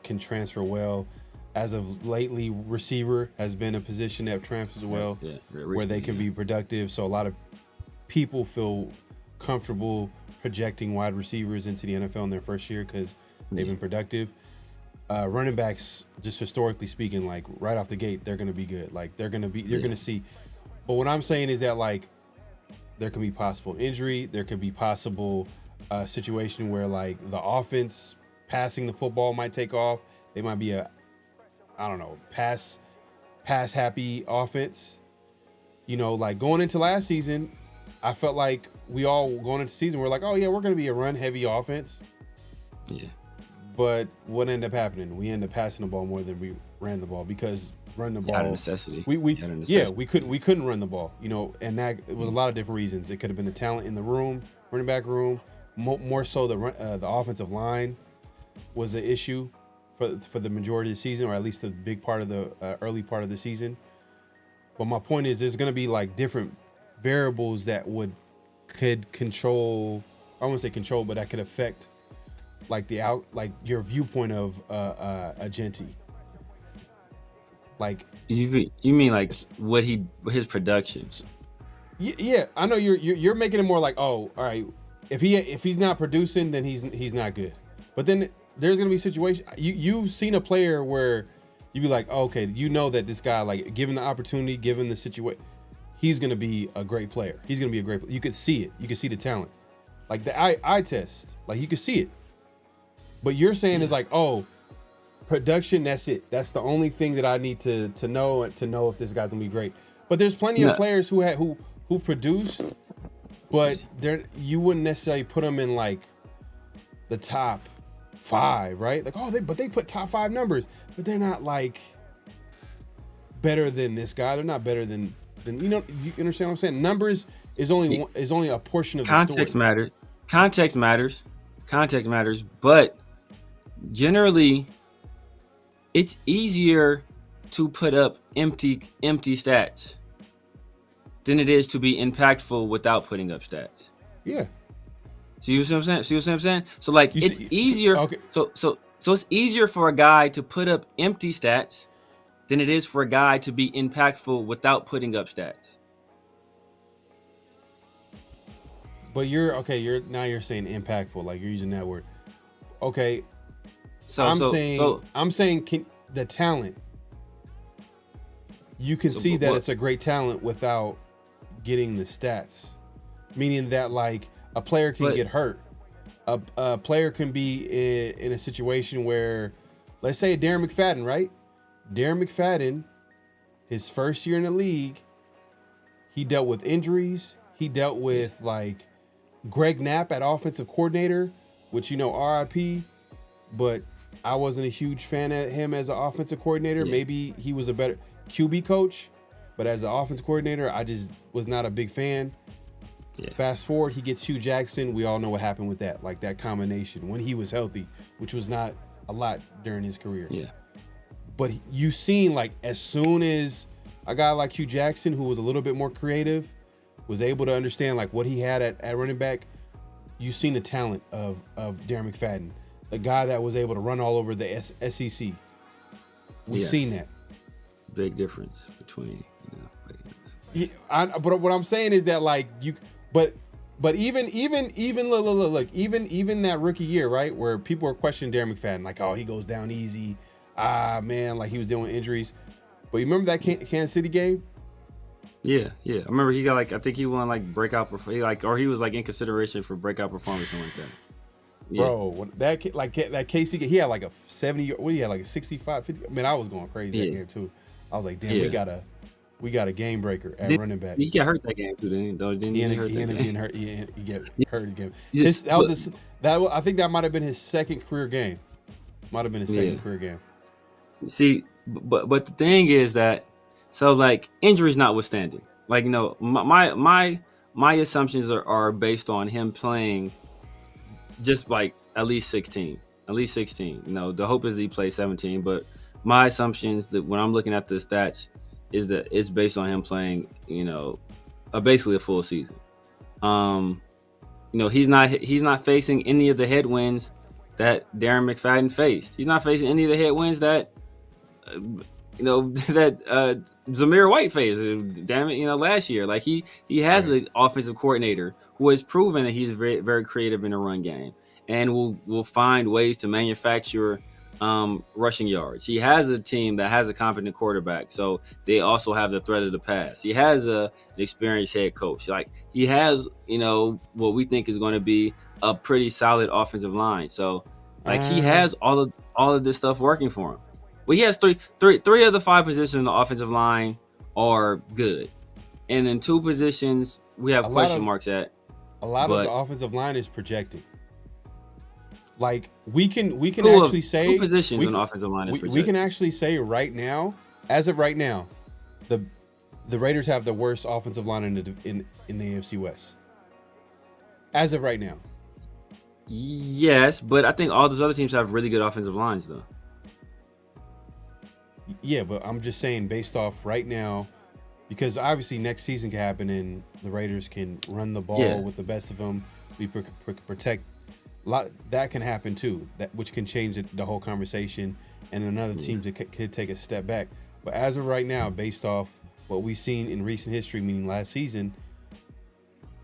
can transfer well. As of lately, receiver has been a position that transfers well, where they can be productive. So a lot of people feel comfortable projecting wide receivers into the NFL in their first year because they've been productive. Running backs, just historically speaking, like right off the gate, they're going to be good. Like you're going to see. But what I'm saying is that like there can be possible injury. There could be possible situation where like the offense passing the football might take off. They might be pass happy offense. Like going into last season, I felt like we all going into the season, we're like, oh yeah, we're going to be a run heavy offense. Yeah. But what ended up happening? We ended up passing the ball more than we ran the ball because run the ball out of necessity. We couldn't run the ball, and that it was a lot of different reasons. It could have been the talent in the room, running back room, more so the offensive line was an issue for the majority of the season, or at least the big part of the early part of the season. But my point is, there's going to be like different variables that could control. I won't say control, but that could affect like your viewpoint of a Jeanty. Like you mean like his production? Yeah, I know you're making it more like, oh, all right, if he's not producing, then he's not good. But then there's gonna be situations you've seen a player where you'd be like, oh, okay, you know that this guy, like, given the opportunity, given the situation, he's gonna be a great player. He's gonna be a great player. You could see it. You could see the talent, like the eye test, like you could see it. But you're saying is like, oh, production, that's it. That's the only thing that I need to know if this guy's gonna be great. But there's plenty of players who've produced, but you wouldn't necessarily put them in like the top 5, right? Like, oh, they put top 5 numbers, but they're not like better than this guy. They're not better than you understand what I'm saying? Numbers is only a portion of the story. Context matters, but generally it's easier to put up empty stats than it is to be impactful without putting up stats. Yeah. See what I'm saying? So like it's easier. Okay. So it's easier for a guy to put up empty stats than it is for a guy to be impactful without putting up stats. But you're saying impactful, like you're using that word. Okay. I'm saying the talent. You can see that it's a great talent without getting the stats. Meaning that, like, a player can get hurt. A player can be in a situation where, let's say Darren McFadden, right? Darren McFadden, his first year in the league, he dealt with injuries. He dealt with, like, Greg Knapp at offensive coordinator, which, RIP, but I wasn't a huge fan of him as an offensive coordinator. Yeah. Maybe he was a better QB coach, but as an offensive coordinator, I just was not a big fan. Yeah. Fast forward, he gets Hugh Jackson. We all know what happened with that, like that combination when he was healthy, which was not a lot during his career. Yeah. But you seen, like, as soon as a guy like Hugh Jackson, who was a little bit more creative, was able to understand, like, what he had at running back, you seen the talent of Darren McFadden, the guy that was able to run all over the SEC. We've seen that. Big difference between, but what I'm saying is that, like, but even that rookie year, right, where people were questioning Darren McFadden, like, oh, he goes down easy, man, like he was dealing with injuries. But you remember that Kansas City game? Yeah. I remember he got, like, I think he won, like, breakout, or he was, like, in consideration for breakout performance or something like that. Yeah. Bro, that KC, he had like a 70. What he had, like a 65, 50. Man, I was going crazy that game too. I was like, damn, we got a game breaker at running back. He got hurt that game too, didn't he? He ended up getting hurt. He got hurt the game. I think that might have been his second career game. Might have been his second career game. See, but the thing is that, so, like, injuries notwithstanding, like, my assumptions are based on him playing just like at least 16. The hope is that he plays 17, but my assumptions that when I'm looking at the stats is that it's based on him playing, basically a full season. He's not facing any of the headwinds that Darren McFadden faced. He's not facing any of the headwinds that that Zamir White faced. Damn it, last year. Like he has an offensive coordinator who has proven that he's very, very creative in the run game and will find ways to manufacture rushing yards. He has a team that has a competent quarterback, so they also have the threat of the pass. He has an experienced head coach. Like, he has, what we think is going to be a pretty solid offensive line. So, like, he has all of this stuff working for him. Well, he has three of the 5 positions in the offensive line are good, and then 2 positions we have question marks at. A lot of the offensive line is projected. Like, we can actually say 2 positions in the offensive line is projected. We can actually say right now, as of right now, the Raiders have the worst offensive line in the AFC West. As of right now. Yes, but I think all those other teams have really good offensive lines, though. Yeah, but I'm just saying based off right now, because obviously next season can happen and the Raiders can run the ball with the best of them. We protect lot that can happen too, which can change the whole conversation, and another team could take a step back. But as of right now, based off what we've seen in recent history, meaning last season,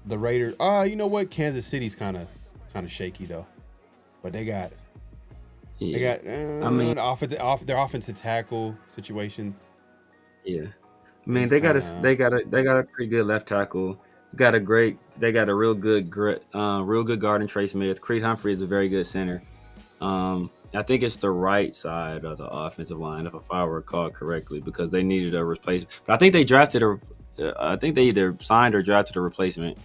the Raiders. You know what? Kansas City's kind of shaky though, but they got their offensive tackle situation. Yeah, I mean they got a pretty good left tackle. They got a real good guard in Trey Smith. Creed Humphrey is a very good center. I think it's the right side of the offensive line, if I recall correctly, because they needed a replacement. But I think they either signed or drafted a replacement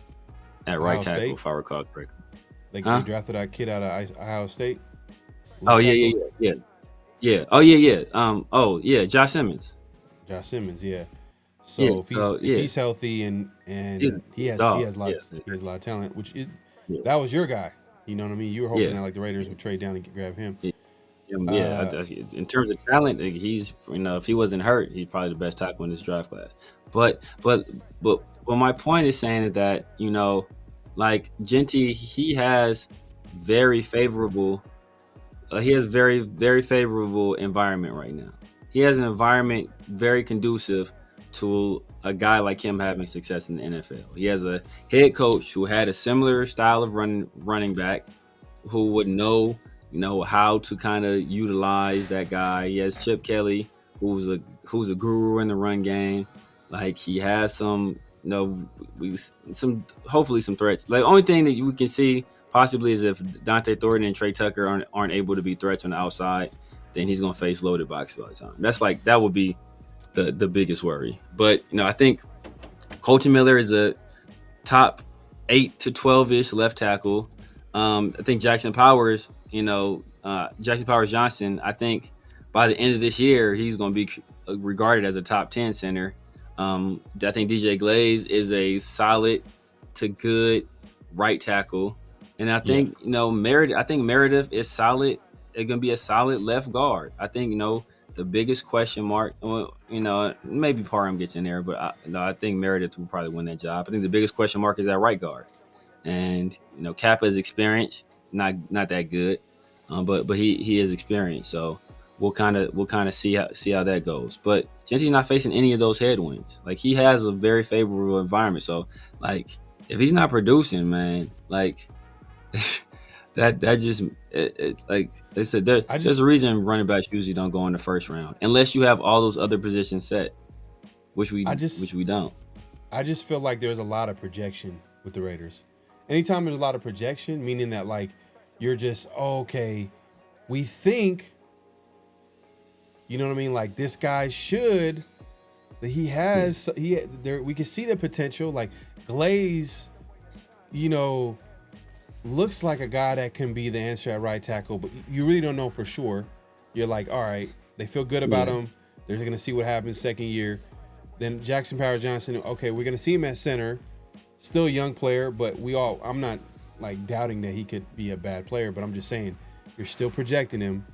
at right tackle, if I recall correctly. They drafted that kid out of Ohio State. Oh yeah. Oh yeah. Josh Simmons. Yeah. So if he's healthy and he has a lot of talent, which is that was your guy. You know what I mean? You were hoping that like the Raiders would trade down and grab him. In terms of talent, he's if he wasn't hurt, he's probably the best tackle in this draft class. But my point is saying that like Jeanty, he has very favorable. He has very, very favorable environment right now. He has an environment very conducive to a guy like him having success in the NFL. He has a head coach who had a similar style of running back, who would know how to kind of utilize that guy. He has Chip Kelly, who's a guru in the run game. Like he has hopefully some threats. Like the only thing that we can see possibly is if Dante Thornton and Trey Tucker aren't able to be threats on the outside, then he's gonna face loaded boxes all the time. That would be the biggest worry. But I think Colton Miller is a top 8 to 12-ish left tackle. I think Jackson Powers Johnson, I think by the end of this year he's going to be regarded as a top 10 center. I think DJ Glaze is a solid to good right tackle, and I think Meredith is solid. It's going to be a solid left guard. I think the biggest question mark, maybe Parham gets in there, but I think Meredith will probably win that job. I think the biggest question mark is at right guard, and Kappa is experienced, not that good, but he is experienced. So we'll kind of see how that goes. But Jeanty's not facing any of those headwinds. Like he has a very favorable environment. So like if he's not producing, man, like that just like they said, there's a reason running backs usually don't go in the first round unless you have all those other positions set, which we don't. I just feel like there's a lot of projection with the Raiders. Anytime there's a lot of projection, meaning that like you're just okay, we think, you know what I mean? Like this guy should, that he has, we can see the potential. Like Glaze, looks like a guy that can be the answer at right tackle, but you really don't know for sure. You're like, all right, they feel good about him. They're going to see what happens second year. Then Jackson Powers Johnson, okay, we're going to see him at center. Still a young player, but I'm not like doubting that he could be a bad player, but I'm just saying you're still projecting him.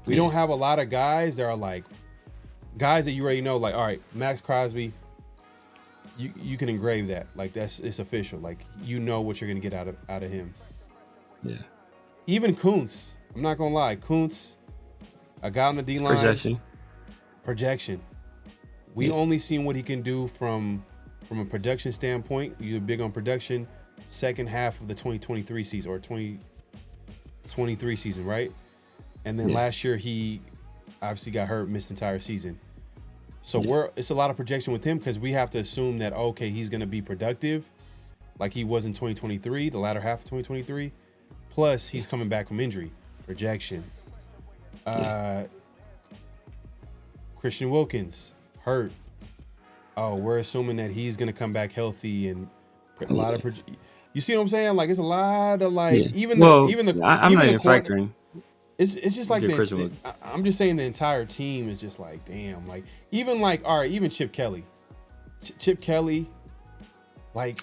We don't have a lot of guys that are like guys that you already know, like, all right, Max Crosby, you can engrave that. Like it's official. Like what you're gonna get out of him. Yeah. Even Kuntz, I'm not gonna lie, Kuntz, a guy on the D line. Projection. We only seen what he can do from a production standpoint. You're big on production. Second half of the 2023 season or 2023 season, right? And then last year he obviously got hurt, missed the entire season. So it's a lot of projection with him because we have to assume that, okay, he's going to be productive like he was in 2023, the latter half of 2023. Plus, he's coming back from injury. Projection. Christian Wilkins, hurt. Oh, we're assuming that he's going to come back healthy and a lot of you see what I'm saying? Like, it's a lot of like, I'm not even factoring. It's just like I'm just saying the entire team is just like, damn, like even like, all right, even Chip Kelly, like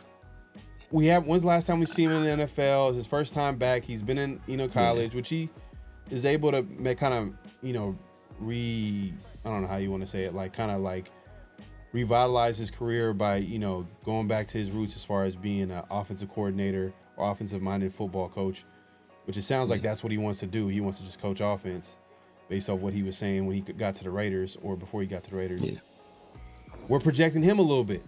when's the last time we see him in the NFL? It's his first time back. He's been in college, which he is able to make kind of I don't know how you want to say it, like kind of like revitalize his career by going back to his roots as far as being an offensive coordinator or offensive minded football coach. which it sounds like that's what he wants to do. He wants to just coach offense based off what he was saying when he got to the Raiders or before he got to the Raiders. Yeah. We're projecting him a little bit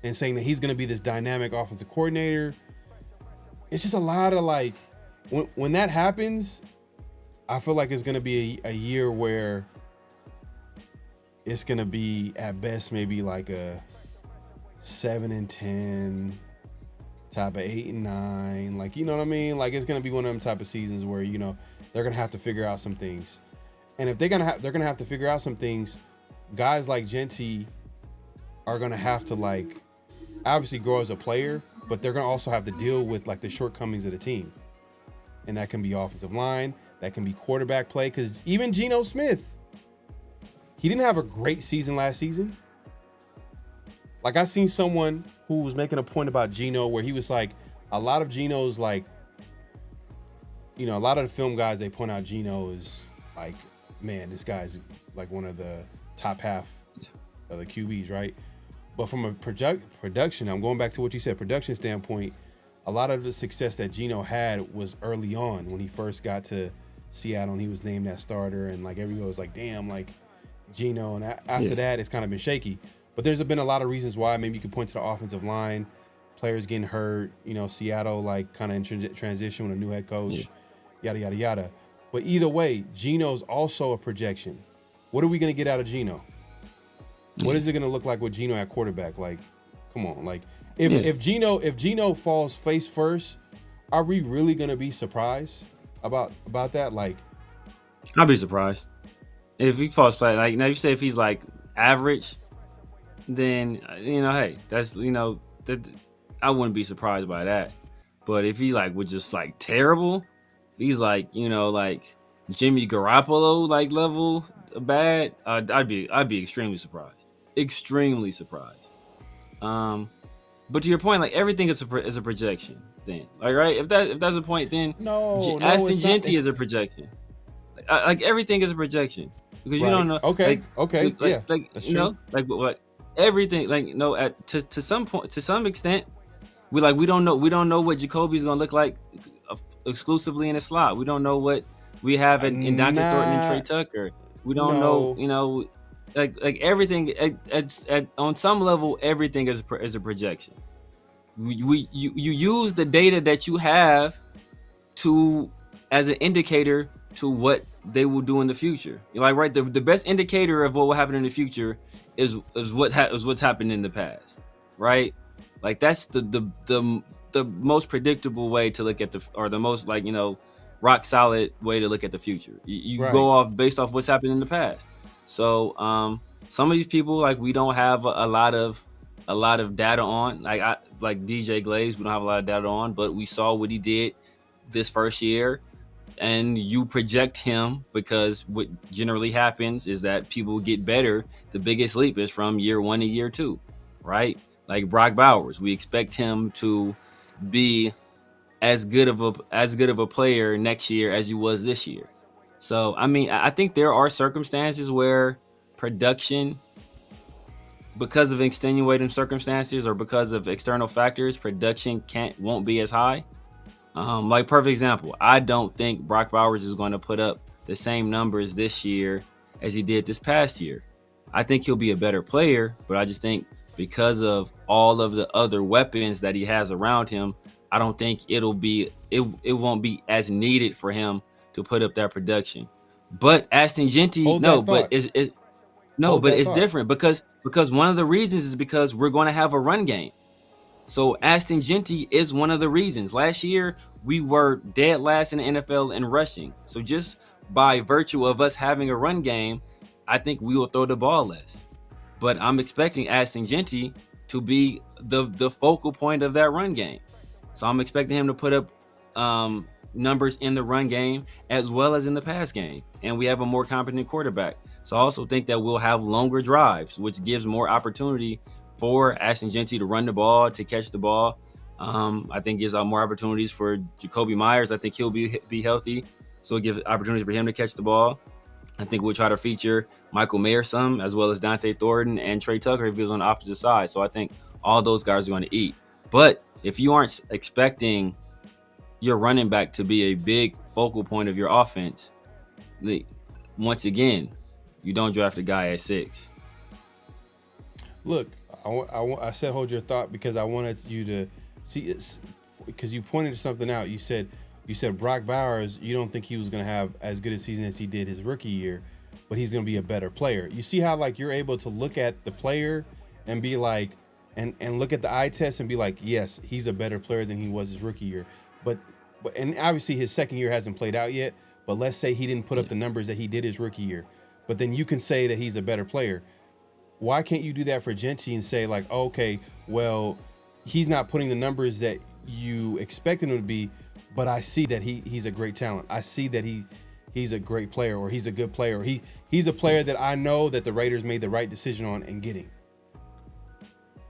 and saying that he's going to be this dynamic offensive coordinator. It's just a lot of like, when that happens, I feel like it's going to be a year where it's going to be at best maybe like a 7-10, type of 8-9, like, you know what I mean? Like, it's going to be one of them type of seasons where, you know, they're going to have to figure out some things. And if they're going to have to figure out some things, guys like Jeanty are going to have to, like, obviously grow as a player, but they're going to also have to deal with, like, the shortcomings of the team. And that can be offensive line, that can be quarterback play, because even Geno Smith, he didn't have a great season last season. Like, I seen someone who was making a point about Geno where he was like, a lot of Geno's, like, you know, a lot of the film guys, they point out Geno is like, man, this guy's like one of the top half of the QBs, right? But from a production, I'm going back to what you said, production standpoint, a lot of the success that Geno had was early on when he first got to Seattle and he was named that starter, and like everyone was like, damn, like Geno. And after that, it's kind of been shaky. But there's been a lot of reasons why. Maybe you could point to the offensive line, players getting hurt, you know, Seattle like kind of in transition with a new head coach, yada, yada, yada. But either way, Geno's also a projection. What are we going to get out of Geno? What is it going to look like with Geno at quarterback? Like, come on. Like, if Geno falls face first, are we really going to be surprised about that? Like, I'll be surprised if he falls flat. Like, now you say if he's like average, then, you know, hey, that's, you know, that I wouldn't be surprised by that. But if he like was just like terrible, if he's like, you know, like Jimmy Garoppolo like level bad, I'd be extremely surprised. Extremely surprised. But to your point, like everything is a projection. Then, like, right? If that's a point, then Ashton Jeanty is a projection. Like everything is a projection because you don't know. Okay, like, like you know, like what everything, like, you know, to some point, to some extent, we don't know what Jacoby's gonna look like exclusively in the slot. We don't know what we have in Dante Thornton and Trey Tucker. We don't know, you know. Like everything at on some level, everything is a projection. You use the data that you have to as an indicator to what they will do in the future. You're like, right, the best indicator of what will happen in the future is what's happened in the past, right? Like that's the most predictable way to look at the most, like, you know, rock solid way to look at the future. You go off based off what's happened in the past. So some of these people, like, we don't have a lot of data on. Like DJ Glaze, we don't have a lot of data on, but we saw what he did this first year, and you project him because what generally happens is that people get better. The biggest leap is from year 1 to year 2, right? Like Brock Bowers, we expect him to be as good of a player next year as he was this year. So, I mean, I think there are circumstances where production, because of extenuating circumstances or because of external factors, production won't be as high. Like, perfect example, I don't think Brock Bowers is going to put up the same numbers this year as he did this past year. I think he'll be a better player, but I just think because of all of the other weapons that he has around him, I don't think it won't be as needed for him to put up that production. But Ashton Jeanty, it's different because one of the reasons is because we're going to have a run game. So Ashton Jeanty is one of the reasons. Last year, we were dead last in the NFL in rushing. So just by virtue of us having a run game, I think we will throw the ball less. But I'm expecting Ashton Jeanty to be the focal point of that run game. So I'm expecting him to put up numbers in the run game as well as in the pass game. And we have a more competent quarterback. So I also think that we'll have longer drives, which gives more opportunity for Ashton Jeanty to run the ball, to catch the ball. I think gives out more opportunities for Jacoby Myers. I think he'll be healthy, so it gives opportunities for him to catch the ball. I think we'll try to feature Michael Mayer some, as well as Dante Thornton and Trey Tucker if he's on the opposite side. So I think all those guys are going to eat. But if you aren't expecting your running back to be a big focal point of your offense, once again, you don't draft a guy at 6. Look, I said hold your thought because I wanted you to see, because you pointed something out. You said Brock Bowers, you don't think he was going to have as good a season as he did his rookie year, but he's going to be a better player. You see how like you're able to look at the player and be like, and look at the eye test and be like, yes, he's a better player than he was his rookie year. But and obviously his second year hasn't played out yet, but let's say he didn't put up the numbers that he did his rookie year. But then you can say that he's a better player. Why can't you do that for Jeanty and say like, okay, well, he's not putting the numbers that you expected him to be, but I see that he's a great talent. I see that he's a great player, or he's a good player, or he's a player that I know that the Raiders made the right decision on in getting.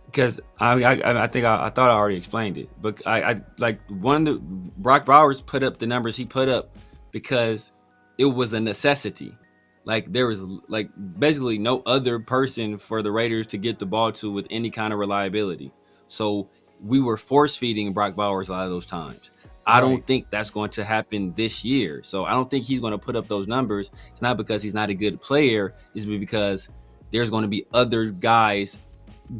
Because I think I thought I already explained it, but I like Brock Bowers put up the numbers he put up because it was a necessity. Like there was like basically no other person for the Raiders to get the ball to with any kind of reliability. So we were force feeding Brock Bowers a lot of those times. I don't think that's going to happen this year. So I don't think he's going to put up those numbers. It's not because he's not a good player. It's because there's going to be other guys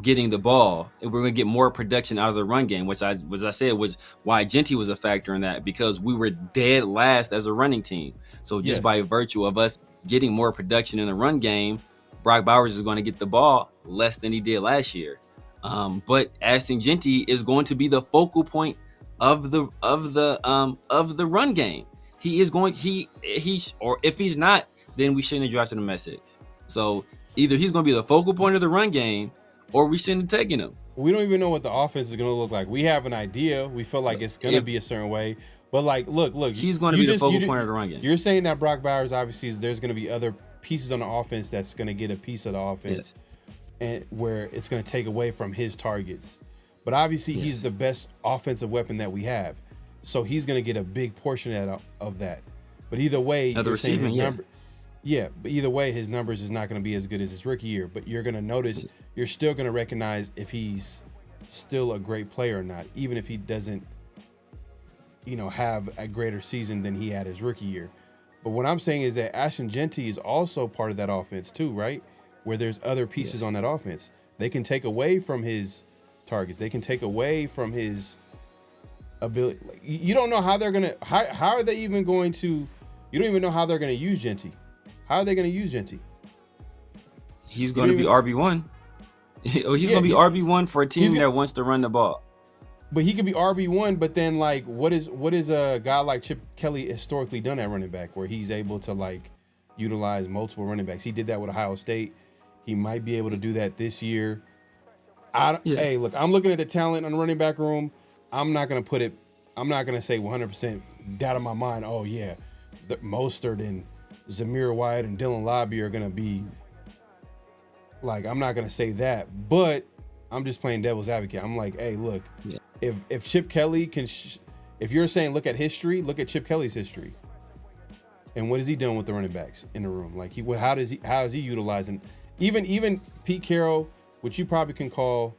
getting the ball, and we're going to get more production out of the run game, which I said was why Jeanty was a factor in that, because we were dead last as a running team. So just by virtue of us getting more production in the run game, Brock Bowers is going to get the ball less than he did last year. But Ashton Jeanty is going to be the focal point of the run game. He is going or if he's not, then we shouldn't have drafted him at 6. So either he's going to be the focal point of the run game, or we shouldn't have taken him. We don't even know what the offense is going to look like. We have an idea. We feel like it's going to be a certain way. But like, look. He's going to be the focal point of the run game. You're saying that Brock Bowers, obviously, there's going to be other pieces on the offense that's going to get a piece of the offense, and where it's going to take away from his targets. But obviously, he's the best offensive weapon that we have. So he's going to get a big portion of that. But either way, you're saying his number. Yeah, but either way, his numbers is not going to be as good as his rookie year. But you're going to notice, you're still going to recognize if he's still a great player or not, even if he doesn't, have a greater season than he had his rookie year. But what I'm saying is that Ashton Jeanty is also part of that offense too, right? Where there's other pieces on that offense. They can take away from his targets. They can take away from his ability. Like, you don't know how they're going to, how are they even going to, you don't even know how they're going to use Jeanty. How are they going to use Jeanty? He's going to be RB1. He's going to be RB1 for a team that wants to run the ball. But he could be RB1, but then like what is a guy like Chip Kelly historically done at running back, where he's able to like utilize multiple running backs? He did that with Ohio State. He might be able to do that this year. Hey, look, I'm looking at the talent on the running back room. I'm not going to say 100% doubt in my mind, oh yeah, Mostert and Zamir White and Dylan Lobby are going to be like, I'm not going to say that, but I'm just playing devil's advocate. I'm like, hey, look, if Chip Kelly can, if you're saying look at history, look at Chip Kelly's history. And what has he done with the running backs in the room? Like how is he utilizing even Pete Carroll, which you probably can call,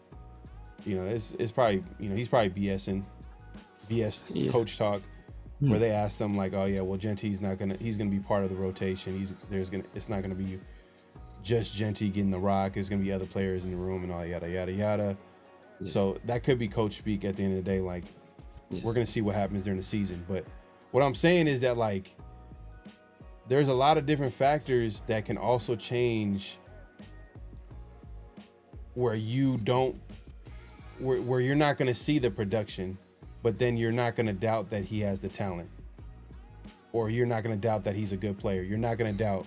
it's probably, he's probably BS coach talk. Where they asked them like, oh yeah, well Jeanty's he's gonna be part of the rotation. It's not gonna be just Jeanty getting the rock. There's gonna be other players in the room and all yada yada yada. Yeah. So that could be coach speak at the end of the day. Like we're gonna see what happens during the season. But what I'm saying is that like there's a lot of different factors that can also change where you're not gonna see the production. But then you're not going to doubt that he has the talent, or you're not going to doubt that he's a good player. You're not going to doubt,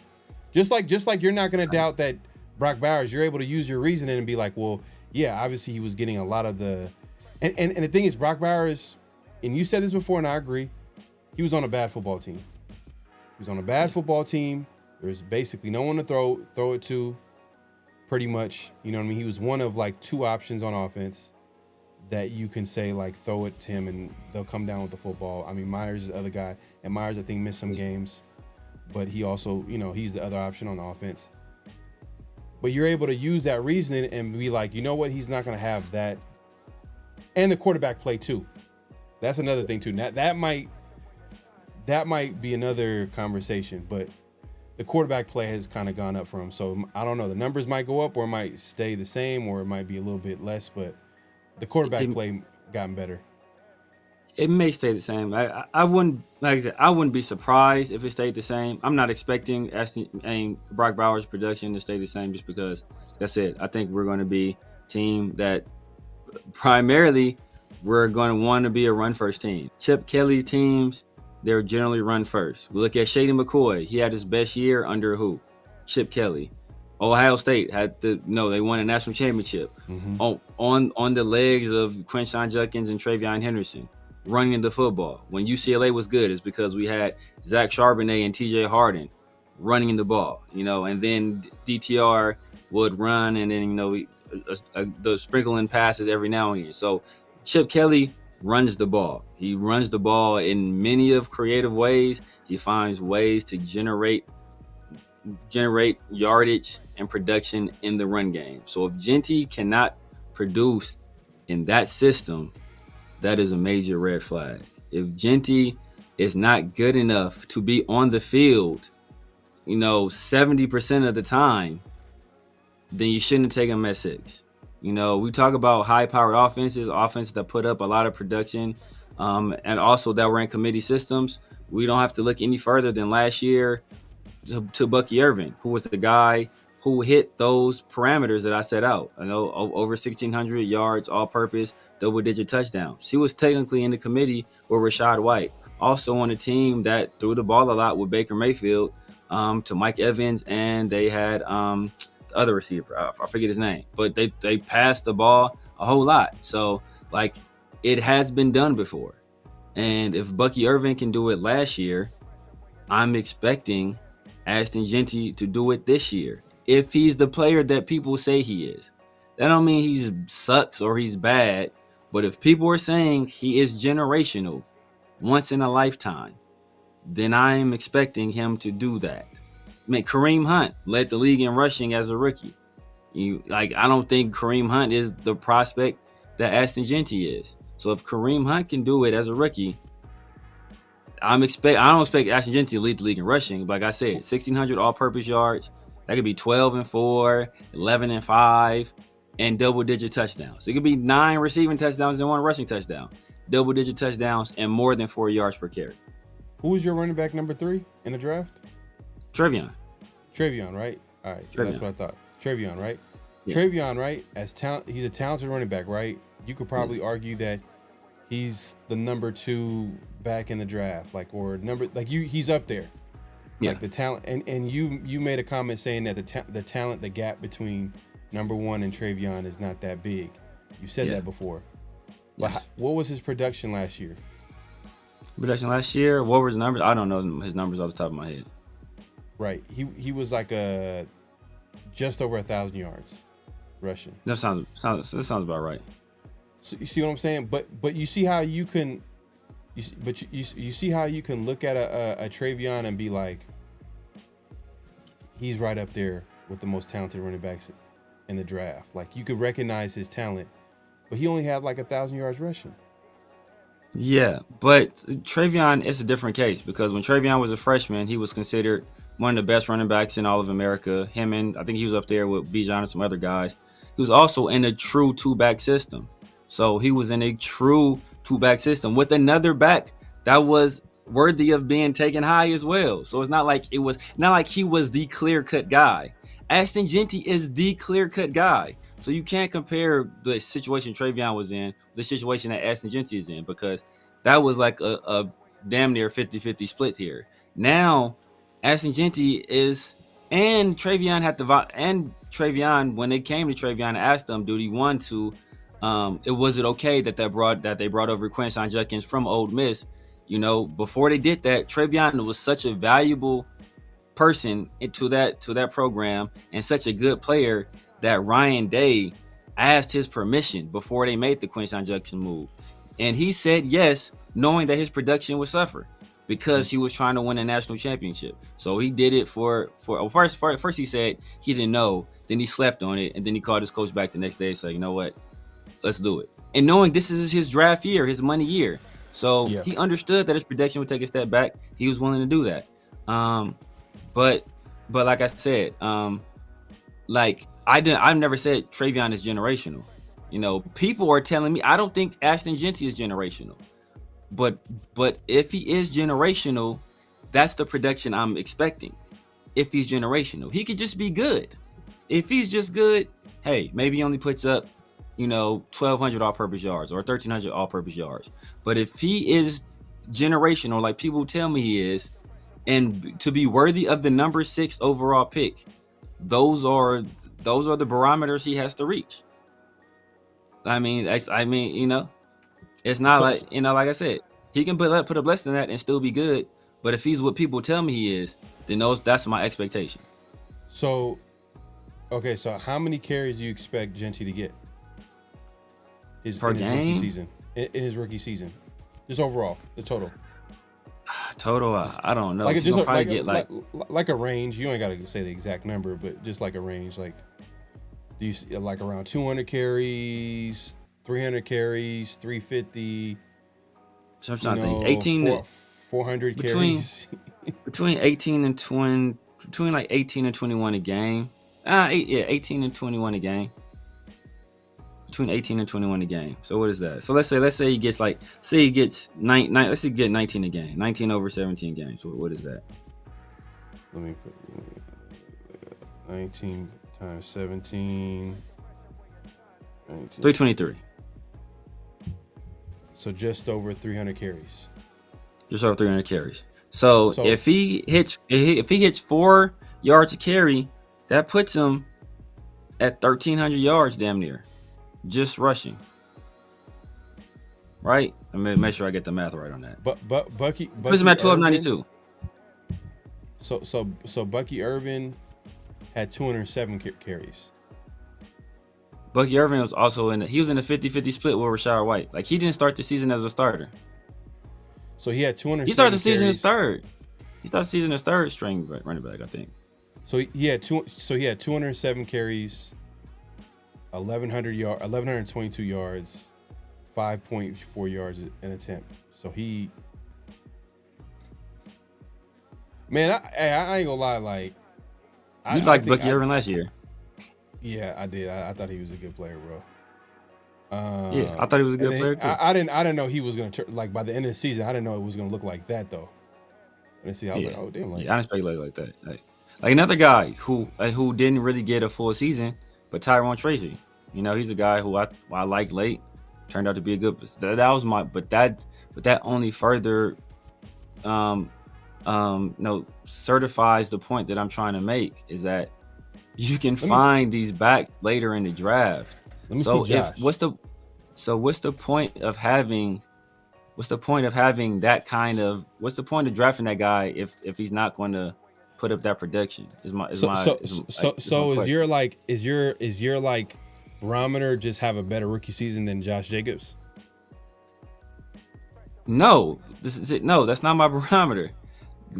just like you're not going to doubt that Brock Bowers. You're able to use your reasoning and be like, well, yeah, obviously he was getting a lot of the, and the thing is, Brock Bowers, and you said this before, and I agree, he was on a bad football team. He was on a bad football team. There's basically no one to throw it to, pretty much. You know what I mean? He was one of like 2 options on offense that you can say like throw it to him and they'll come down with the football. I mean, Myers is the other guy, and Myers I think missed some games, but he also, he's the other option on the offense. But you're able to use that reasoning and be like, you know what, he's not going to have that, and the quarterback play too. That's another thing too. Now, that might be another conversation, but the quarterback play has kind of gone up for him. So I don't know. The numbers might go up or it might stay the same or it might be a little bit less, but the quarterback play gotten better. It may stay the same. I wouldn't, like I said, I wouldn't be surprised if it stayed the same. I'm not expecting Brock Bowers' production to stay the same just because, like I said, I think we're going to be a team that primarily we're going to want to be a run-first team. Chip Kelly teams, they're generally run first. We look at Shady McCoy. He had his best year under who? Chip Kelly. Ohio State they won a national championship on the legs of Quinshon Judkins and Travion Henderson running the football. When UCLA was good, it's because we had Zach Charbonnet and TJ Harden running the ball, and then DTR would run and then, the sprinkling passes every now and again. So Chip Kelly runs the ball. He runs the ball in many of creative ways. He finds ways to generate yardage and production in the run game. So if Jeanty cannot produce in that system, that is a major red flag. If Jeanty is not good enough to be on the field, 70% of the time, then you shouldn't take him at 6. We talk about high-powered offenses that put up a lot of production, and also that were in committee systems. We don't have to look any further than last year to Bucky Irvin, who was the guy who hit those parameters that I set out. Over 1,600 yards, all-purpose, double-digit touchdowns. He was technically in the committee with Rashad White, also on a team that threw the ball a lot with Baker Mayfield to Mike Evans, and they had the other receiver. I forget his name, but they passed the ball a whole lot. So, it has been done before. And if Bucky Irvin can do it last year, I'm expecting Ashton Jeanty to do it this year. If he's the player that people say he is. That don't mean he sucks or he's bad, but if people are saying he is generational, once in a lifetime, then I am expecting him to do that. Kareem Hunt led the league in rushing as a rookie. I don't think Kareem Hunt is the prospect that Ashton Jeanty is. So if Kareem Hunt can do it as a rookie, I don't expect Ashton Jeanty to lead the league in rushing. But like I said, 1,600 all-purpose yards. That could be 12-4, 11-5, and double-digit touchdowns. So it could be 9 receiving touchdowns and 1 rushing touchdown. Double-digit touchdowns and more than 4 yards per carry. Who was your running back number 3 in the draft? Travion, right? All right, Travion. That's what I thought. Travion, right? Yeah. Travion, right? He's a talented running back, right? You could probably argue that he's the number 2 back in the draft, he's up there. Yeah. The talent, and you made a comment saying that the gap between number 1 and Travion is not that big. You said that before. But Yes. what was his production last year? What were his numbers? I don't know his numbers off the top of my head. Right. He was just over 1,000 yards rushing. That sounds about right. So you see what I'm saying? But you see how you can you see how you can look at a Travion and be like, he's right up there with the most talented running backs in the draft. You could recognize his talent, but he only had 1,000 yards rushing. Yeah, but Travion is a different case because when Travion was a freshman, he was considered one of the best running backs in all of America. Him and I think he was up there with Bijan and some other guys. He was also in a true 2-back system. So he was in a true 2-back system with another back that was worthy of being taken high as well. So it's not like he was the clear-cut guy. Ashton Jeanty is the clear-cut guy. So you can't compare the situation Travion was in, the situation that Ashton Jeanty is in, because that was a damn near 50-50 split here. Now, Ashton Jeanty and Travion when they came to Travion and asked him, did he want to, was it okay that they brought over Quinshon Judkins from Ole Miss? Before they did that, Travion was such a valuable person to that program and such a good player that Ryan Day asked his permission before they made the Quinshon Judkins move. And he said yes, knowing that his production would suffer because he was trying to win a national championship. So he did it first he said he didn't know, then he slept on it, and then he called his coach back the next day and said, you know what, let's do it. And knowing this is his draft year, his money year. So he understood that his production would take a step back. He was willing to do that. But like I said, like I've never said Travion is generational. You know, people are telling me I don't think Ashton Jeanty is generational. But if he is generational, that's the production I'm expecting. If he's generational, he could just be good. If he's just good, hey, maybe he only puts up, 1,200 all-purpose yards or 1,300 all-purpose yards. But if he is generational, like people tell me he is, and to be worthy of the number 6 overall pick, those are the barometers he has to reach. I mean, it's not like I said, he can put up less than that and still be good. But if he's what people tell me he is, then that's my expectations. So, okay, so how many carries do you expect Jeanty to get? Per game? Rookie season. In his rookie season, just overall, the total. Total, I don't know. Like just probably like a range. You ain't got to say the exact number, but just like a range. Like, do you see like around 200 carries, 300 carries, 350? So I'm trying to think. 18 400 carries. Between 18 and 20, between like 18 and 21 a game. 18 and 21 a game. Between 18 and 21 a game. So what is that? So let's say he gets let's say he gets 19 a game. 19 over 17 games. So what is that? Let me put 19 times 17. 19. 323. So just over 300 carries. Just over 300 carries. So if he hits 4 yards a carry, that puts him at 1,300 yards damn near. Just rushing, right? Let me make sure I get the math right on that. But Bucky puts him at 1,292. So Bucky Irvin had 207 carries. Bucky Irvin was also he was in a 50-50 split with Rashad White. Like he didn't start the season as a starter. So he had 207. He started the season as third. He started the season as third string running back, I think. So he had 207 carries. 1,122 yards, 5.4 yards an attempt. So he, man, I ain't gonna lie. Like, you liked Bucky Irvin last year. Yeah, I did. I thought he was a good player, bro. Yeah, I thought he was a good player too. I didn't know he was gonna like by the end of the season. I didn't know it was gonna look like that though. And see, I was like, oh damn, like, I didn't expect like that. Like another guy who didn't really get a full season, but Tyrone Tracy. He's a guy who I liked late. Turned out to be a good. That was that only further, certifies the point that I'm trying to make is that you can find these backs later in the draft. Let me see Josh. What's the point of having that kind of? What's the point of drafting that guy if he's not going to put up that production? Is your barometer just have a better rookie season than Josh Jacobs? No, that's not my barometer.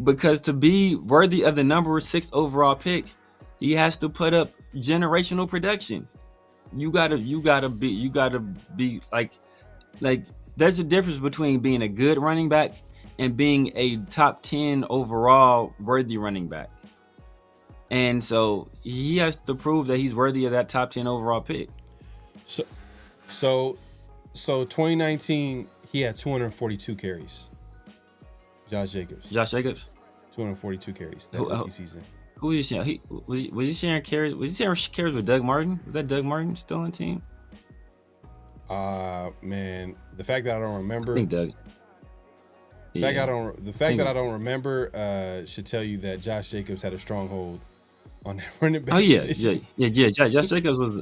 Because to be worthy of the number 6 overall pick, he has to put up generational production. You gotta be like there's a difference between being a good running back and being a top 10 overall worthy running back. And so he has to prove that he's worthy of that top 10 overall pick. So 2019, he had 242 carries. Josh Jacobs. 242 carries that rookie season. Who was he sharing? Was he sharing carries? Was he sharing carries with Doug Martin? Was that Doug Martin still on the team? Man, the fact that I don't remember. I think Doug. The fact that I don't remember should tell you that Josh Jacobs had a stronghold on that running back. Oh yeah, position. yeah. Josh Jacobs was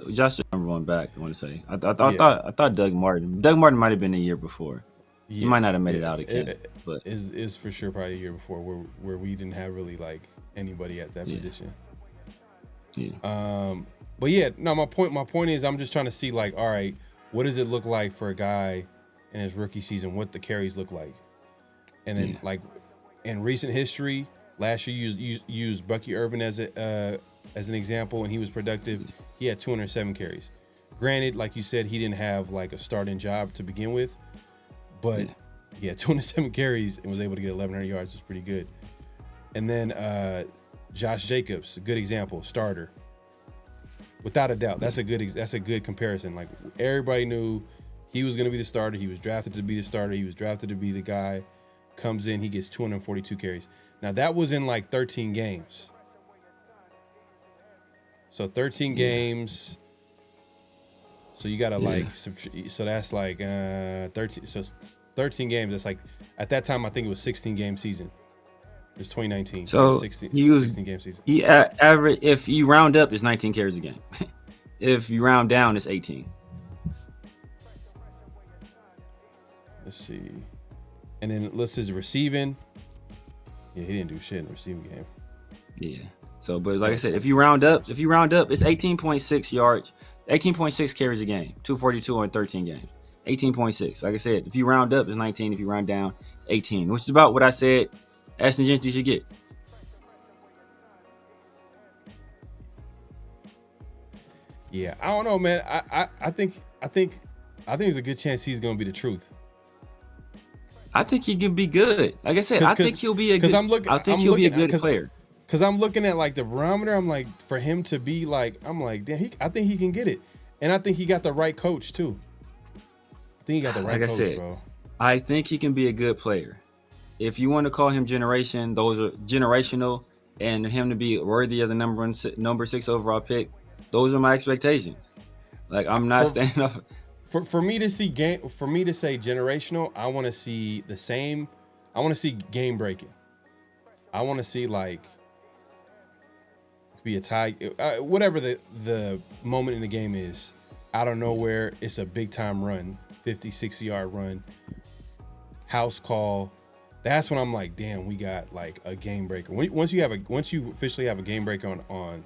number one back. I want to say. I thought Doug Martin. Doug Martin might have been a year before. Yeah, he might not have made it out again. But is for sure probably a year before where we didn't have really like anybody at that position. Yeah. But yeah, no. My point is, I'm just trying to see like, all right, what does it look like for a guy in his rookie season? What the carries look like? And then, like, in recent history, last year you used Bucky Irvin as an example, and he was productive. He had 207 carries. Granted, like you said, he didn't have like a starting job to begin with, but He had 207 carries and was able to get 1,100 yards. It's pretty good. And then Josh Jacobs, a good example, starter. Without a doubt, that's a good comparison. Like everybody knew he was going to be the starter. He was drafted to be the starter. He was drafted to be the guy. Comes in, he gets 242 carries. Now that was in like 13 games. So 13 games. So you gotta so that's like 13. So 13 games. That's like at that time I think it was 16 game season. It was 2019. So 16 game season. He average, if you round up, it's 19 carries a game. If you round down, it's 18. Let's see. And then let's his receiving. Yeah, he didn't do shit in the receiving game. Yeah. So, but like I said, if you round up, it's 18.6 yards, 18.6 carries a game, 242 on 13 games, 18.6. Like I said, if you round up, it's 19. If you round down, 18, which is about what I said Ashton Jeanty should get. Yeah, I don't know, man. I think there's a good chance he's gonna be the truth. I think he can be good. Like I said, I think he'll be a good. I think he'll be a good player. Because I'm looking at like the barometer, I'm like, for him to be like, I'm like, damn, I think he can get it, and I think he got the right coach too. I think he got the right coach, bro. I think he can be a good player. If you want to call him generation, those are generational, and him to be worthy of the number 6 overall pick, those are my expectations. Like I'm not standing up. For me to say generational, I want to see the same. I want to see game breaking. I want to see like be a tie, whatever the moment in the game is. Out of nowhere, it's a big time run, 50, 60-yard run, house call. That's when I'm like, damn, we got like a game breaker. Once you officially have a game breaker on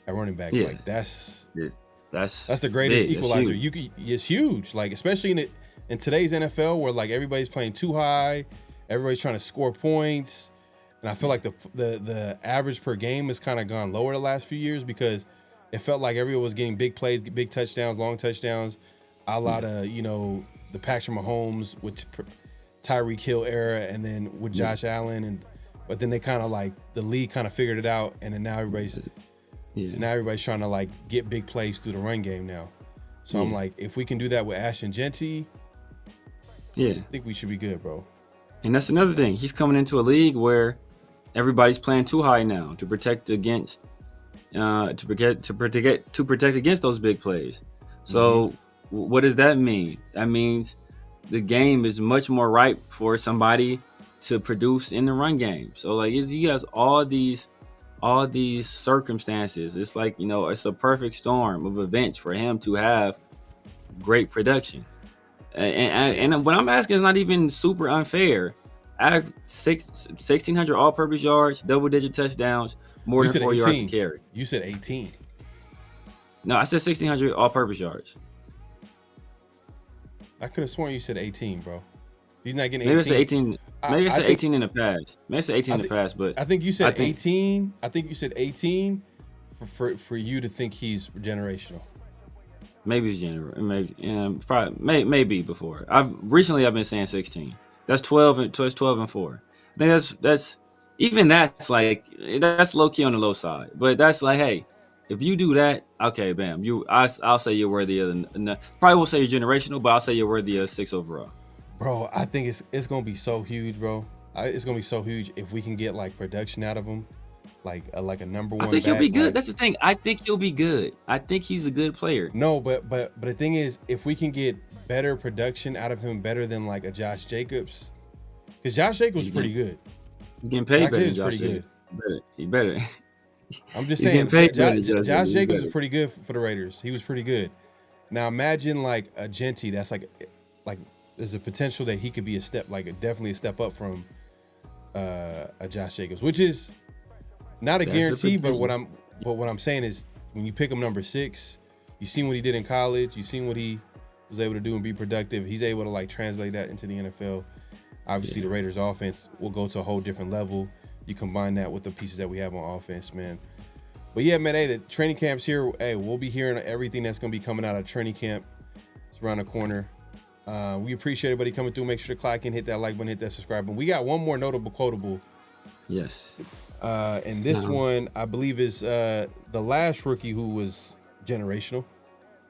a running back, like that's the greatest equalizer. It's huge. Like especially in today's NFL where like everybody's playing too high, everybody's trying to score points, and I feel like the average per game has kind of gone lower the last few years because it felt like everyone was getting big plays, big touchdowns, long touchdowns, a lot of the Patrick Mahomes with Tyreek Hill era, and then with Josh Allen, but then they kind of like the league kind of figured it out, and then now everybody's trying to like get big plays through the run game now. So I'm like, if we can do that with Ashton Jeanty, I think we should be good, bro. And that's another thing. He's coming into a league where everybody's playing too high now to protect against against those big plays. So what does that mean? That means the game is much more ripe for somebody to produce in the run game. So like he has all these circumstances. It's like, it's a perfect storm of events for him to have great production. And what I'm asking is not even super unfair. I have 1,600 all-purpose yards, double-digit touchdowns, more than 4 yards a carry. You said 18. No, I said 1,600 all-purpose yards. I could have sworn you said 18, bro. He's not getting 18. Maybe I said 18. Maybe I said 18 in the past. Maybe I said 18 in the past, but I think you said 18. I think you said 18 for you to think he's generational. Maybe it's maybe probably maybe before. I've been saying 16. That's 12 and 4. I think that's like low key on the low side. But that's like, hey, if you do that, okay, bam. I'll say you're worthy of probably won't say you're generational, but I'll say you're worthy of 6 overall. Bro, I think it's gonna be so huge, bro. It's gonna be so huge if we can get like production out of him, like a number one. I think he'll be good. That's the thing. I think he'll be good. I think he's a good player. No, but the thing is, if we can get better production out of him, better than like a Josh Jacobs, because Josh Jacobs is pretty good. He's getting paid better than Josh Jacobs. He better. I'm just saying, Josh Jacobs was pretty good for the Raiders. He was pretty good. Now imagine like a Jeanty that's like there's a potential that he could be definitely a step up from a Josh Jacobs, which is not a guarantee. But what I'm saying is, when you pick him number 6, you seen what he did in college. You seen what he was able to do and be productive. He's able to like translate that into the NFL. Obviously, the Raiders' offense will go to a whole different level. You combine that with the pieces that we have on offense, man. But yeah, man, hey, the training camp's here. Hey, we'll be hearing everything that's going to be coming out of training camp. It's around the corner. We appreciate everybody coming through. Make sure to click and hit that like button, hit that subscribe button. We got one more notable quotable. Yes. And this one, I believe, is the last rookie who was generational.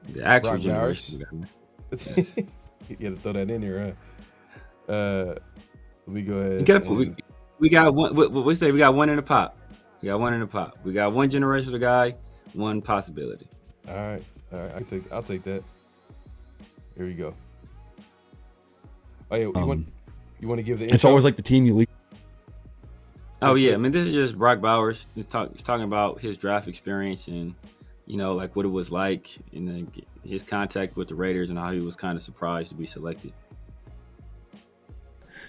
The actual Brock generation. Yes. You got to throw that in here, huh? Let me go ahead. We got one. We say we got one in the pot. We got one in the pot. We got one generational guy, one possibility. All right. I'll take that. Here we go. Oh yeah, you want to give the intro? It's always like the team you lead. Oh yeah, I mean this is just Brock Bowers. He's talking about his draft experience and like what it was like and then his contact with the Raiders and how he was kind of surprised to be selected.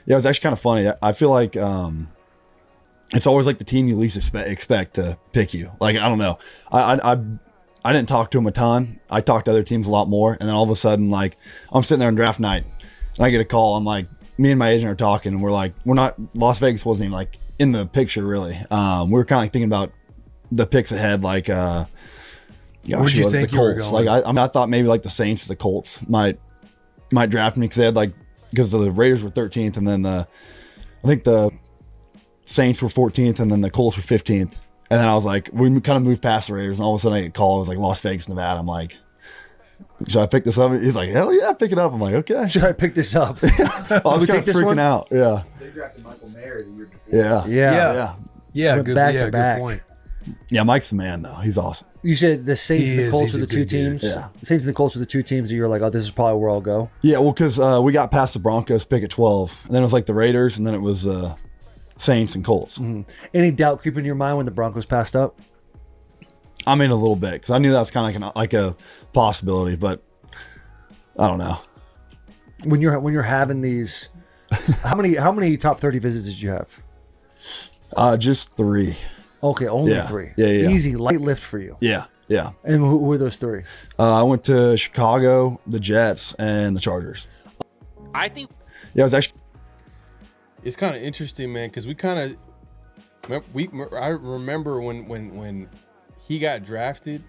Yeah, it was actually kind of funny. I feel like it's always like the team you least expect to pick you. Like I don't know, I didn't talk to him a ton. I talked to other teams a lot more, and then all of a sudden, like I'm sitting there on draft night, and I get a call. I'm like, me and my agent are talking, and we're not. Las Vegas wasn't even like in the picture really. We were kind of like thinking about the picks ahead, like where'd you think the you were Colts? going? Like I thought maybe like the Saints, the Colts might draft me because the Raiders were 13th, and then I think the Saints were 14th, and then the Colts were 15th. And then I was like, we kind of moved past the Raiders, and all of a sudden I get a call. It was like Las Vegas, Nevada. I'm like, should I pick this up? He's like, hell yeah, pick it up. I'm like, okay. Should I pick this up? I was kind of freaking out. Yeah. They drafted Michael Mayer the year before. Yeah. Good back. point. Yeah, Mike's the man, though. He's awesome. You said the Saints and the Colts He's are a the two good dude. teams. Yeah. The Saints and the Colts are the two teams that you were like, oh, this is probably where I'll go. Yeah, well, because we got past the Broncos pick at 12, and then it was like the Raiders, and then it was Saints and Colts. Mm-hmm. Any doubt creeping in your mind when the Broncos passed up? I mean, a little bit, because I knew that was kind of like a possibility, but I don't know. When you're having these, how many top 30 visits did you have? Just 3. Okay, only 3. Yeah. Easy, light lift for you. Yeah. And who were those 3? I went to Chicago, the Jets, and the Chargers. I think. Yeah, it was actually. It's kind of interesting, man, because I remember when he got drafted,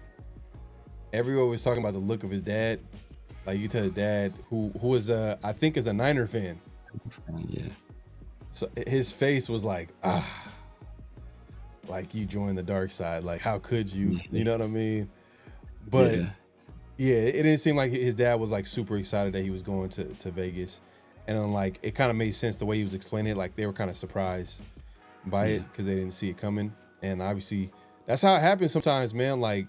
everyone was talking about the look of his dad. Like you tell his dad, who was I think is a Niner fan. Yeah. So his face was like, like you joined the dark side. Like how could you? You know what I mean? But yeah, it didn't seem like his dad was like super excited that he was going to Vegas, and then, like it kind of made sense the way he was explaining it. Like they were kind of surprised by it because they didn't see it coming, and obviously that's how it happens sometimes, man. Like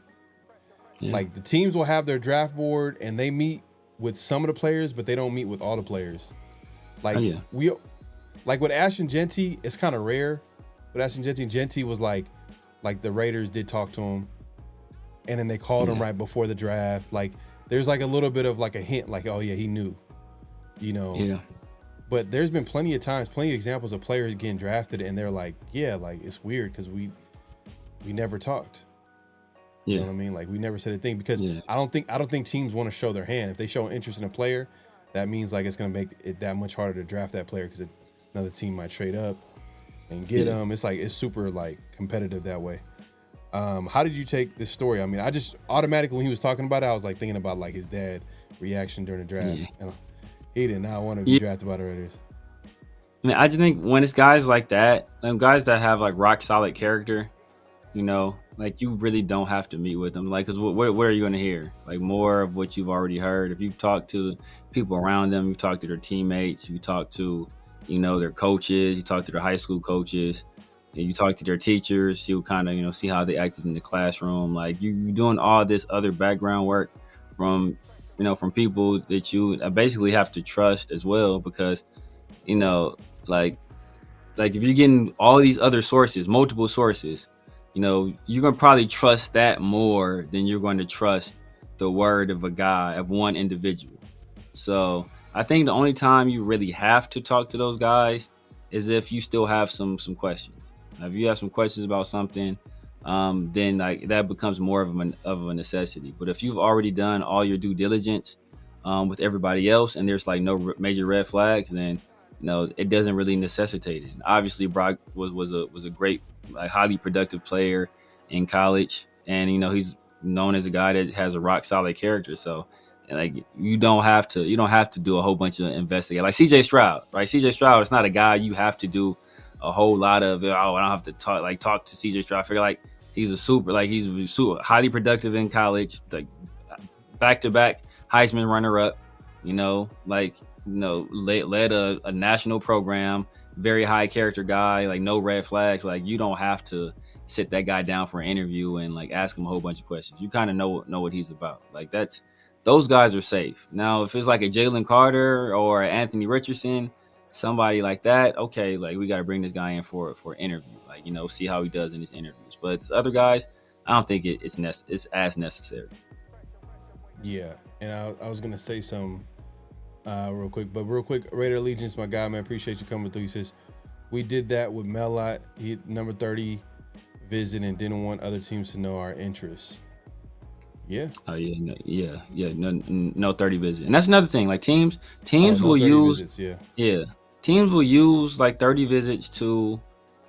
the teams will have their draft board and they meet with some of the players, but they don't meet with all the players. Like with Ashton Jeanty, it's kind of rare. But Ashton Jeanty was like the Raiders did talk to him, and then they called him right before the draft. Like there's like a little bit of like a hint, like oh yeah, he knew, Yeah. But there's been plenty of examples of players getting drafted, and they're like, yeah, like it's weird because we never talked. You know what I mean? Like we never said a thing because I don't think teams want to show their hand. If they show interest in a player, that means like it's gonna make it that much harder to draft that player because another team might trade up and get him. It's like it's super like competitive that way. How did you take this story? I mean, I just automatically when he was talking about it, I was like thinking about like his dad reaction during the draft, and he did not want to be drafted by the Raiders. I mean, I just think when it's guys like that, guys that have like rock solid character, like you really don't have to meet with them. Like, cause what are you going to hear? Like more of what you've already heard. If you talk to people around them, you talk to their teammates, you talk to, their coaches, you talk to their high school coaches, and you talk to their teachers, you kind of, see how they acted in the classroom. Like you're doing all this other background work from people that you basically have to trust as well, because, like if you're getting all these other sources, multiple sources, you're going to probably trust that more than you're going to trust the word of one individual. So I think the only time you really have to talk to those guys is if you still have some questions. Now, if you have some questions about something, then like that becomes more of a necessity. But if you've already done all your due diligence with everybody else and there's like no major red flags, then it doesn't really necessitate it. Obviously, Brock was a great, like, highly productive player in college, and he's known as a guy that has a rock solid character. So like you don't have to do a whole bunch of investigating. Like CJ Stroud, right? CJ Stroud is not a guy you have to do a whole lot of. I don't have to talk to CJ Stroud. I figure like he's super highly productive in college, like back-to-back Heisman runner-up. Led a national program, very high character guy, like no red flags. Like you don't have to sit that guy down for an interview and like ask him a whole bunch of questions. You kind of know what he's about. Like those guys are safe. Now, if it's like a Jalen Carter or Anthony Richardson, somebody like that, okay, like we got to bring this guy in for an interview, like see how he does in his interviews. But other guys, I don't think it's as necessary. Yeah, and I was gonna say some real quick, Raider Allegiance, my guy, man, appreciate you coming through. He says we did that with Melot. He number 30 visit and didn't want other teams to know our interest. Yeah. Oh yeah, no 30 visit, and that's another thing. Like teams will use visits, teams will use like 30 visits to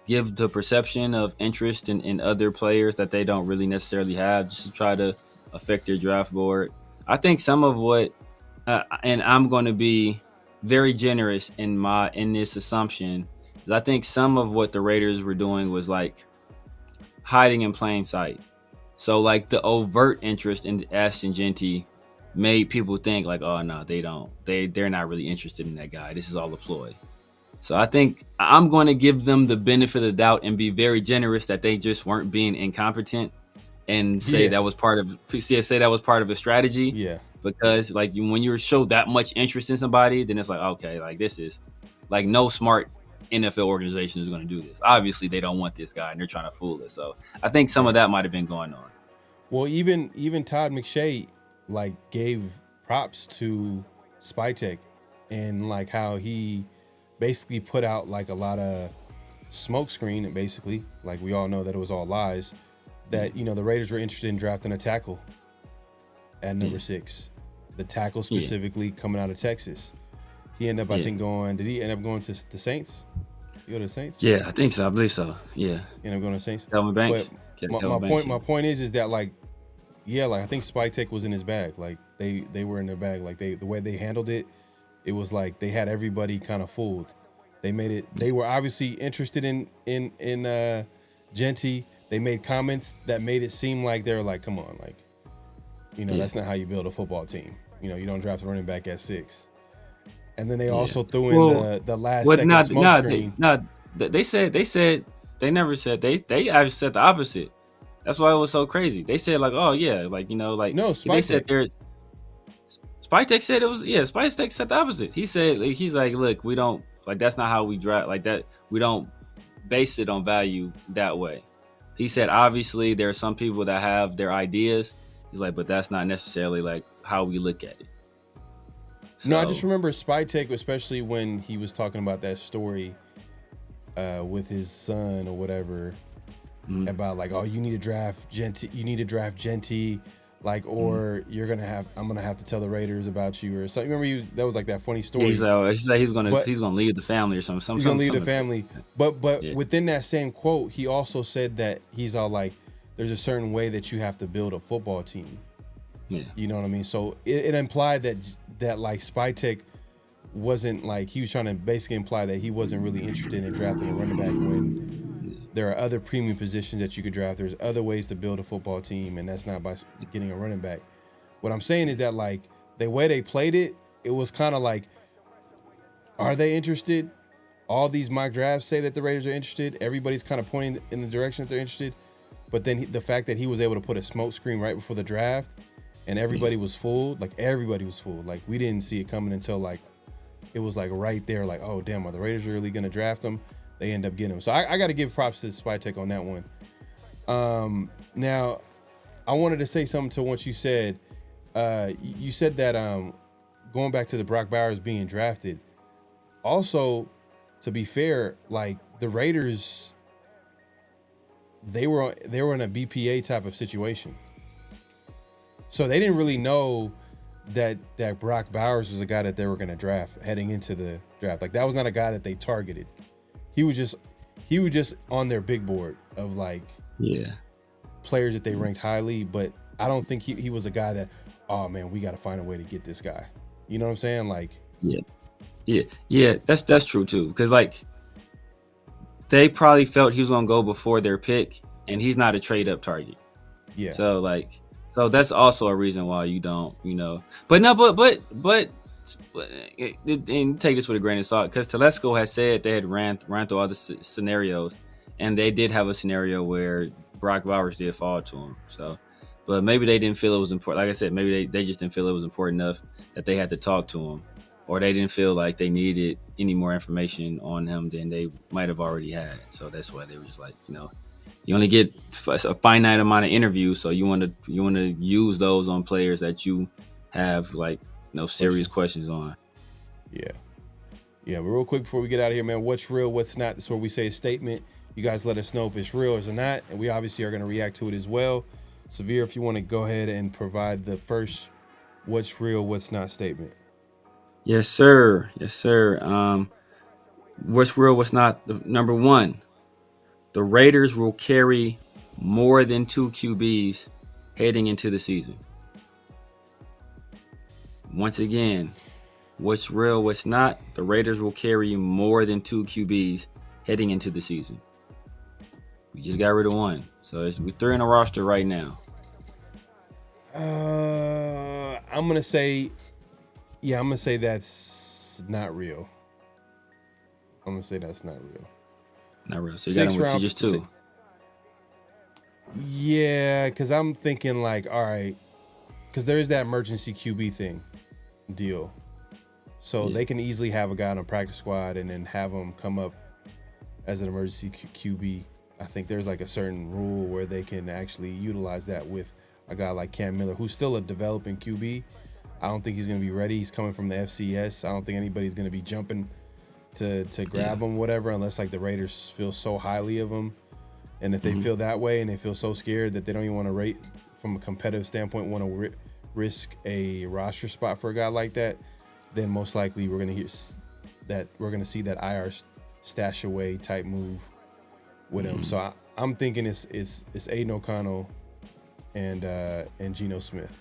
give the perception of interest in other players that they don't really necessarily have, just to try to affect their draft board. I think some of what, and I'm going to be very generous in this assumption, is I think some of what the Raiders were doing was like hiding in plain sight. So like the overt interest in Ashton Jeanty made people think like, oh no, they don't. They're not really interested in that guy. This is all a ploy. So I think I'm going to give them the benefit of the doubt and be very generous that they just weren't being incompetent and say that was part of a strategy. Yeah. Because like when you show that much interest in somebody, then it's like, okay, like this is like no smart NFL organization is going to do this. Obviously, they don't want this guy and they're trying to fool us. So I think some of that might have been going on. Well, even Todd McShay like gave props to Spytek and like how he basically put out like a lot of smoke screen, and basically like we all know that it was all lies, that the Raiders were interested in drafting a tackle at number 6, the tackle specifically coming out of Texas. He ended up, I think, did he end up going to the Saints? You go to the Saints? Yeah, I think so. I believe so. Yeah. End up going to the Saints? Calvin Banks. My point is that like I think Spytek was in his bag. Like they were in their bag. Like the way they handled it, it was like they had everybody kind of fooled. They were obviously interested in Jeanty. They made comments that made it seem like they were like, come on, like, that's not how you build a football team. You don't draft a running back at 6. And then they also threw in the last second smoke screen. They never said they actually said the opposite. That's why it was so crazy. They said like, oh yeah, like no, Spytek. They said Spytek said it was Spytek said the opposite. He said he's like, look, we don't like that's not how we draft like that. We don't base it on value that way. He said obviously there are some people that have their ideas. He's like, but that's not necessarily like how we look at it. So, no, I just remember Spytek, especially when he was talking about that story with his son or whatever, about like, oh, you need to draft Jeanty, like, or I'm gonna have to tell the Raiders about you or something. Remember, that was like that funny story. He's gonna leave the family or something. He's gonna leave the family, but within that same quote, he also said that he's all like, there's a certain way that you have to build a football team. Yeah. You know what I mean? So it implied that like Spytek wasn't like, he was trying to basically imply that he wasn't really interested in drafting a running back when there are other premium positions that you could draft. There's other ways to build a football team, and that's not by getting a running back. What I'm saying is that like the way they played it, it was kind of like, are they interested? All these mock drafts say that the Raiders are interested. Everybody's kind of pointing in the direction that they're interested. But then the fact that he was able to put a smoke screen right before the draft and everybody was fooled, like everybody was fooled. Like we didn't see it coming until like it was like right there, like, oh damn, are the Raiders really gonna draft him? They end up getting him. So I got to give props to Spytek on that one. Now, I wanted to say something to what you said. You said that going back to the Brock Bowers being drafted. Also, to be fair, like the Raiders, they were in a BPA type of situation. So they didn't really know that Brock Bowers was a guy that they were going to draft heading into the draft. Like that was not a guy that they targeted. He was just on their big board of like players that they ranked highly, but I don't think he was a guy that, oh man, we got to find a way to get this guy. You know what I'm saying? Like, yeah. That's true too. Because like they probably felt he was gonna go before their pick, and he's not a trade up target. Yeah. So that's also a reason why you don't, But and take this with a grain of salt, because Telesco has said they had ran through all the scenarios, and they did have a scenario where Brock Bowers did fall to him. So, but maybe they didn't feel it was important. Like I said, maybe they just didn't feel it was important enough that they had to talk to him, or they didn't feel like they needed any more information on him than they might have already had. So that's why they were just like, you only get a finite amount of interviews, so you want to use those on players that you have like serious questions on. Yeah. But real quick before we get out of here, man, what's real, what's not? That's where we say a statement. You guys let us know if it's real or not, and we obviously are going to react to it as well. Severe, if you want to go ahead and provide the first what's real, what's not statement. Yes, sir. What's real, what's not? Number one, the Raiders will carry more than 2 QBs heading into the season. Once again, what's real, what's not? The Raiders will carry more than 2 QBs heading into the season. We just got rid of one. So we're 3 in a roster right now. I'm going to say that's not real. I'm going to say that's not real. Not real. So you got him with just 2. Yeah, because I'm thinking like, all right, because there is that emergency QB deal. So they can easily have a guy on a practice squad and then have him come up as an emergency QB. I think there's like a certain rule where they can actually utilize that with a guy like Cam Miller, who's still a developing QB. I don't think he's going to be ready. He's coming from the FCS. I don't think anybody's going to be jumping to grab him, whatever, unless like the Raiders feel so highly of him. And if they feel that way and they feel so scared that they don't even want to rate from a competitive standpoint, want to risk a roster spot for a guy like that, then most likely we're going to see that IR stash away type move with him. So I'm thinking it's Aiden O'Connell and Geno Smith.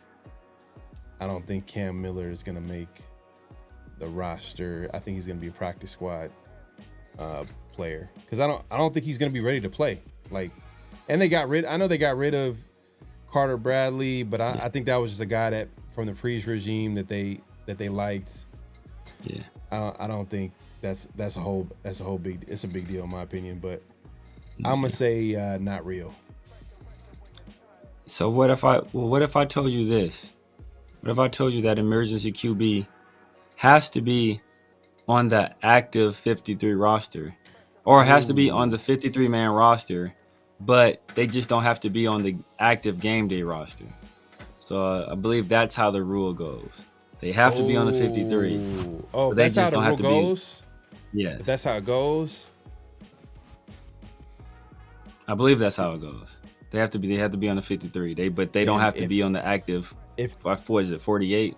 I don't think Cam Miller is going to make the roster. I think he's going to be a practice squad player, because I don't think he's going to be ready to play. Like, and I know they got rid of Carter Bradley, but I think that was just a guy that from the previous regime that they liked. Yeah. I don't think it's a big deal in my opinion, but I'm gonna say not real. So what if I told you this? What if I told you that emergency QB has to be on the active 53 roster, or has to be on the 53-man roster, but they just don't have to be on the active game day roster? So I believe that's how the rule goes. They have to be on the 53. Oh, that's how the rule goes? Yeah. That's how it goes? I believe that's how it goes. They have to be on the 53. But they don't have to be on the active. What is it, 48?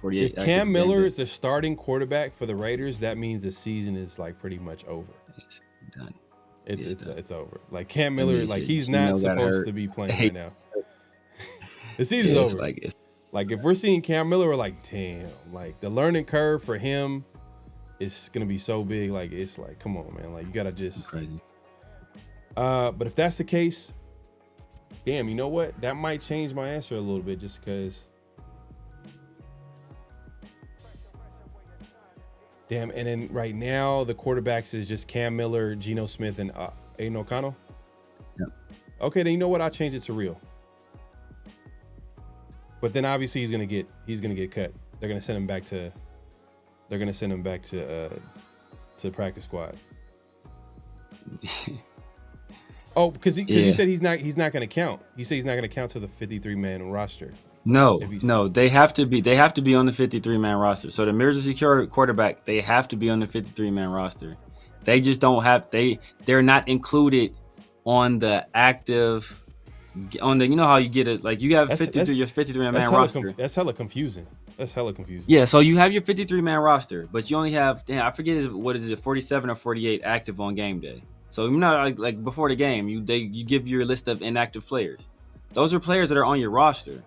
48. If Cam Miller is the starting quarterback for the Raiders, that means the season is like pretty much over. It's done. It's over. Like Cam Miller, like he's not supposed to be playing right now. The season's over. Like if we're seeing Cam Miller, we're like, damn, like the learning curve for him is gonna be so big. Like it's like, come on, man. Like you gotta just crazy. But if that's the case, damn, you know what? That might change my answer a little bit, just because. Damn, and then right now the quarterbacks is just Cam Miller, Geno Smith, and Aiden O'Connell. Yep. Okay, then you know what? I'll change it to real. But then obviously he's gonna get cut. They're gonna send him back to practice squad. Oh, because you said he's not gonna count. You say he's not gonna count to the 53-man roster. No, they have to be on the 53-man roster. So the emergency quarterback, they have to be on the 53-man roster. They just don't have they're not included on the active. On the, you know how you get it, like you have 53-man roster. That's hella confusing. Yeah, so you have your 53-man roster, but you only have, I forget what is it, 47 or 48 active on game day. So you know, like before the game, you give your list of inactive players. Those are players that are on your roster.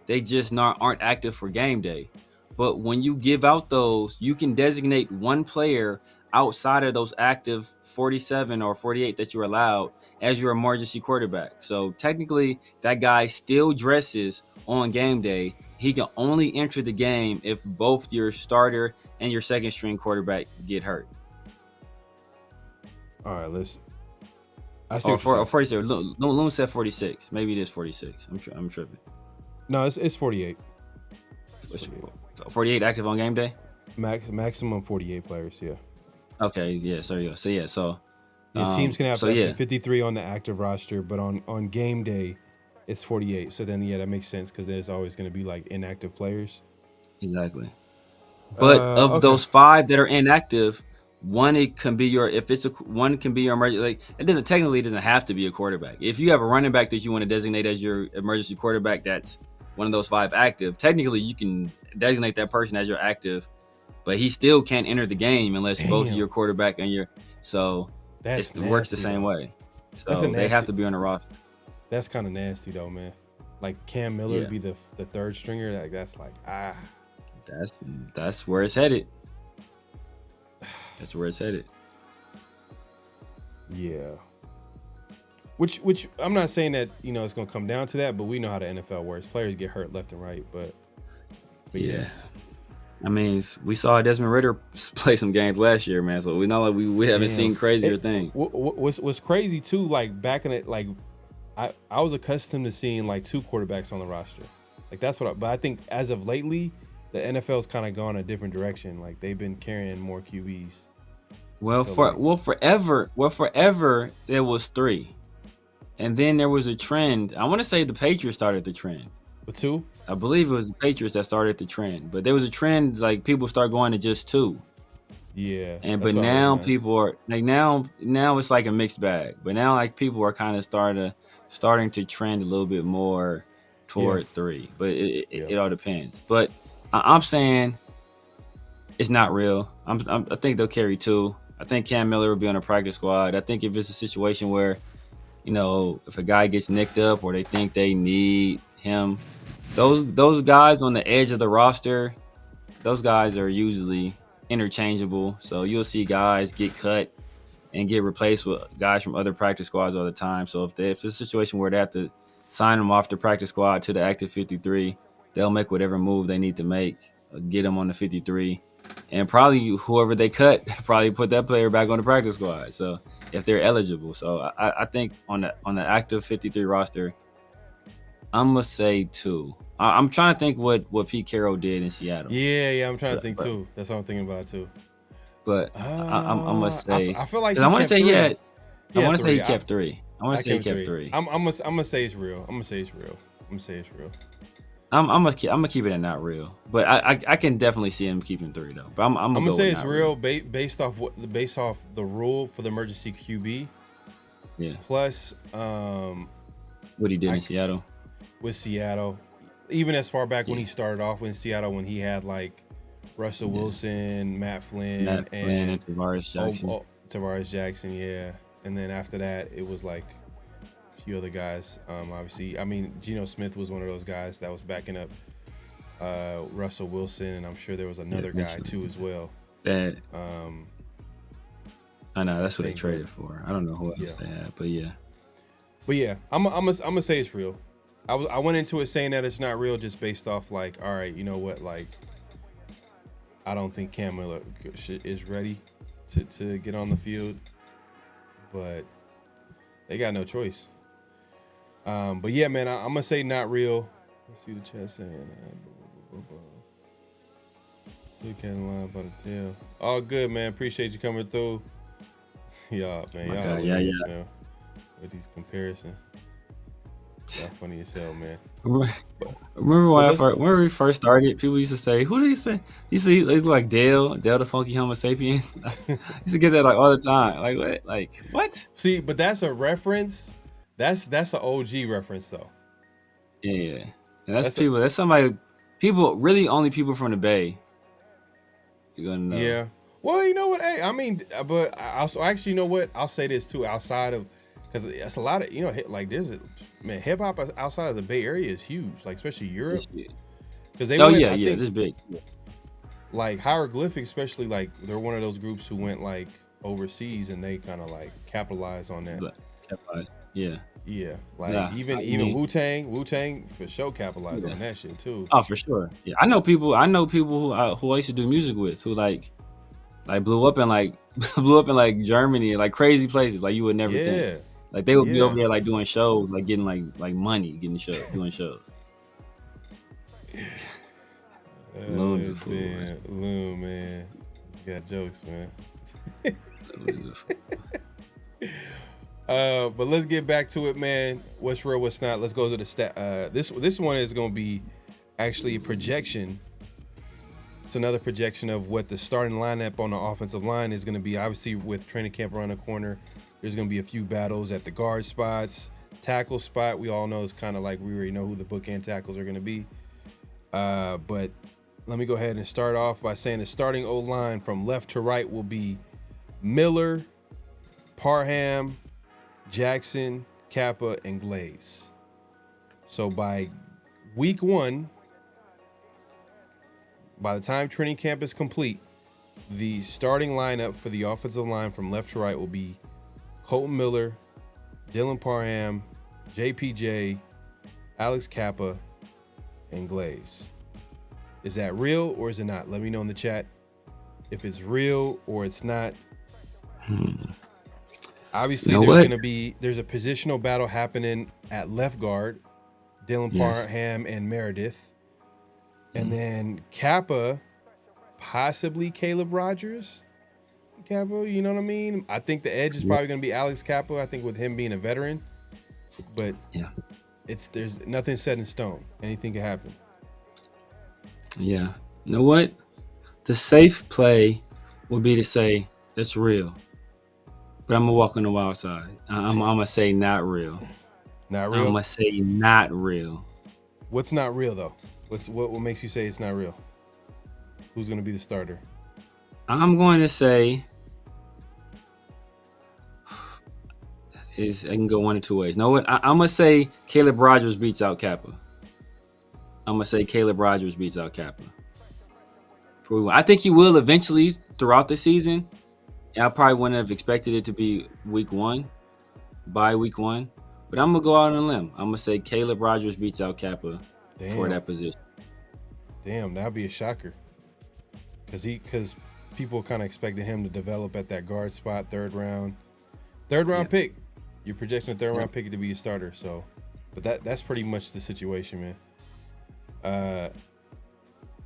They just aren't active for game day. But when you give out those, you can designate one player outside of those active 47 or 48 that you're allowed as your emergency quarterback. So technically, that guy still dresses on game day. He can only enter the game if both your starter and your second string quarterback get hurt. All right, I see. Or 46. Loon said 46. Maybe it is 46. I'm tripping. No, it's 48. 48 active on game day? Maximum 48 players, yeah. Okay, yeah, so yeah. So teams can have up to 53 on the active roster, but on game day, it's 48. So then, that makes sense because there's always going to be like inactive players. Exactly. But of those 5 that are inactive, one can be your emergency. Like it doesn't have to be a quarterback. If you have a running back that you want to designate as your emergency quarterback, that's one of those 5 active. Technically, you can designate that person as your active, but he still can't enter the game unless both of your quarterback and your it works the same way. So they have to be on the roster. That's kind of nasty though, man. Like Cam Miller would be the third stringer. Like that's where it's headed. That's where it's headed. Yeah. Which I'm not saying that it's gonna come down to that, but we know how the NFL works. Players get hurt left and right, but yeah. I mean, we saw Desmond Ridder play some games last year, man. So we know that we haven't seen crazier things. What's crazy too? Like back in it, like I was accustomed to seeing like 2 quarterbacks on the roster. Like that's what. But I think as of lately, the NFL's kind of gone a different direction. Like they've been carrying more QBs. Forever there was 3, and then there was a trend. I want to say the Patriots started the trend. With 2? I believe it was the Patriots that started the trend, but there was a trend like people start going to just 2. Yeah. But now people are like now it's like a mixed bag. But now like people are kind of starting to trend a little bit more toward 3. But it all depends. But I'm saying it's not real. I think they'll carry 2. I think Cam Miller will be on a practice squad. I think if it's a situation where, if a guy gets nicked up or they think they need him, those guys on the edge of the roster, those guys are usually interchangeable. So you'll see guys get cut and get replaced with guys from other practice squads all the time. So if it's a situation where they have to sign them off the practice squad to the active 53, they'll make whatever move they need to make, get them on the 53, and probably whoever they cut probably put that player back on the practice squad. So if they're eligible, so I think on the active 53 roster, I'm gonna say 2. I'm trying to think what Pete Carroll did in Seattle. Yeah, I'm trying to think too. That's what I'm thinking about too. But I'm gonna say I feel like I want to say he I want to say he kept 3. I want to say he kept 3. I'm gonna say it's real. I'm gonna keep it at not real, but I can definitely see him keeping 3 though. But I'm gonna say it's real based off the rule for the emergency QB. Yeah. Plus, what he did in Seattle. With Seattle, even as far back when he started off in Seattle, when he had like Russell Wilson, Matt Flynn, and Tavares Jackson. Tavares Jackson, yeah. And then after that, it was like a few other guys. Obviously, I mean, Geno Smith was one of those guys that was backing up Russell Wilson, and I'm sure there was another guy too as well. That I know that's what they traded for. I don't know who else they had, but yeah. But yeah, I'm gonna say it's real. I went into it saying that it's not real just based off like, all right, you know what, like I don't think Cam Miller is ready to get on the field, but they got no choice. But yeah, man, I'm gonna say not real. Let's see the chat saying. Still can't lie about the tail. All good, man. Appreciate you coming through. Y'all, man. Man, with these comparisons. That's funny as hell, man. Remember when we first started, people used to say, who do you say? You see, they look like Dale the Funky Homo Sapien. I used to get that like all the time. Like what? Like what? See, but that's a reference. That's an OG reference though. Yeah. And that's people. That's somebody. People really only people from the Bay. You're gonna know. Yeah. Well, you know what? Hey, I mean, but also actually, you know what? I'll say this too. Outside of because that's a lot of like there's hip hop outside of the Bay Area is huge, like especially Europe. Because they went, I think, this big. Like Hieroglyphics, especially like they're one of those groups who went like overseas and they kind of like capitalized on that. Yeah, like even Wu-Tang for sure capitalized on that shit too. Oh, for sure. Yeah, I know people who I used to do music with who like blew up in like Germany, like crazy places like you would never think. Like they would be over there like doing shows, like getting like money, doing shows. Loon's a fool, man. Loon, man. You got jokes, man. But let's get back to it, man. What's real, what's not? Let's go to the stat. This one is going to be actually a projection. It's another projection of what the starting lineup on the offensive line is going to be. Obviously, with training camp around the corner, there's going to be a few battles at the guard spots. Tackle spot, we all know is kind of like we already know who the bookend tackles are going to be. But let me go ahead and start off by saying the starting O-line from left to right will be Miller, Parham, Jackson, Kappa, and Glaze. So by week 1, by the time training camp is complete, the starting lineup for the offensive line from left to right will be Colton Miller, Dylan Parham, JPJ, Alex Kappa, and Glaze. Is that real or is it not? Let me know in the chat if it's real or it's not. Obviously, there's a positional battle happening at left guard, Dylan Parham and Meredith. And then Kappa, possibly Caleb Rodgers. Kappa, you know what I mean? I think the edge is probably going to be Alex Kappa, I think with him being a veteran. But there's nothing set in stone. Anything can happen. Yeah. You know what? The safe play would be to say it's real. But I'm going to walk on the wild side. I'm going to say not real. Not real? I'm going to say not real. What's not real, though? What makes you say it's not real? Who's going to be the starter? I'm going to say I can go one of two ways. You know what? I'm going to say Caleb Rodgers beats out Kappa. I'm going to say Caleb Rodgers beats out Kappa. I think he will eventually throughout the season. I probably wouldn't have expected it to be week 1, by week 1. But I'm going to go out on a limb. I'm going to say Caleb Rodgers beats out Kappa for that position. Damn, that would be a shocker. Because people kind of expected him to develop at that guard spot, third round pick. You're projecting a third round pick to be a starter. So, but that's pretty much the situation, man.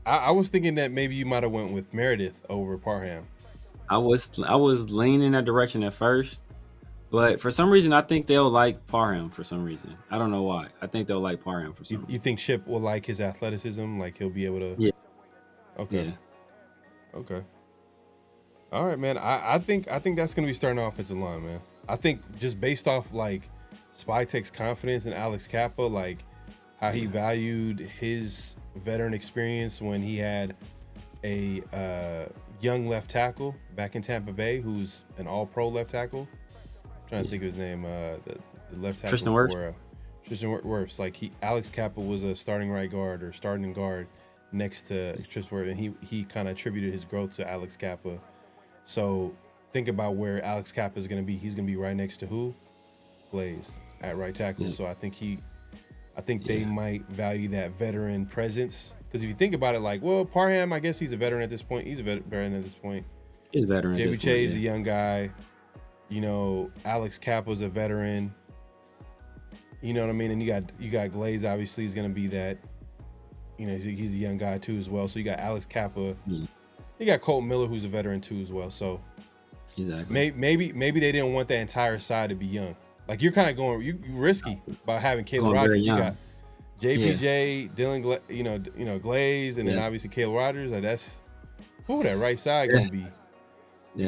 I was thinking that maybe you might have went with Meredith over Parham. I was leaning that direction at first, but for some reason I think they'll like Parham for some reason. I don't know why. I think they'll like Parham for some reason. You think Chip will like his athleticism? Like he'll be able to? Yeah. Okay. Yeah. Okay. All right, man. I think that's gonna be starting offensive line, man. I think just based off like Spytek's confidence in Alex Kappa, like how he valued his veteran experience when he had a young left tackle back in Tampa Bay who's an all-pro left tackle. I'm trying to think of his name. The left tackle Tristan Wirfs. Tristan Wirfs. Like Alex Kappa was a starting right guard or starting guard next to Tristan Wirfs, and he kind of attributed his growth to Alex Kappa. So think about where Alex Kappa is going to be. He's going to be right next to who? Glaze at right tackle. So I think they might value that veteran presence. Because if you think about it, like, well, Parham, I guess he's a veteran at this point. He's a veteran at this point. He's a veteran. JB Che's the young guy. You know, Alex Kappa's a veteran. You know what I mean? And you got Glaze, obviously, is going to be that. You know, he's a young guy, too, as well. So you got Alex Kappa. Yeah. You got Colton Miller, who's a veteran, too, as well. So exactly. Maybe they didn't want that entire side to be young. Like, you're kind of going, you risky by having Caleb Rodgers. You got JPJ, Dylan, Glaze, and then obviously Caleb Rodgers. Like that right side gonna be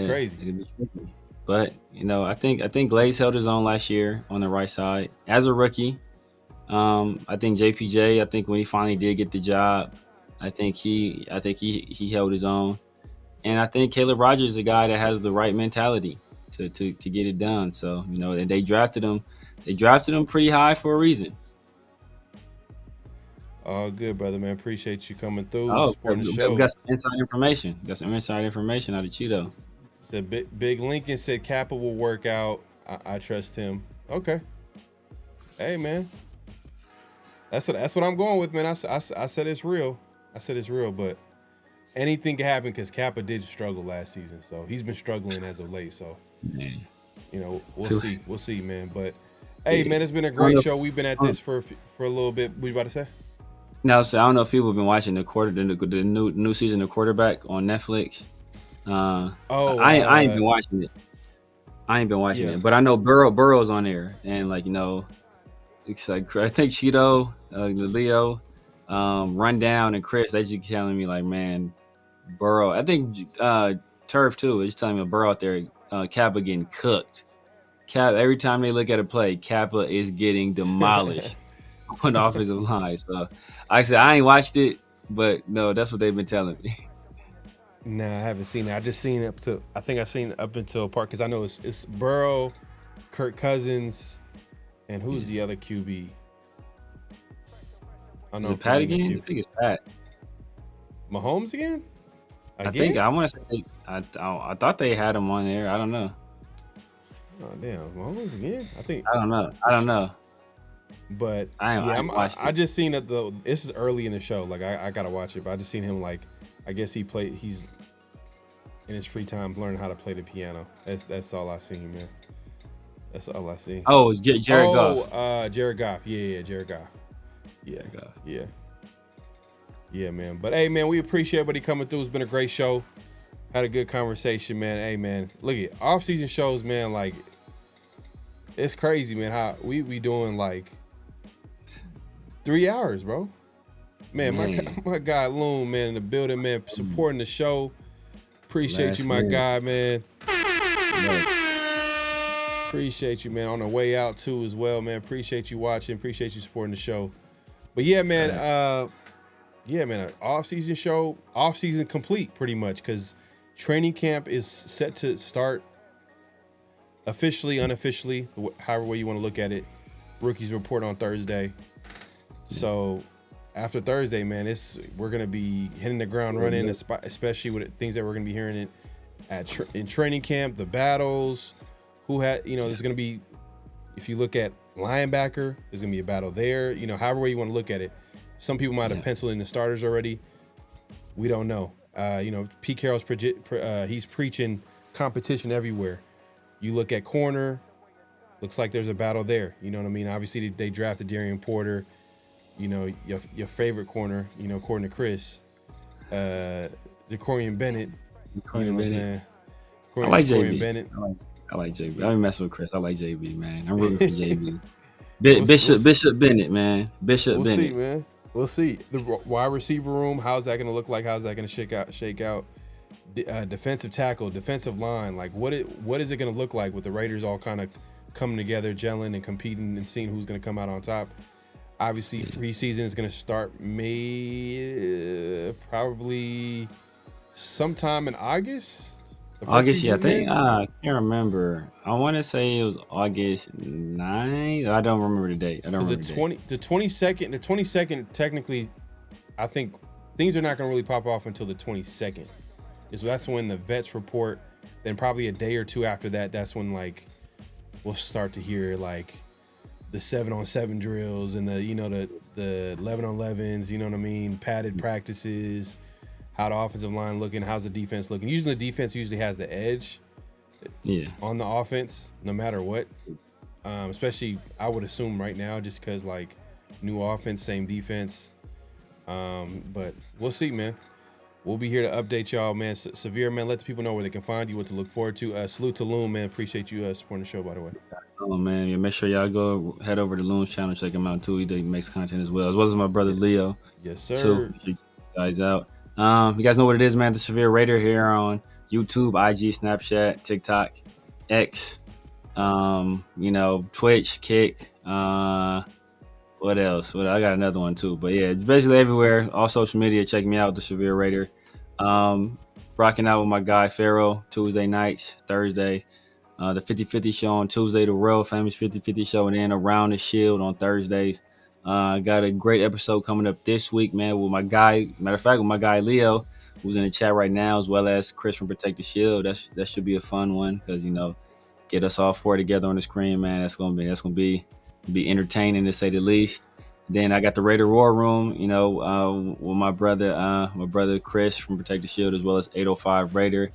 crazy. It'd be tricky. But I think Glaze held his own last year on the right side as a rookie. I think JPJ. I think when he finally did get the job, I think he held his own, and I think Caleb Rodgers is a guy that has the right mentality to get it done. So, you know, and they drafted him pretty high for a reason. All good, brother, man. Appreciate you coming through, supporting the we show. got some inside information. Got some inside information out of Cheeto. Said Big Lincoln said Kappa will work out. I trust him. Okay. Hey, man. That's what I'm going with, man. I said it's real. I said it's real, but anything can happen because Kappa did struggle last season. So he's been struggling as of late. So, you know, we'll see. We'll see, man. But, hey, man, it's been a great show. We've been at this for a little bit. What you about to say? No, so I don't know if people have been watching the new season of Quarterback on Netflix. I ain't been watching it. I ain't been watching it, but I know Burrow's on there, and like, you know, it's like I think Cheeto, Leo, Rundown, and Chris, they just telling me like, man, Burrow. I think Turf too is telling me Burrow out there, Kappa getting cooked. Every time they look at a play, Kappa is getting demolished on the offensive line. So, like I said, I ain't watched it, but no, that's what they've been telling me. Nah, I haven't seen it. I just seen up to. I think I've seen up until part because I know it's Burrow, Kirk Cousins, and who's the other QB? I know. Is it Pat again? I think it's Pat. Mahomes again? I want to say. I thought they had him on there. I don't know. Oh damn, Mahomes again? I don't know. But I just seen it though. This is early in the show. Like I gotta watch it, but I just seen him like. I guess he's in his free time learning how to play the piano. That's all I seen, man. That's all I see. Oh, Jared Goff. Jared Goff. Yeah, Jared Goff. Yeah, man. But hey, man, we appreciate everybody coming through. It's been a great show. Had a good conversation, man. Hey, man, look at off-season shows, man. Like, it's crazy, man. How we doing like 3 hours, bro. Man, my guy Loon, man, in the building, man, supporting the show. Appreciate you, my guy, man. Appreciate you, man. On the way out, too, as well, man. Appreciate you watching. Appreciate you supporting the show. But, yeah, man, an off-season show, off-season complete, pretty much, because training camp is set to start officially, unofficially, however way you want to look at it. Rookies report on Thursday. So after Thursday, man, we're gonna be hitting the ground running, especially with things that we're gonna be hearing in training camp, the battles. There's gonna be, if you look at linebacker, there's gonna be a battle there. You know, however way you want to look at it. Some people might have penciled in the starters already. We don't know. Pete Carroll's he's preaching competition everywhere. You look at corner, looks like there's a battle there. You know what I mean? Obviously, they drafted Darian Porter. You know, your favorite corner, you know, according to Chris, Decorian Bennett. I like JB. Bennett. I like JB. I'm messing with Chris. I like JB, man. I'm rooting for JB. Bishop Bennett, man. We'll Bennett. See, man. We'll see. The wide receiver room, how's that going to look like? How's that going to shake out? Defensive tackle, defensive line. Like, what is it going to look like with the Raiders all kind of coming together, gelling, and competing and seeing who's going to come out on top? Obviously, preseason is going to start probably sometime in August. August, I think. I can't remember. I want to say it was August 9th. I don't remember the date. The 22nd, technically, I think things are not going to really pop off until the 22nd. So that's when the vets report. Then probably a day or two after that, that's when like we'll start to hear like the 7-on-7 drills and the 11-on-11s, you know what I mean? Padded practices, how the offensive line looking, how's the defense looking. Usually the defense has the edge on the offense, no matter what. Especially, I would assume right now, just because like new offense, same defense. But we'll see, man. We'll be here to update y'all, man. Severe, man, let the people know where they can find you, what to look forward to. Salute to Loon, man. Appreciate you supporting the show, by the way. Oh, man. Yeah, make sure y'all head over to Loon's channel, check him out, too. He makes content as well as my brother Leo. Yes, sir. Too. Check you guys out. You guys know what it is, man. The Severe Raider here on YouTube, IG, Snapchat, TikTok, X, Twitch, Kick. What else? I got another one too. But yeah, it's basically everywhere. All social media. Check me out, the Severe Raider. Rocking out with my guy Pharaoh Tuesday nights, Thursday. The 50/50 show on Tuesday, the Real Famous 50/50 show, and then Around the Shield on Thursdays. Got a great episode coming up this week, man, with my guy. Matter of fact, with my guy Leo, who's in the chat right now, as well as Chris from Protect the Shield. That should be a fun one because get us all four together on the screen, man. That's gonna be entertaining to say the least. Then I got the Raider War Room, with my brother Chris from Protect the Shield, as well as 805 Raider.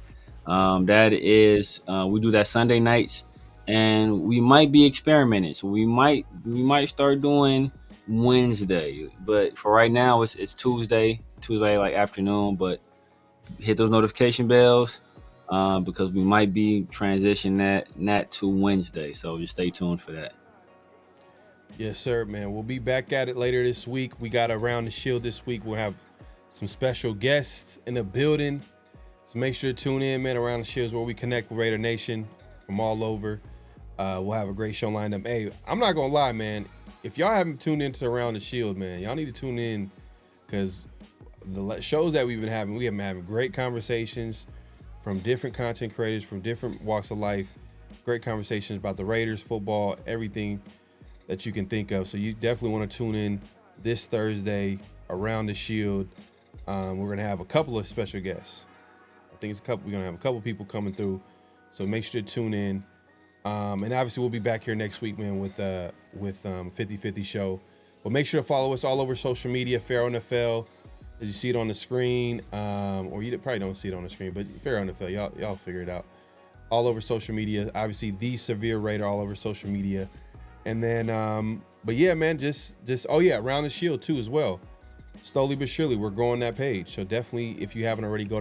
That is, we do that Sunday nights, and we might be experimenting. So we might start doing Wednesday, but for right now it's Tuesday like afternoon. But hit those notification bells because we might be transitioning that to Wednesday. So just stay tuned for that. Yes, sir, man. We'll be back at it later this week. We got Around the Shield this week. We'll have some special guests in the building. So make sure to tune in, man. Around the Shield is where we connect with Raider Nation from all over. We'll have a great show lined up. Hey, I'm not going to lie, man. If y'all haven't tuned into Around the Shield, man, y'all need to tune in because the shows that we've been having great conversations from different content creators from different walks of life. Great conversations about the Raiders, football, everything that you can think of. So you definitely want to tune in this Thursday Around the Shield. We're going to have a couple of special guests. I think we're going to have a couple people coming through. So make sure to tune in. And obviously we'll be back here next week, man, with 50/50 show. But make sure to follow us all over social media, PharoahNFL, as you see it on the screen. Or you probably don't see it on the screen, but PharoahNFL, y'all figure it out. All over social media. Obviously, The Severe Raider all over social media. And then, but yeah, man, Around the Shield too as well. Slowly but surely, we're growing that page. So definitely, if you haven't already, go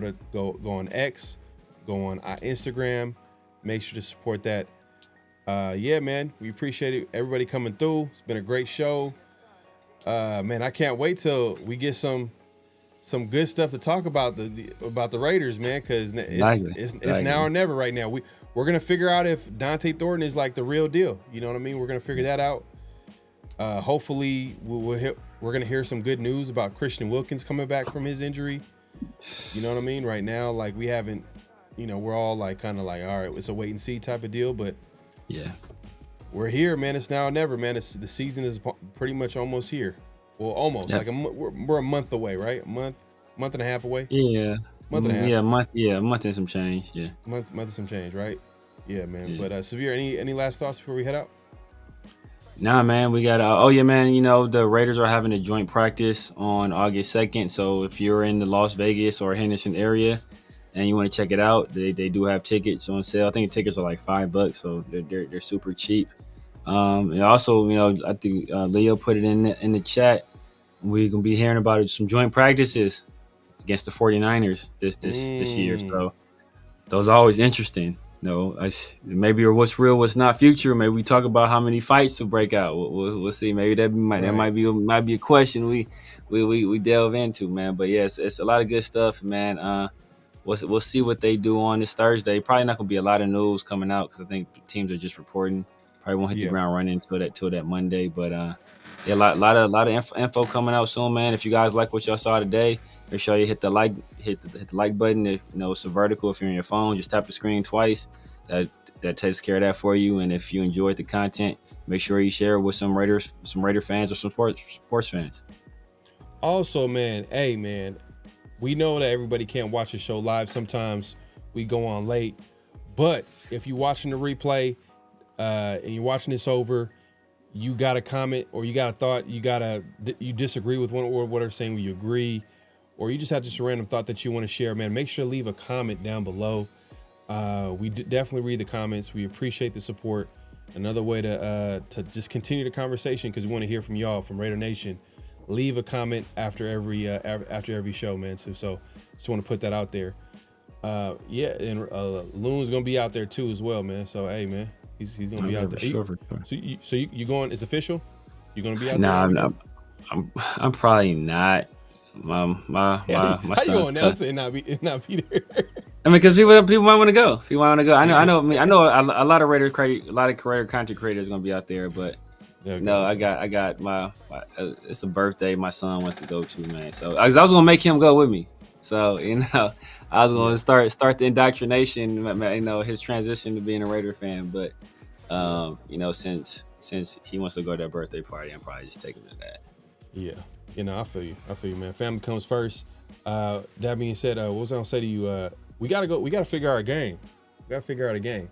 on X, go on Instagram. Make sure to support that. Yeah, man, we appreciate it. Everybody coming through. It's been a great show. Man, I can't wait till we get some good stuff to talk about the Raiders, man, because it's now or never right now. We're gonna figure out if Dante Thornton is like the real deal. You know what I mean? We're gonna figure that out. Hopefully, we're gonna hear some good news about Christian Wilkins coming back from his injury. You know what I mean? Right now, like we haven't, we're all like kind of like, all right, it's a wait and see type of deal. But yeah, we're here, man. It's now or never, man. The season is pretty much almost here. Well, almost like we're a month away, right? A month and a half away. Yeah. Month and a half. A month and some change. Yeah. Month and some change, right? Yeah, man. Yeah. But Severe, any last thoughts before we head out? Nah, man. We got man. The Raiders are having a joint practice on August 2nd. So if you're in the Las Vegas or Henderson area and you want to check it out, they do have tickets on sale. I think the tickets are like $5, so they're super cheap. And also, I think Leo put it in the chat. We're gonna be hearing about some joint practices against the 49ers this year. So those are always interesting. Maybe or what's real, what's not future. Maybe we talk about how many fights will break out. We'll see. Maybe that might be a question we delve into, man. But yes, it's a lot of good stuff, man. We'll see what they do on this Thursday. Probably not gonna be a lot of news coming out because I think teams are just reporting. Probably won't hit the ground running till that Monday. But a lot of info coming out soon, man. If you guys like what y'all saw today, make sure you hit the like button. It's a vertical. If you're on your phone, just tap the screen twice. That takes care of that for you. And if you enjoyed the content, make sure you share it with some Raider fans or some sports fans. Also, man, we know that everybody can't watch the show live. Sometimes we go on late, but if you're watching the replay and you're watching this over, you got a comment or you got a thought, you disagree with one or what they're saying, you agree, or you just have just a random thought that you want to share, man, make sure to leave a comment down below. We definitely read the comments. We appreciate the support. Another way to just continue the conversation, because we want to hear from y'all, from Raider Nation. Leave a comment after every show, man. So just want to put that out there. And Loon's gonna be out there too as well, man. So hey, man, he's gonna be out there. Sure. So you going? It's official? You gonna be out there? No, I'm probably not. My how son. You gonna announce it and not be there? I mean, because people might want to go. People might want to go. I know. A lot of career content creators are gonna be out there, but. Okay. No, I got my it's a birthday my son wants to go to, man. So I was gonna make him go with me. So, you know, I was going to start the indoctrination, you know, his transition to being a Raider fan. But, you know, since he wants to go to that birthday party, I'm probably just taking him to that. Yeah. You know, I feel you, man. Family comes first. That being said, what was I going to say to you? We got to figure out a game. We got to figure out a game.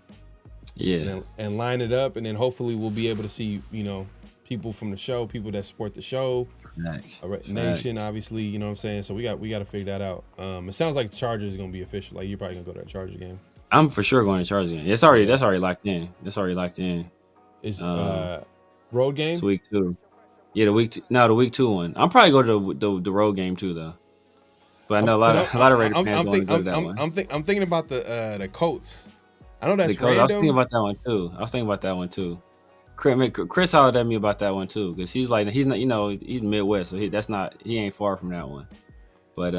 Yeah. And line it up, and then hopefully we'll be able to see, you know, people from the show, people that support the show. Nice. Nation, obviously, you know what I'm saying? So we got to figure that out. It sounds like the Chargers is going to be official. Like, you're probably going to go to that Chargers game. I'm for sure going to Chargers game. That's already locked in. Is road game? It's week 2. Yeah, the week 2 one. I'm probably go to the road game too, though. But I know a lot of Raider fans want to go to that one. I'm thinking about the Colts. I know that's random. I was thinking about that one too. Chris hollered at me about that one too, because he's not, you know, he's Midwest, so he ain't far from that one. But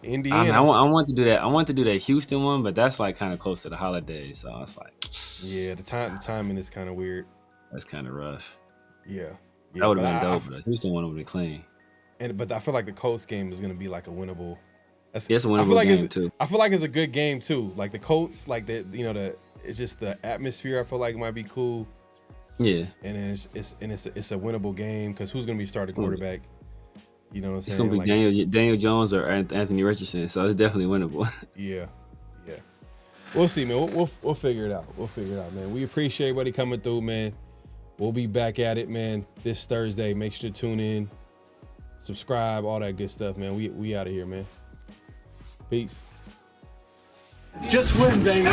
Indiana. I want to do that. I want to do that Houston one, but that's like kind of close to the holidays, so it's like, yeah, the timing is kind of weird. That's kind of rough. Yeah, that would have been dope. But the Houston one would be clean. But I feel like the Colts game is gonna be like a winnable. It's a winnable game too. I feel like it's a good game too. Like the Colts, like it's just the atmosphere. I feel like might be cool. Yeah, and then it's a winnable game because who's gonna be starting quarterback? You know what I'm saying? It's gonna be Daniel Jones or Anthony Richardson, so it's definitely winnable. Yeah. We'll see, man. We'll figure it out. Man. We appreciate everybody coming through, man. We'll be back at it, man, this Thursday. Make sure to tune in, subscribe, all that good stuff, man. We out of here, man. Peace. Just win, baby.